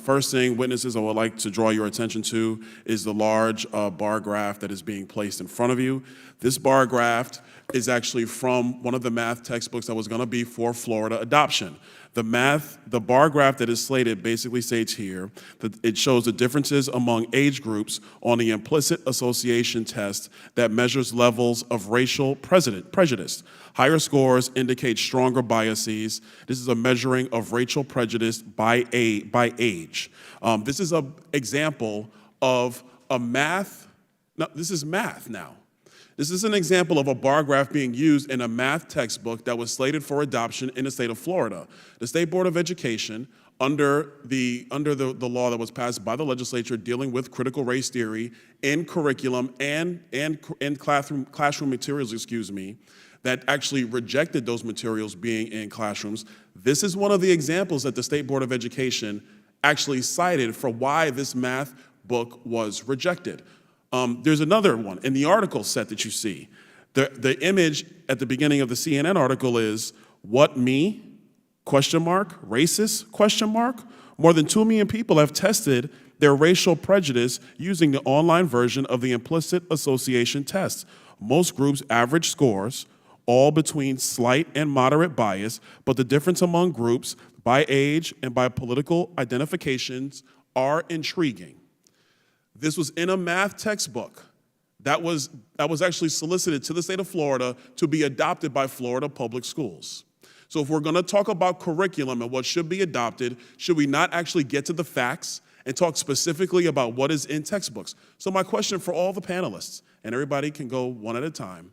N: First thing, witnesses, I would like to draw your attention to is the large bar graph that is being placed in front of you. This bar graph is actually from one of the math textbooks that was going to be for Florida adoption. The bar graph that is slated basically states here that it shows the differences among age groups on the implicit association test that measures levels of racial prejudice. Higher scores indicate stronger biases. This is a measuring of racial prejudice by age. This is an example of a math. No, this is math now. This is an example of a bar graph being used in a math textbook that was slated for adoption in the state of Florida. The State Board of Education, under the law that was passed by the legislature dealing with critical race theory in curriculum and classroom materials, that actually rejected those materials being in classrooms. This is one of the examples that the State Board of Education actually cited for why this math book was rejected. There's another one in the article set that you see. The image at the beginning of the CNN article is, "What me? ? Racist ? More than 2 million people have tested their racial prejudice using the online version of the implicit association test. Most groups average scores, all between slight and moderate bias, but the difference among groups by age and by political identifications are intriguing." This was in a math textbook that was actually solicited to the state of Florida to be adopted by Florida public schools. So if we're going to talk about curriculum and what should be adopted, should we not actually get to the facts and talk specifically about what is in textbooks? So my question for all the panelists, and everybody can go one at a time,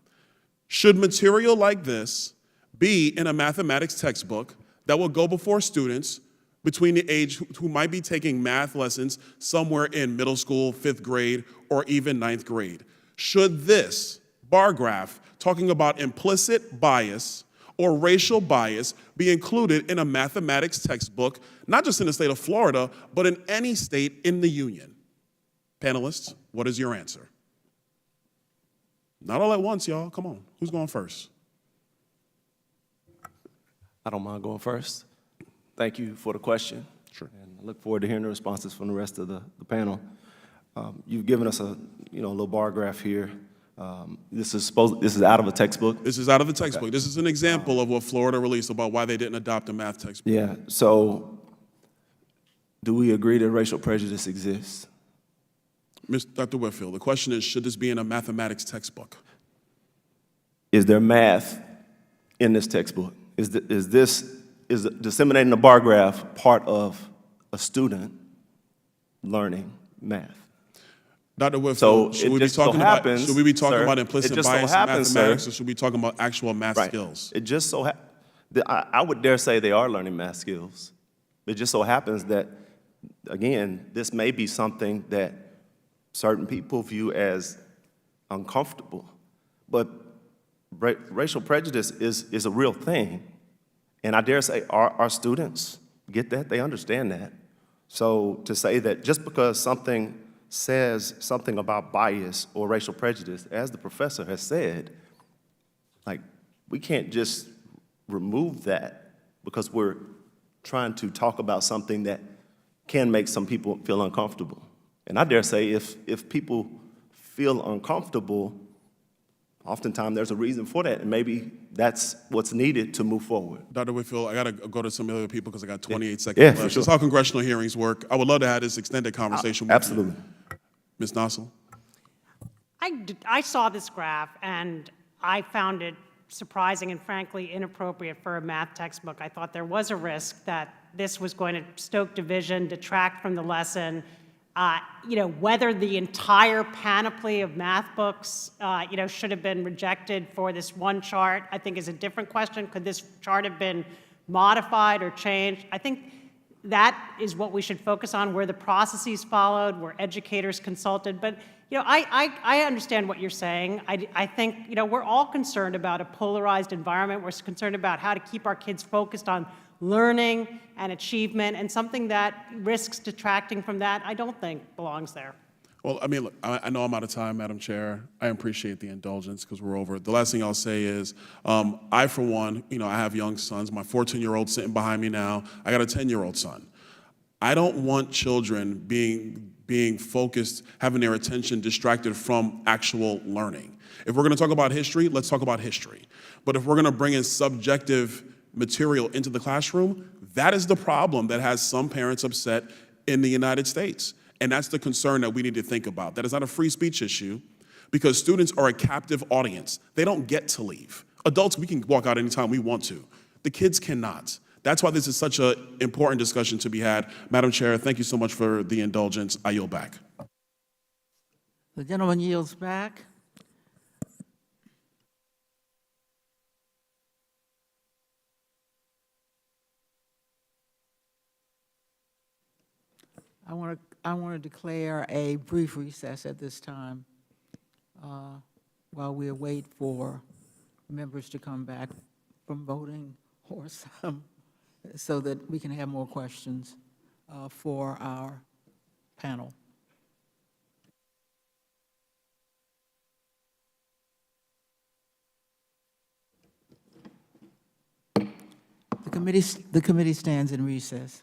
N: should material like this be in a mathematics textbook that will go before students between the age who might be taking math lessons somewhere in middle school, 5th grade, or even 9th grade? Should this bar graph talking about implicit bias or racial bias be included in a mathematics textbook, not just in the state of Florida, but in any state in the union? Panelists, what is your answer? Not all at once, y'all. Come on. Who's going first?
I: I don't mind going first. Thank you for the question.
N: Sure.
I: And I look forward to hearing the responses from the rest of the panel. You've given us a little bar graph here. This is out of a textbook.
N: This is out of the textbook. Okay. This is an example of what Florida released about why they didn't adopt a math textbook.
I: Yeah. So, do we agree that racial prejudice exists?
N: Dr. Whitfield, the question is, should this be in a mathematics textbook?
I: Is there math in this textbook? Is disseminating the bar graph part of a student learning math?
N: Dr. Whitfield, should we be talking about implicit bias in mathematics, or should we be talking about actual math skills?
I: It just so I would dare say they are learning math skills. It just so happens that, again, this may be something that certain people view as uncomfortable, but racial prejudice is a real thing. And I dare say our students get that, they understand that. So to say that just because something says something about bias or racial prejudice, as the professor has said, like, we can't just remove that because we're trying to talk about something that can make some people feel uncomfortable. And I dare say if people feel uncomfortable, oftentimes there's a reason for that, and maybe that's what's needed to move forward.
N: Dr. Whitfield, I got to go to some other people because I got 28 seconds left.
I: For sure.
N: That's how congressional hearings work. I would love to have this extended conversation with
I: absolutely.
N: you. Ms. Nassel?
H: I saw this graph, and I found it surprising and frankly inappropriate for a math textbook. I thought there was a risk that this was going to stoke division, detract from the lesson. Whether the entire panoply of math books, should have been rejected for this one chart, I think is a different question. Could this chart have been modified or changed? I think that is what we should focus on, where the processes followed, where educators consulted. But, I understand what you're saying. I think, we're all concerned about a polarized environment. We're concerned about how to keep our kids focused on learning and achievement, and something that risks detracting from that, I don't think belongs there.
N: Well, I mean, look, I know I'm out of time, Madam Chair. I appreciate the indulgence because we're over. The last thing I'll say is, I, for one, I have young sons. My 14-year-old sitting behind me now. I got a 10-year-old son. I don't want children being focused, having their attention distracted from actual learning. If we're going to talk about history, let's talk about history. But if we're going to bring in subjective material into the classroom, that is the problem that has some parents upset in the United States. And that's the concern that we need to think about. That is not a free speech issue, because students are a captive audience. They don't get to leave. Adults, we can walk out anytime we want to. The kids cannot. That's why this is such an important discussion to be had. Madam Chair, thank you so much for the indulgence. I yield back.
M: The gentleman yields back. I want to declare a brief recess at this time while we await for members to come back from voting or some, so that we can have more questions for our panel. The committee stands in recess.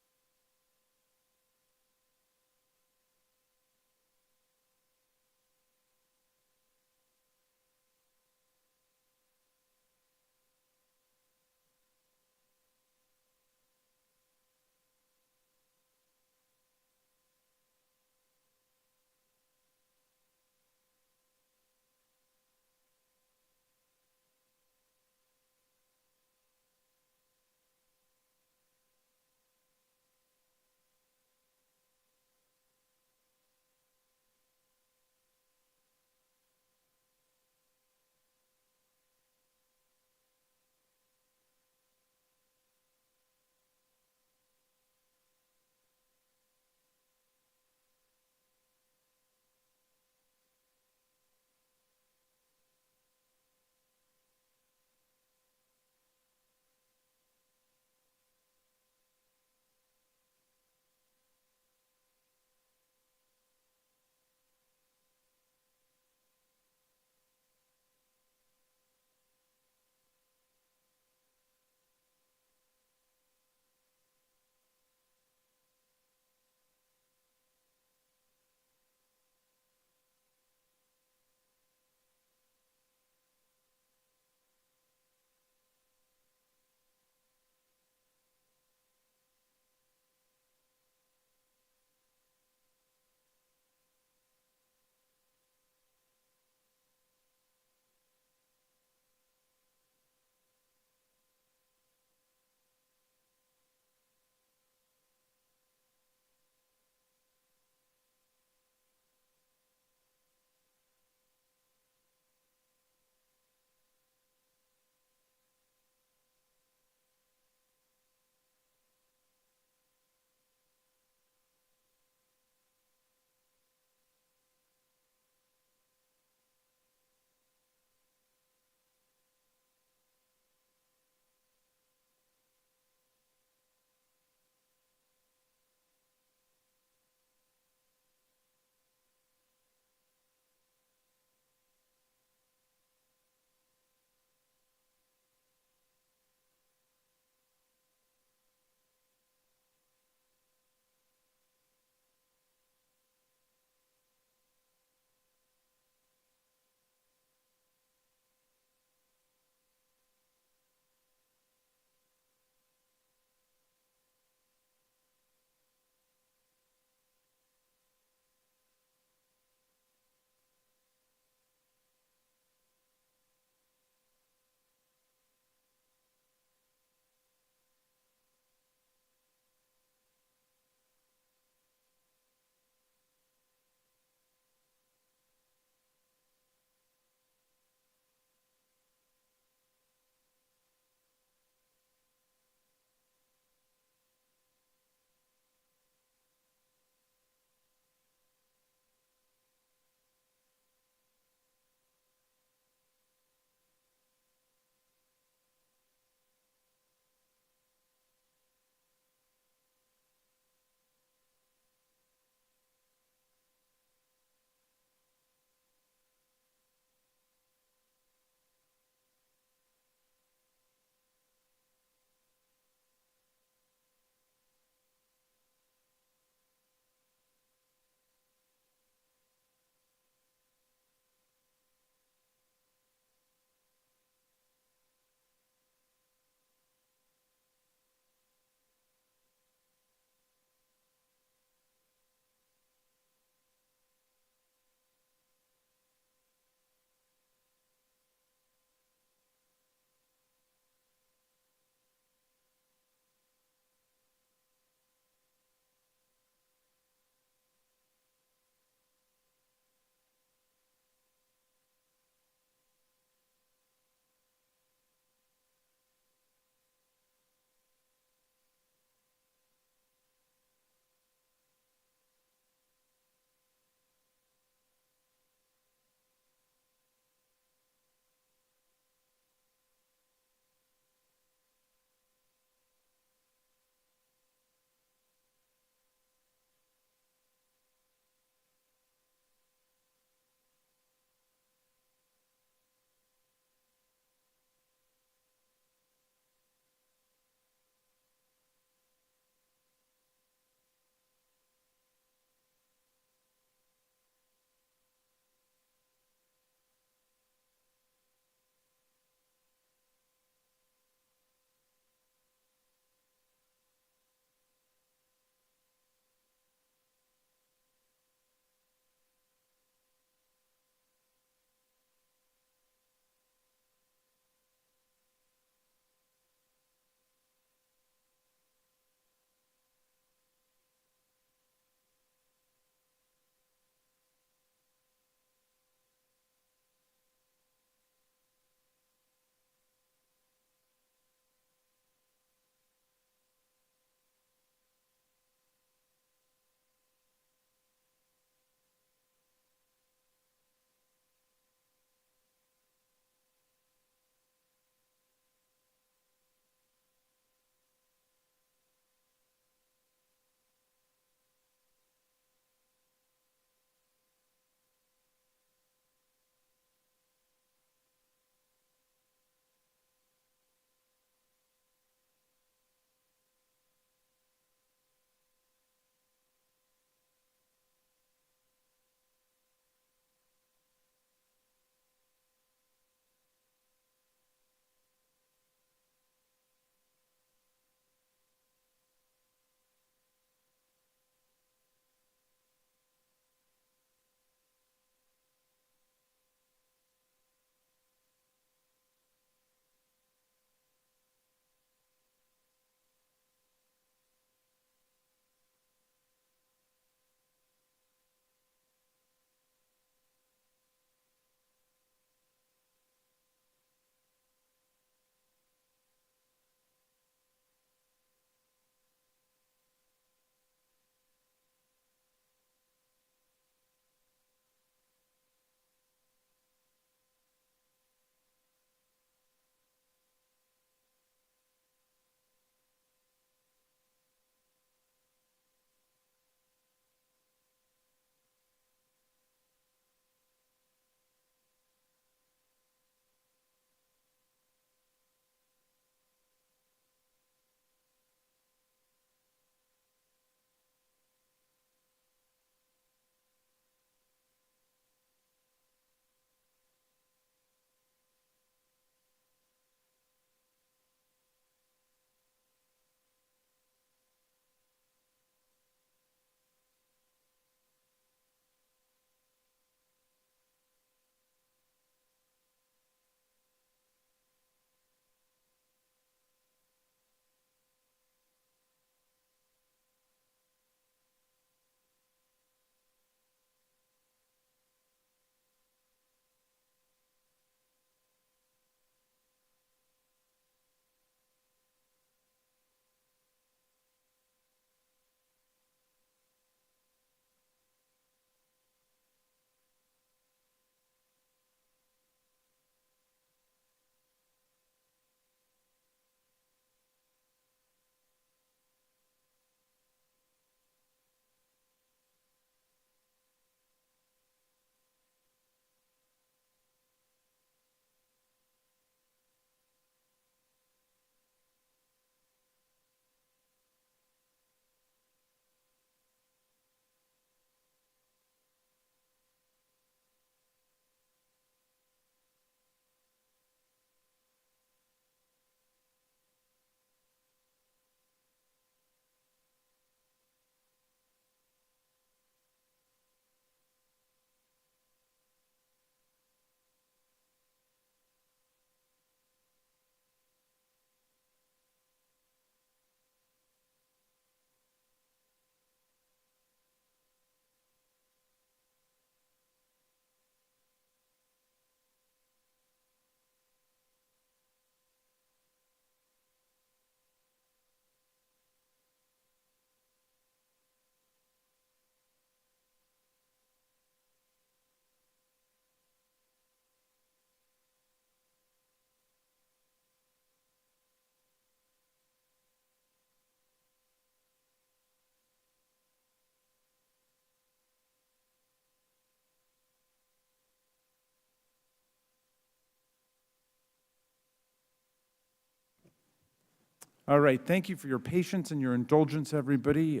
A: All right, thank you for your patience and your indulgence, everybody.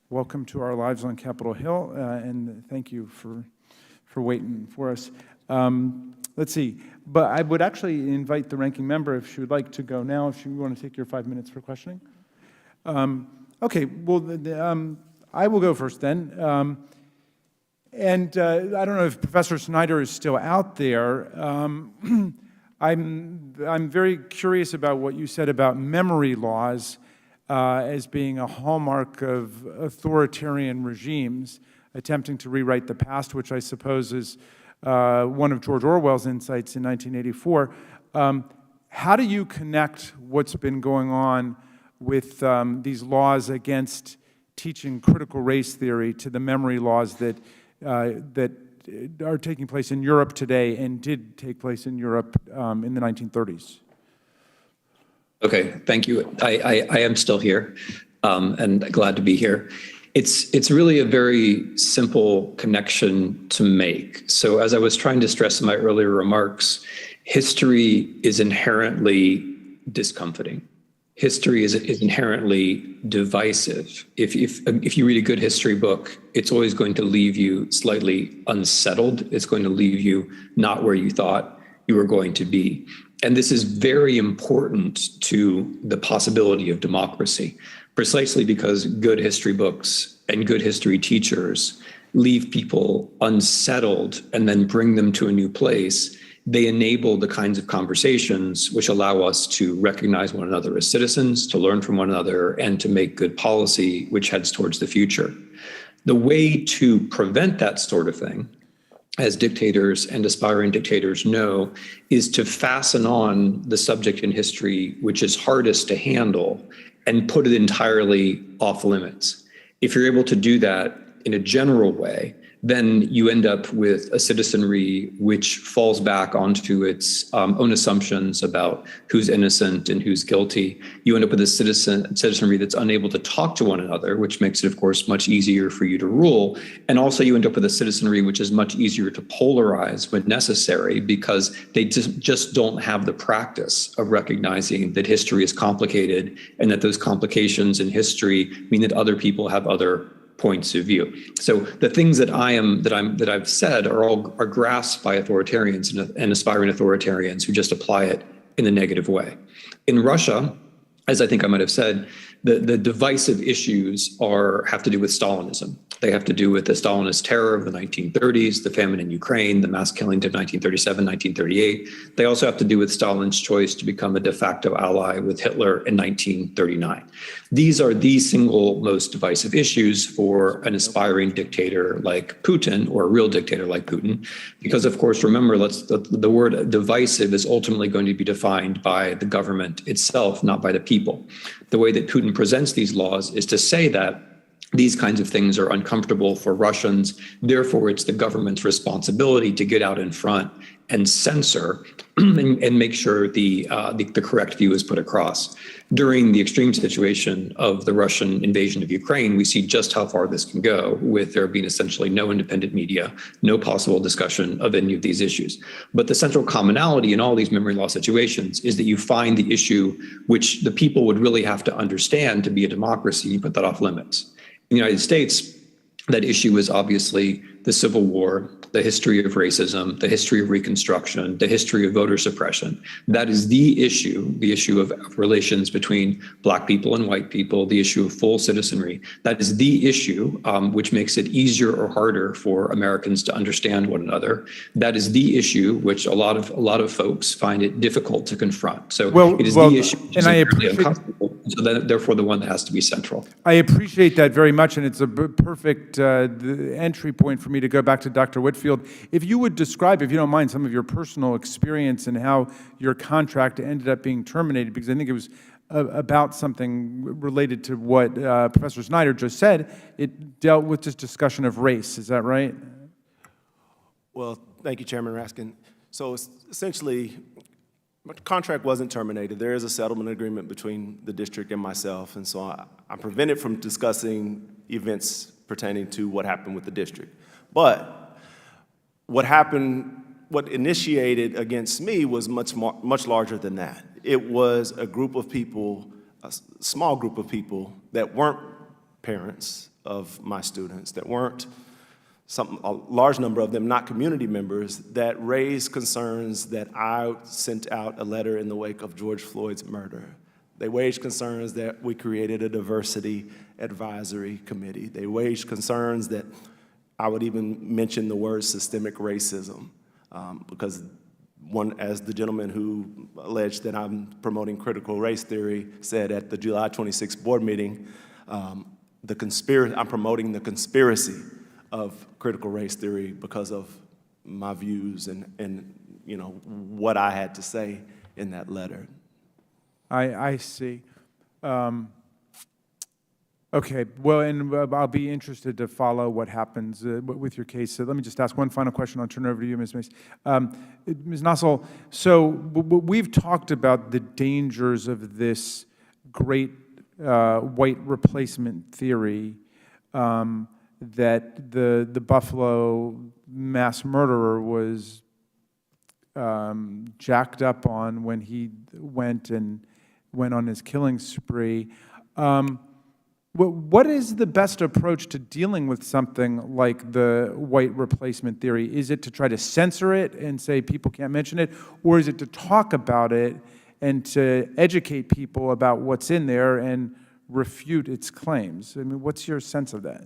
A: Welcome to our lives on Capitol Hill, and thank you for waiting for us. Let's see, but I would actually invite the ranking member if she would like to go now, if you want to take your 5 minutes for questioning. Okay, well, I will go first then. And I don't know if Professor Snyder is still out there. I'm very curious about what you said about memory laws as being a hallmark of authoritarian regimes attempting to rewrite the past, which I suppose is one of George Orwell's insights in 1984. How do you connect what's been going on with these laws against teaching critical race theory to the memory laws that are taking place in Europe today and did take place in Europe in the 1930s?
G: Okay, thank you. I am still here and glad to be here. It's really a very simple connection to make. So as I was trying to stress in my earlier remarks, history is inherently discomforting. History is inherently divisive. If you read a good history book, it's always going to leave you slightly unsettled. It's going to leave you not where you thought you were going to be. And this is very important to the possibility of democracy, precisely because good history books and good history teachers leave people unsettled and then bring them to a new place. They enable the kinds of conversations which allow us to recognize one another as citizens, to learn from one another, and to make good policy which heads towards the future. The way to prevent that sort of thing, as dictators and aspiring dictators know, is to fasten on the subject in history which is hardest to handle and put it entirely off limits. If you're able to do that in a general way, then you end up with a citizenry which falls back onto its own assumptions about who's innocent and who's guilty. You end up with a citizenry that's unable to talk to one another, which makes it, of course, much easier for you to rule. And also you end up with a citizenry which is much easier to polarize when necessary, because they just don't have the practice of recognizing that history is complicated and that those complications in history mean that other people have other points of view. So the things that I've said are grasped by authoritarians and aspiring authoritarians who just apply it in a negative way. In Russia, as I think I might have said, the divisive issues have to do with Stalinism. They have to do with the Stalinist terror of the 1930s, the famine in Ukraine, the mass killings of 1937, 1938. They also have to do with Stalin's choice to become a de facto ally with Hitler in 1939. These are the single most divisive issues for an aspiring dictator like Putin, or a real dictator like Putin, because, of course, remember, the word divisive is ultimately going to be defined by the government itself, not by the people. The way that Putin presents these laws is to say that these kinds of things are uncomfortable for Russians. Therefore, it's the government's responsibility to get out in front and censor and make sure the correct view is put across. During the extreme situation of the Russian invasion of Ukraine, we see just how far this can go, with there being essentially no independent media, no possible discussion of any of these issues. But the central commonality in all these memory loss situations is that you find the issue which the people would really have to understand to be a democracy. You put that off limits. In the United States, that issue is obviously the Civil War, the history of racism, the history of Reconstruction, the history of voter suppression. That is the issue of relations between Black people and white people, the issue of full citizenry. That is the issue which makes it easier or harder for Americans to understand one another. That is the issue which a lot of folks find it difficult to confront. So it is the issue which is uncomfortable. So therefore, the one that has to be central.
A: I appreciate that very much, and it's a perfect entry point for me to go back to Dr. Whitfield. If you would describe, if you don't mind, some of your personal experience and how your contract ended up being terminated, because I think it was about something related to what Professor Snyder just said. It dealt with this discussion of race. Is that right?
I: Well, thank you, Chairman Raskin. So essentially, my contract wasn't terminated. There is a settlement agreement between the district and myself, and so I'm prevented from discussing events pertaining to what happened with the district. But what initiated against me was much larger than that. It was a group of people small group of people that weren't parents of my students, that weren't a large number of them not community members, that raised concerns that I sent out a letter in the wake of George Floyd's murder. They raised concerns that we created a diversity advisory committee. They raised concerns that I would even mention the word systemic racism, because as the gentleman who alleged that I'm promoting critical race theory said at the July 26th board meeting, I'm promoting the conspiracy of critical race theory because of my views and what I had to say in that letter.
A: I see. Okay, well, and I'll be interested to follow what happens with your case. So let me just ask one final question. I'll turn it over to you, Ms. Mace. Ms. Nassel, so we've talked about the dangers of this great white replacement theory, that the Buffalo mass murderer was jacked up on when he went on his killing spree. What is the best approach to dealing with something like the white replacement theory? Is it to try to censor it and say people can't mention it, or is it to talk about it and to educate people about what's in there and refute its claims? I mean, what's your sense of that?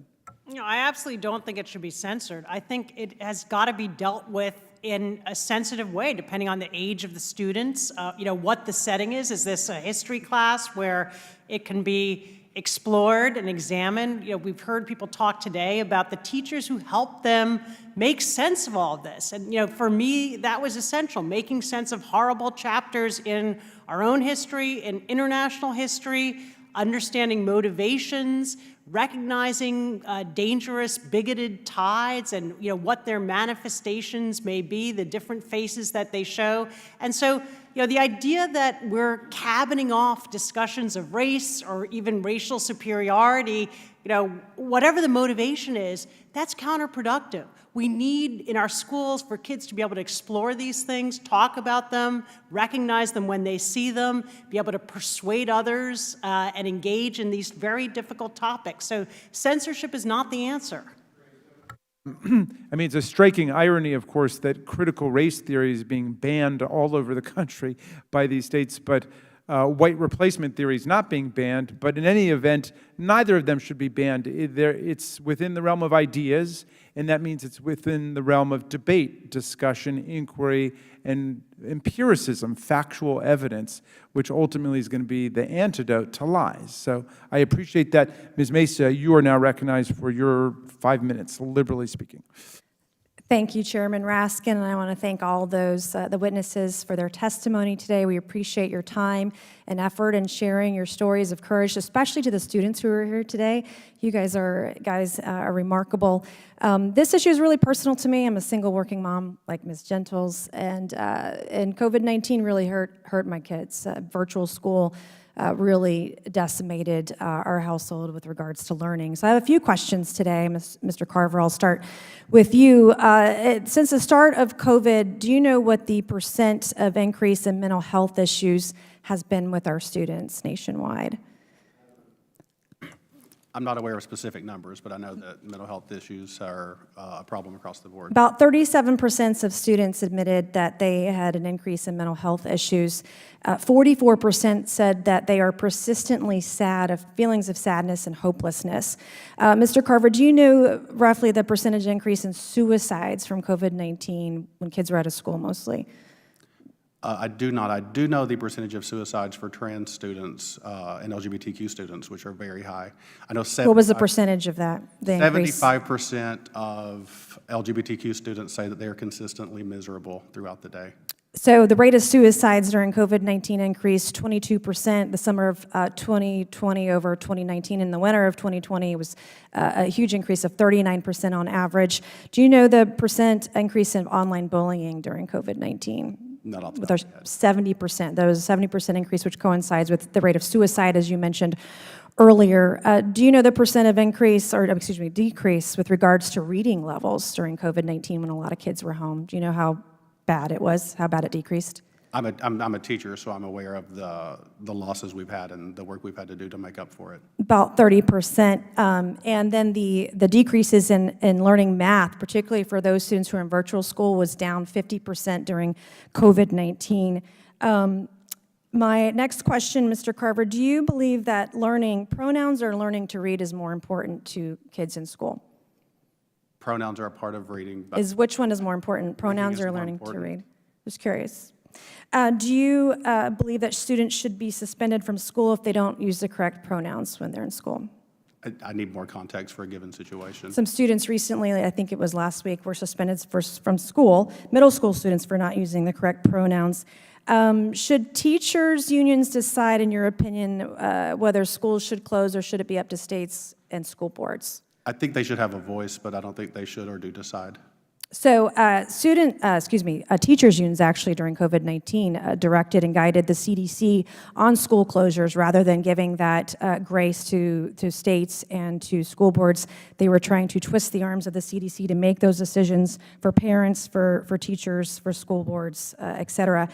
H: I absolutely don't think it should be censored. I think it has got to be dealt with in a sensitive way, depending on the age of the students, what the setting is. Is this a history class where it can be explored and examined? We've heard people talk today about the teachers who helped them make sense of all of this. And, for me, that was essential, making sense of horrible chapters in our own history, in international history, understanding motivations, recognizing dangerous, bigoted tides and what their manifestations may be, the different faces that they show. And so, the idea that we're cabining off discussions of race or even racial superiority, whatever the motivation is, that's counterproductive. We need in our schools for kids to be able to explore these things, talk about them, recognize them when they see them, be able to persuade others and engage in these very difficult topics. So censorship is not the answer.
A: I mean, it's a striking irony, of course, that critical race theory is being banned all over the country by these states, but white replacement theory is not being banned. But in any event, neither of them should be banned. It's within the realm of ideas, and that means it's within the realm of debate, discussion, inquiry, and empiricism, factual evidence, which ultimately is going to be the antidote to lies. So I appreciate that. Ms. Mesa, you are now recognized for your 5 minutes, liberally speaking.
B: Thank you, Chairman Raskin, and I want to thank all those, the witnesses for their testimony today. We appreciate your time and effort in sharing your stories of courage, especially to the students who are here today. You guys are remarkable. This issue is really personal to me. I'm a single working mom like Ms. Gentles, and COVID-19 really hurt my kids. Virtual school really decimated our household with regards to learning. So I have a few questions today. Mr. Carver, I'll start with you. Since the start of COVID, do you know what the % of increase in mental health issues has been with our students nationwide?
J: I'm not aware of specific numbers, but I know that mental health issues are a problem across the board.
B: About 37% of students admitted that they had an increase in mental health issues. 44% said that they are persistently sad, of feelings of sadness and hopelessness. Mr. Carver, do you know roughly the percentage increase in suicides from COVID-19 when kids were out of school mostly?
J: I do not. I do know the percentage of suicides for trans students and LGBTQ students, which are very high. I know
B: what was the percentage of that?
J: 75% of LGBTQ students say that they are consistently miserable throughout the day.
B: So the rate of suicides during COVID-19 increased 22% the summer of 2020 over 2019. In the winter of 2020, it was a huge increase of 39% on average. Do you know the percent increase in online bullying during COVID-19?
J: Not off the
B: With our 70%, that was a 70% increase, which coincides with the rate of suicide, as you mentioned earlier. Do you know the percent of increase, or excuse me, decrease with regards to reading levels during COVID-19 when a lot of kids were home? Do you know how bad it was, how bad it decreased?
J: I'm a teacher, so I'm aware of the losses we've had and the work we've had to do to make up for it.
B: About 30%. And then the decreases in learning math, particularly for those students who are in virtual school, was down 50% during COVID-19. My next question, Mr. Carver, do you believe that learning pronouns or learning to read is more important to kids in school?
J: Pronouns are a part of reading. But
B: Which one is more important, pronouns
J: is
B: or
J: more
B: learning to
J: important.
B: read? Just curious. Do you believe that students should be suspended from school if they don't use the correct pronouns when they're in school?
J: I need more context for a given situation.
B: Some students recently, I think it was last week, were suspended from school, middle school students, for not using the correct pronouns. Should teachers' unions decide, in your opinion, whether schools should close or should it be up to states and school boards?
J: I think they should have a voice, but I don't think they should or do decide.
B: So teachers' unions actually during COVID-19 directed and guided the CDC on school closures rather than giving that grace to states and to school boards. They were trying to twist the arms of the CDC to make those decisions for parents, for teachers, for school boards, et cetera.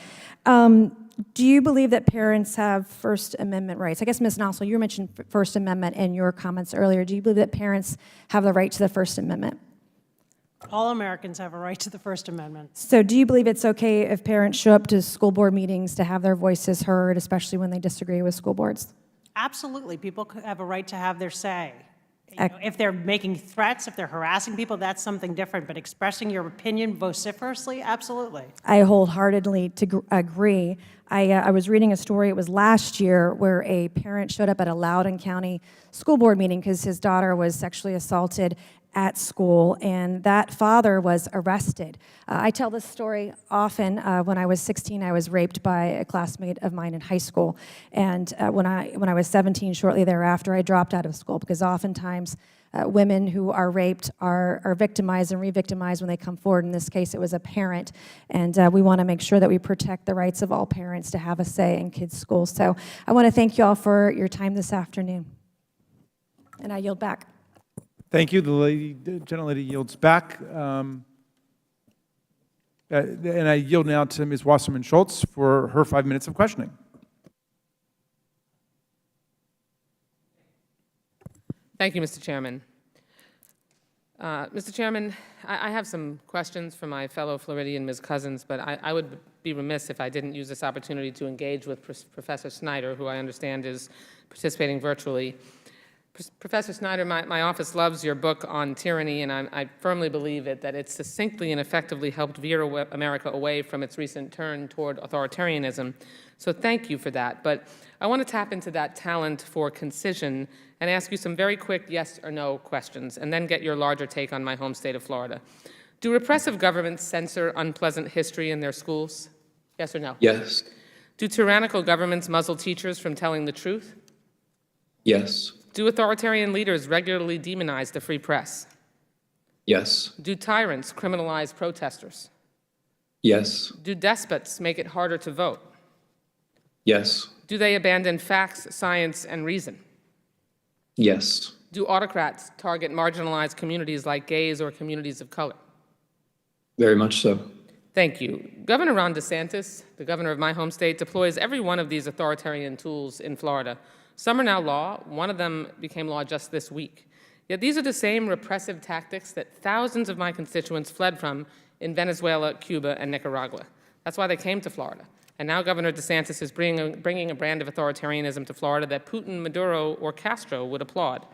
B: Do you believe that parents have First Amendment rights? I guess, Ms. Nassel, you mentioned First Amendment in your comments earlier. Do you believe that parents have the right to the First Amendment?
H: All Americans have a right to the First Amendment.
B: So do you believe it's okay if parents show up to school board meetings to have their voices heard, especially when they disagree with school boards?
H: Absolutely. People have a right to have their say. If they're making threats, if they're harassing people, that's something different. But expressing your opinion vociferously, absolutely.
B: I wholeheartedly agree. I was reading a story, it was last year, where a parent showed up at a Loudoun County school board meeting because his daughter was sexually assaulted at school, and that father was arrested. I tell this story often. When I was 16, I was raped by a classmate of mine in high school, and when I was 17, shortly thereafter, I dropped out of school because oftentimes women who are raped are victimized and re-victimized when they come forward. In this case, it was a parent, and we want to make sure that we protect the rights of all parents to have a say in kids' schools. So I want to thank you all for your time this afternoon, and I yield back.
A: Thank you. The gentlelady yields back. And I yield now to Ms. Wasserman-Schultz for her 5 minutes of questioning.
O: Thank you, Mr. Chairman. Mr. Chairman, I have some questions for my fellow Floridian, Ms. Cousins, but I would be remiss if I didn't use this opportunity to engage with Professor Snyder, who I understand is participating virtually. Professor Snyder, my office loves your book on tyranny, and I firmly believe that it succinctly and effectively helped veer America away from its recent turn toward authoritarianism. So thank you for that. But I want to tap into that talent for concision and ask you some very quick yes or no questions, and then get your larger take on my home state of Florida. Do repressive governments censor unpleasant history in their schools? Yes or no?
G: Yes.
O: Do tyrannical governments muzzle teachers from telling the truth?
G: Yes.
O: Do authoritarian leaders regularly demonize the free press?
G: Yes.
O: Do tyrants criminalize protesters?
G: Yes.
O: Do despots make it harder to vote?
G: Yes.
O: Do they abandon facts, science, and reason?
G: Yes.
O: Do autocrats target marginalized communities like gays or communities of color?
G: Very much so.
O: Thank you. Governor Ron DeSantis, the governor of my home state, deploys every one of these authoritarian tools in Florida. Some are now law. One of them became law just this week. Yet these are the same repressive tactics that thousands of my constituents fled from in Venezuela, Cuba, and Nicaragua. That's why they came to Florida. And now Governor DeSantis is bringing a brand of authoritarianism to Florida that Putin, Maduro, or Castro would applaud.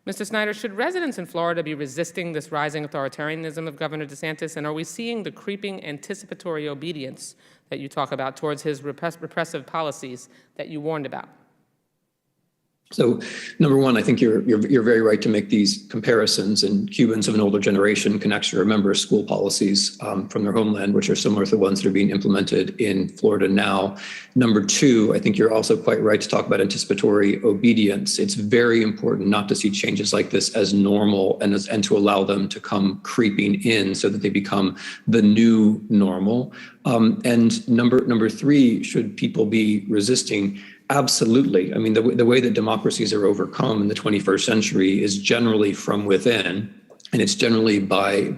O: Mr. Snyder, should residents in Florida be resisting this rising authoritarianism of Governor DeSantis? And are we seeing the creeping anticipatory obedience that you talk about towards his repressive policies that you warned about?
G: So, number one, I think you're very right to make these comparisons, and Cubans of an older generation can actually remember school policies from their homeland, which are similar to the ones that are being implemented in Florida now. Number two, I think you're also quite right to talk about anticipatory obedience. It's very important not to see changes like this as normal and to allow them to come creeping in so that they become the new normal. And number three, should people be resisting? Absolutely. I mean, the way that democracies are overcome in the 21st century is generally from within. And it's generally by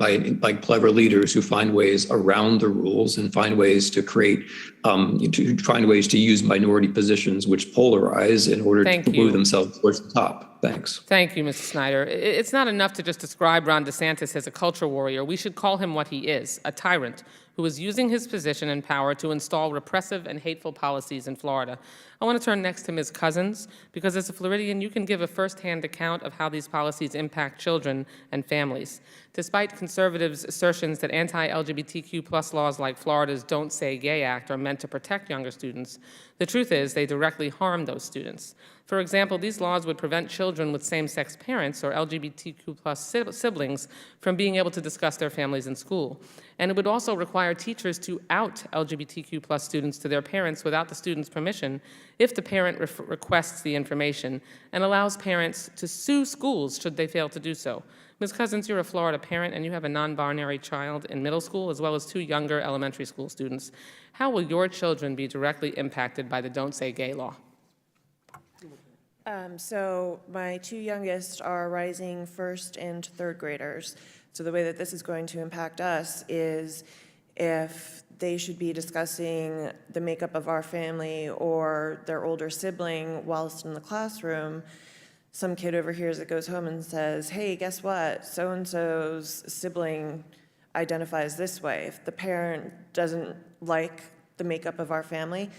G: clever leaders who find ways around the rules and find ways to create, find ways to use minority positions which polarize in order to move themselves towards the top. Thanks.
O: Thank you, Mr. Snyder. It's not enough to just describe Ron DeSantis as a culture warrior. We should call him what he is, a tyrant who is using his position and power to install repressive and hateful policies in Florida. I want to turn next to Ms. Cousins, because as a Floridian, you can give a firsthand account of how these policies impact children and families. Despite conservatives' assertions that anti-LGBTQ+ laws like Florida's Don't Say Gay Act are meant to protect younger students, the truth is they directly harm those students. For example, these laws would prevent children with same-sex parents or LGBTQ+ siblings from being able to discuss their families in school. And it would also require teachers to out LGBTQ+ students to their parents without the student's permission if the parent requests the information, and allows parents to sue schools should they fail to do so. Ms. Cousins, you're a Florida parent and you have a non-binary child in middle school as well as 2 younger elementary school students. How will your children be directly impacted by the Don't Say Gay law?
L: So my 2 youngest are rising 1st and 3rd graders. So the way that this is going to impact us is if they should be discussing the makeup of our family or their older sibling whilst in the classroom, some kid overhears it, goes home and says, hey, guess what? So-and-so's sibling identifies this way. If the parent doesn't like the makeup of our family,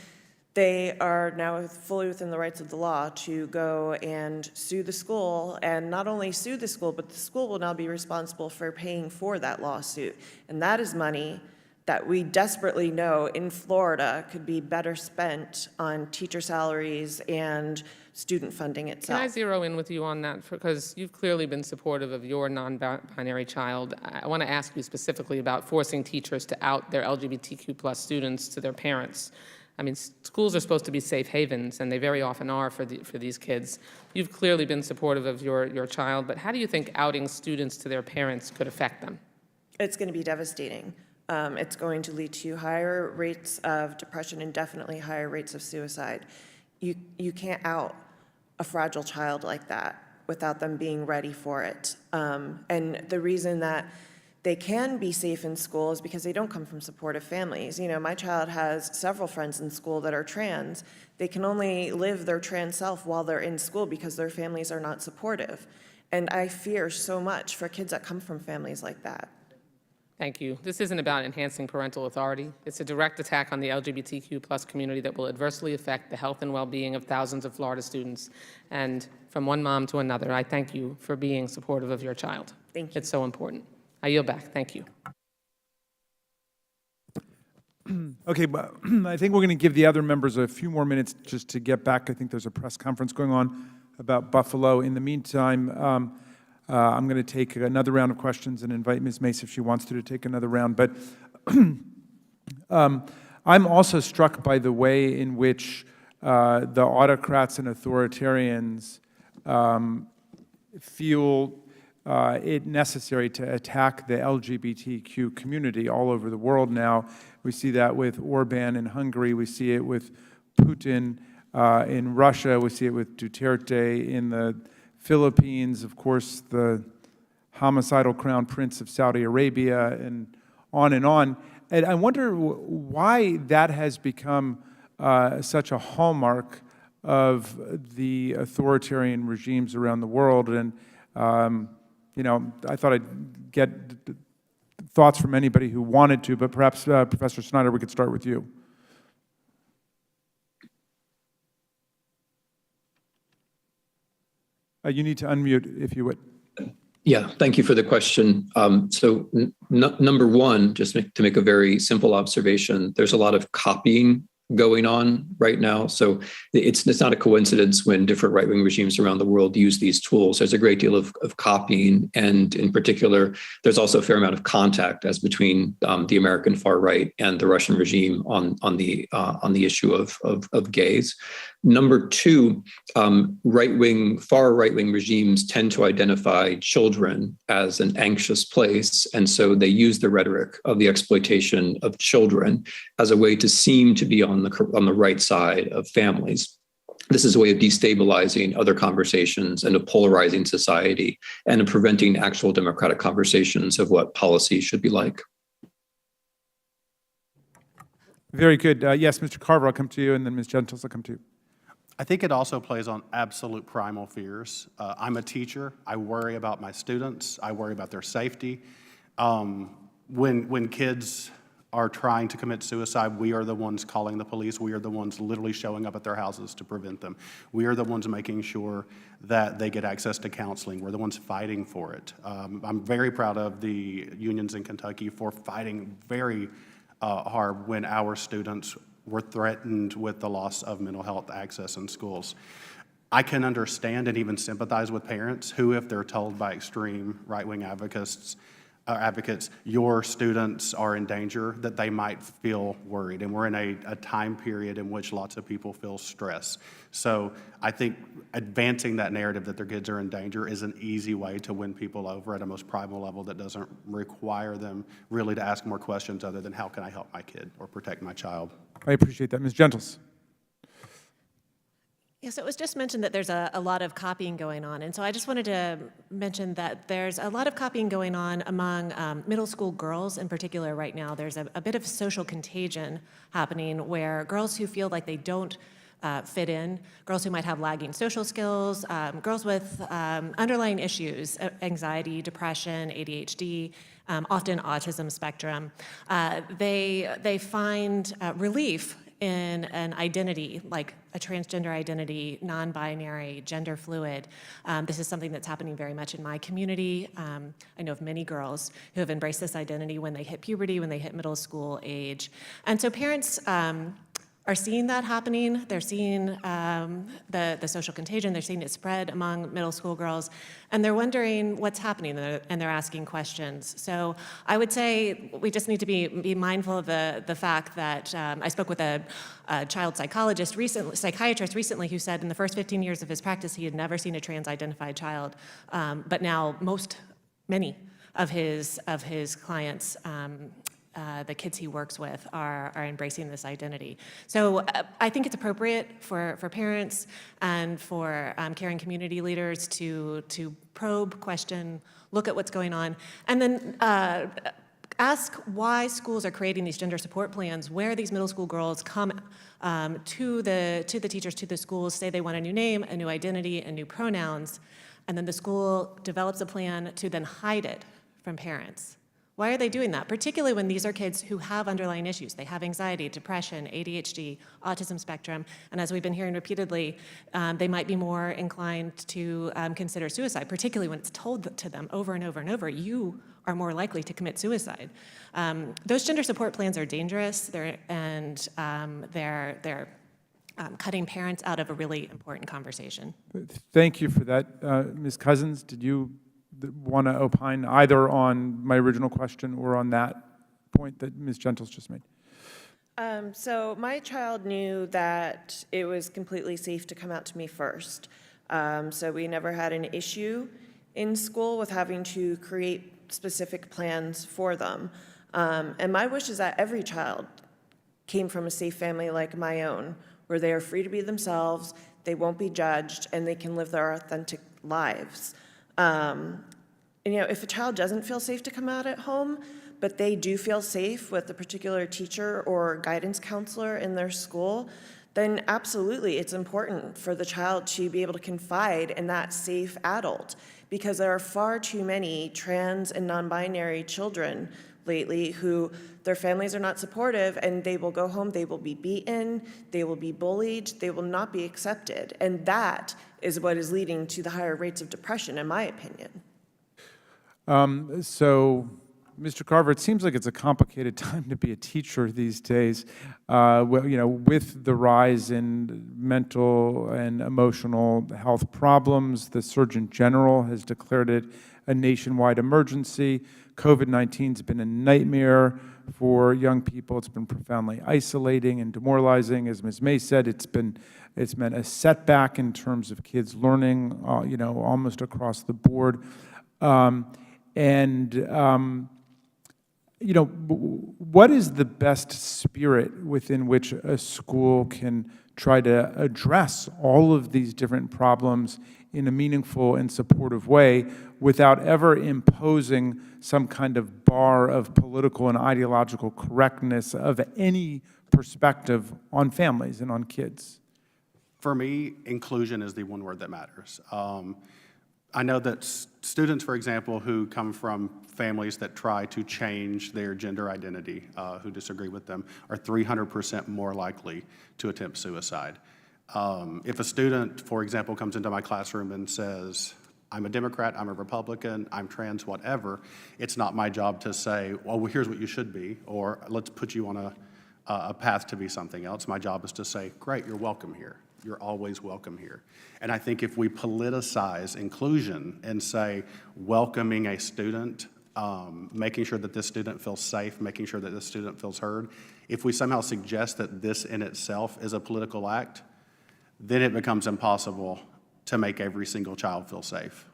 L: they are now fully within the rights of the law to go and sue the school, and not only sue the school, but the school will now be responsible for paying for that lawsuit. And that is money that we desperately know in Florida could be better spent on teacher salaries and student funding itself.
O: Can I zero in with you on that? Because you've clearly been supportive of your non-binary child. I want to ask you specifically about forcing teachers to out their LGBTQ+ students to their parents. I mean, schools are supposed to be safe havens, and they very often are for these kids. You've clearly been supportive of your child, but how do you think outing students to their parents could affect them?
L: It's going to be devastating. It's going to lead to higher rates of depression and definitely higher rates of suicide. You can't out a fragile child like that without them being ready for it. And the reason that they can be safe in school is because they don't come from supportive families. You know, my child has several friends in school that are trans. They can only live their trans self while they're in school because their families are not supportive. And I fear so much for kids that come from families like that.
O: Thank you. This isn't about enhancing parental authority. It's a direct attack on the LGBTQ+ community that will adversely affect the health and well-being of thousands of Florida students. And from one mom to another, I thank you for being supportive of your child.
L: Thank you.
O: It's so important. I yield back. Thank you.
A: Okay, but I think we're going to give the other members a few more minutes just to get back. I think there's a press conference going on about Buffalo. In the meantime, I'm going to take another round of questions and invite Ms. Mace if she wants to take another round. But I'm also struck by the way in which the autocrats and authoritarians feel it necessary to attack the LGBTQ community all over the world now. We see that with Orban in Hungary. We see it with Putin in Russia. We see it with Duterte in the Philippines, of course, the homicidal crown prince of Saudi Arabia, and on and on. And I wonder why that has become such a hallmark of the authoritarian regimes around the world. And you know, I thought I'd get thoughts from anybody who wanted to, but perhaps, Professor Snyder, we could start with you. You need to unmute, if you would.
G: Yeah, thank you for the question. Number one, just to make a very simple observation, there's a lot of copying going on right now. So it's not a coincidence when different right-wing regimes around the world use these tools. There's a great deal of copying, and in particular, there's also a fair amount of contact as between the American far right and the Russian regime on the issue of gays. Number two, far right-wing regimes tend to identify children as an anxious place, and so they use the rhetoric of the exploitation of children as a way to seem to be on the right side of families. This is a way of destabilizing other conversations and of polarizing society and of preventing actual democratic conversations of what policy should be like.
A: Very good. Yes, Mr. Carver, I'll come to you, and then Ms. Gentles, I'll come to you.
J: I think it also plays on absolute primal fears. I'm a teacher. I worry about my students. I worry about their safety. When kids are trying to commit suicide, we are the ones calling the police. We are the ones literally showing up at their houses to prevent them. We are the ones making sure that they get access to counseling. We're the ones fighting for it. I'm very proud of the unions in Kentucky for fighting very hard when our students were threatened with the loss of mental health access in schools. I can understand and even sympathize with parents who, if they're told by extreme right-wing advocates, your students are in danger, that they might feel worried. And we're in a time period in which lots of people feel stress. So I think advancing that narrative that their kids are in danger is an easy way to win people over at a most primal level that doesn't require them really to ask more questions other than how can I help my kid or protect my child.
A: I appreciate that. Ms. Gentles.
K: Yes, it was just mentioned that there's a lot of copying going on. And so I just wanted to mention that there's a lot of copying going on among middle school girls in particular right now. There's a bit of social contagion happening where girls who feel like they don't fit in, girls who might have lagging social skills, girls with underlying issues, anxiety, depression, ADHD, often autism spectrum, they find relief in an identity, like a transgender identity, non-binary, gender fluid. This is something that's happening very much in my community. I know of many girls who have embraced this identity when they hit puberty, when they hit middle school age. And so parents are seeing that happening. They're seeing the social contagion. They're seeing it spread among middle school girls. And they're wondering what's happening, and they're asking questions. So I would say we just need to be mindful of the fact that I spoke with a child psychiatrist recently who said in the first 15 years of his practice he had never seen a trans-identified child, but now many of his clients, the kids he works with, are embracing this identity. So I think it's appropriate for parents and for caring community leaders to probe, question, look at what's going on, and then ask why schools are creating these gender support plans where these middle school girls come to the teachers, to the schools, say they want a new name, a new identity, and new pronouns, and then the school develops a plan to then hide it from parents. Why are they doing that? Particularly when these are kids who have underlying issues. They have anxiety, depression, ADHD, autism spectrum, and as we've been hearing repeatedly, they might be more inclined to consider suicide, particularly when it's told to them over and over and over, you are more likely to commit suicide. Those gender support plans are dangerous, they're cutting parents out of a really important conversation.
A: Thank you for that. Ms. Cousins, did you want to opine either on my original question or on that point that Ms. Gentles just made?
L: So my child knew that it was completely safe to come out to me first. So we never had an issue in school with having to create specific plans for them. And my wish is that every child came from a safe family like my own, where they are free to be themselves, they won't be judged, and they can live their authentic lives. And, if a child doesn't feel safe to come out at home, but they do feel safe with a particular teacher or guidance counselor in their school, then absolutely it's important for the child to be able to confide in that safe adult, because there are far too many trans and non-binary children lately who their families are not supportive, and they will go home, they will be beaten, they will be bullied, they will not be accepted. And that is what is leading to the higher rates of depression, in my opinion.
A: So, Mr. Carver, it seems like it's a complicated time to be a teacher these days. With the rise in mental and emotional health problems, the Surgeon General has declared it a nationwide emergency. COVID-19 has been a nightmare for young people. It's been profoundly isolating and demoralizing. As Ms. May said, it's meant a setback in terms of kids learning, almost across the board. What is the best spirit within which a school can try to address all of these different problems in a meaningful and supportive way without ever imposing some kind of bar of political and ideological correctness of any perspective on families and on kids?
J: For me, inclusion is the one word that matters. I know that students, for example, who come from families that try to change their gender identity, who disagree with them, are 300% more likely to attempt suicide. If a student, for example, comes into my classroom and says, I'm a Democrat, I'm a Republican, I'm trans, whatever, it's not my job to say, well, here's what you should be, or let's put you on a path to be something else. My job is to say, great, you're welcome here. You're always welcome here. And I think if we politicize inclusion and say welcoming a student, making sure that this student feels safe, making sure that this student feels heard, if we somehow suggest that this in itself is a political act, then it becomes impossible to make every single child feel safe.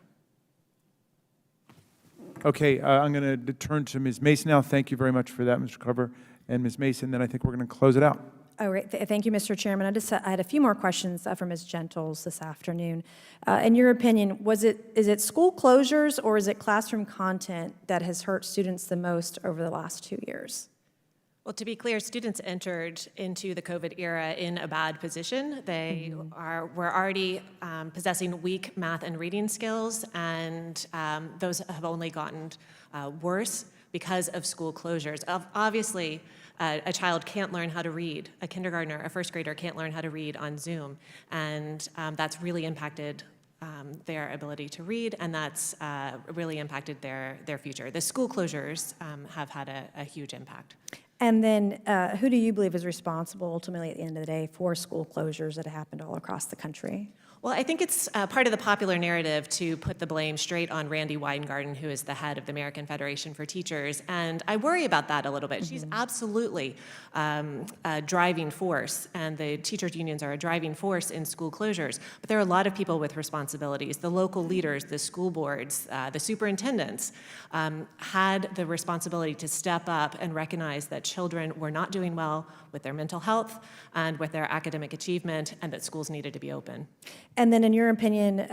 A: Okay, I'm going to turn to Ms. Mason now. Thank you very much for that, Mr. Carver. And Ms. Mason, then I think we're going to close it out.
B: Oh, great. Thank you, Mr. Chairman. I had a few more questions for Ms. Gentles this afternoon. In your opinion, is it school closures or is it classroom content that has hurt students the most over the last 2 years?
K: Well, to be clear, students entered into the COVID era in a bad position. They were already possessing weak math and reading skills, and those have only gotten worse because of school closures. Obviously, a child can't learn how to read. A kindergartner, a first grader can't learn how to read on Zoom, and that's really impacted their ability to read, and that's really impacted their future. The school closures have had a huge impact.
B: And then who do you believe is responsible ultimately at the end of the day for school closures that happened all across the country?
K: Well, I think it's part of the popular narrative to put the blame straight on Randi Weingarten, who is the head of the American Federation for Teachers, and I worry about that a little bit. She's absolutely a driving force, and the teachers' unions are a driving force in school closures, but there are a lot of people with responsibilities. The local leaders, the school boards, the superintendents had the responsibility to step up and recognize that children were not doing well with their mental health and with their academic achievement, and that schools needed to be open.
B: And then in your opinion,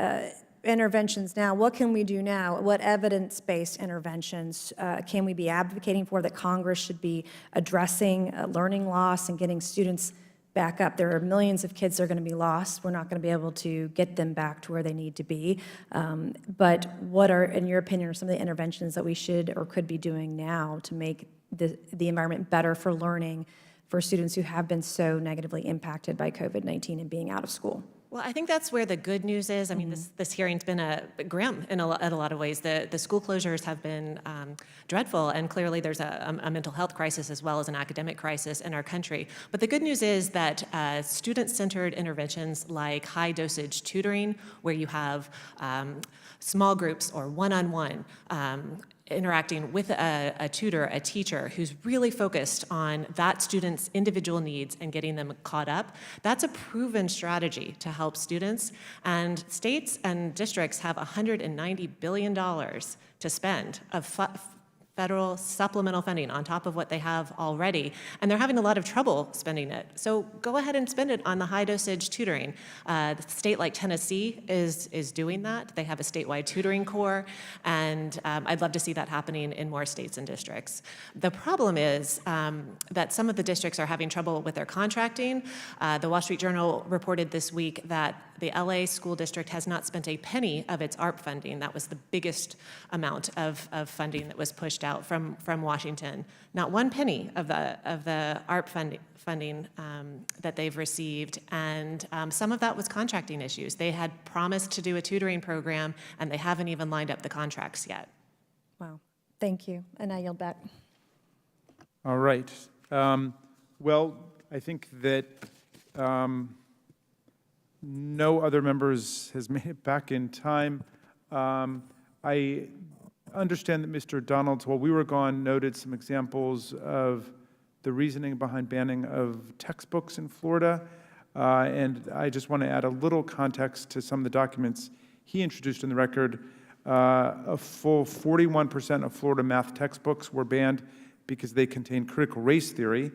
B: interventions now, what can we do now? What evidence-based interventions can we be advocating for that Congress should be addressing learning loss and getting students back up? There are millions of kids that are going to be lost. We're not going to be able to get them back to where they need to be. But what are, in your opinion, are some of the interventions that we should or could be doing now to make the environment better for learning for students who have been so negatively impacted by COVID-19 and being out of school?
K: Well, I think that's where the good news is. I mean, this hearing's been grim in a lot of ways. The school closures have been dreadful, and clearly there's a mental health crisis as well as an academic crisis in our country. But the good news is that student-centered interventions like high-dosage tutoring, where you have small groups or one-on-one interacting with a tutor, a teacher who's really focused on that student's individual needs and getting them caught up, that's a proven strategy to help students. And states and districts have $190 billion to spend of federal supplemental funding on top of what they have already, and they're having a lot of trouble spending it. So go ahead and spend it on the high-dosage tutoring. The state like Tennessee is doing that. They have a statewide tutoring corps, and I'd love to see that happening in more states and districts. The problem is that some of the districts are having trouble with their contracting. The Wall Street Journal reported this week that the LA school district has not spent a penny of its ARP funding. That was the biggest amount of funding that was pushed out from Washington. Not one penny of the ARP funding that they've received, and some of that was contracting issues. They had promised to do a tutoring program, and they haven't even lined up the contracts yet.
B: Wow, thank you. And I yield back.
A: All right. Well, I think that no other members has made it back in time. I understand that Mr. Donalds, while we were gone, noted some examples of the reasoning behind banning of textbooks in Florida. And I just want to add a little context to some of the documents he introduced in the record. A full 41% of Florida math textbooks were banned because they contain critical race theory.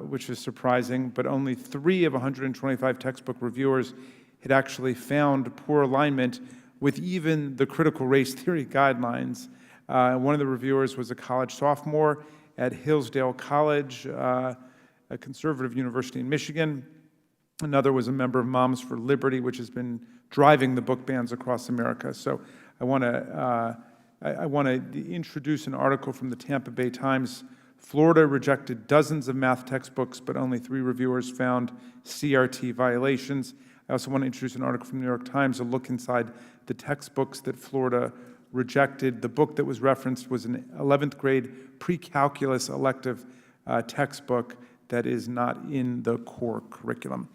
A: which is surprising, but only 3 of 125 textbook reviewers had actually found poor alignment with even the critical race theory guidelines. One of the reviewers was a college sophomore at Hillsdale College, a conservative university in Michigan. Another was a member of Moms for Liberty, which has been driving the book bans across America. So I want to introduce an article from the Tampa Bay Times. Florida rejected dozens of math textbooks, but only 3 reviewers found CRT violations. I also want to introduce an article from the New York Times, a look inside the textbooks that Florida rejected. The book that was referenced was an 11th grade pre-calculus elective textbook that is not in the core curriculum.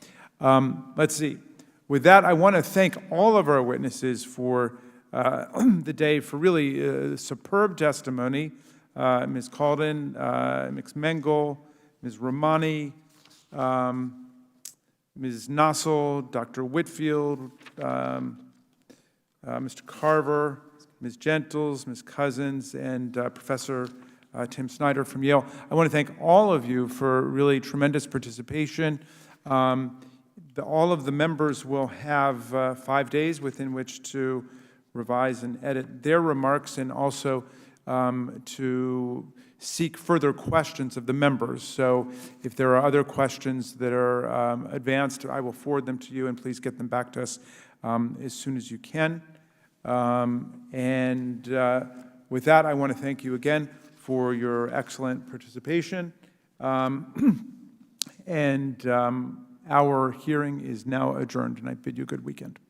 A: Let's see. With that, I want to thank all of our witnesses for the day, for really superb testimony. Ms. Calden, Ms. Mengel, Ms. Romani, Ms. Nassel, Dr. Whitfield, Mr. Carver, Ms. Gentles, Ms. Cousins, and Professor Tim Snyder from Yale. I want to thank all of you for really tremendous participation. All of the members will have 5 days within which to revise and edit their remarks, and also to seek further questions of the members. So if there are other questions that are advanced, I will forward them to you, and please get them back to us as soon as you can. With that, I want to thank you again for your excellent participation. Our hearing is now adjourned, and I bid you a good weekend.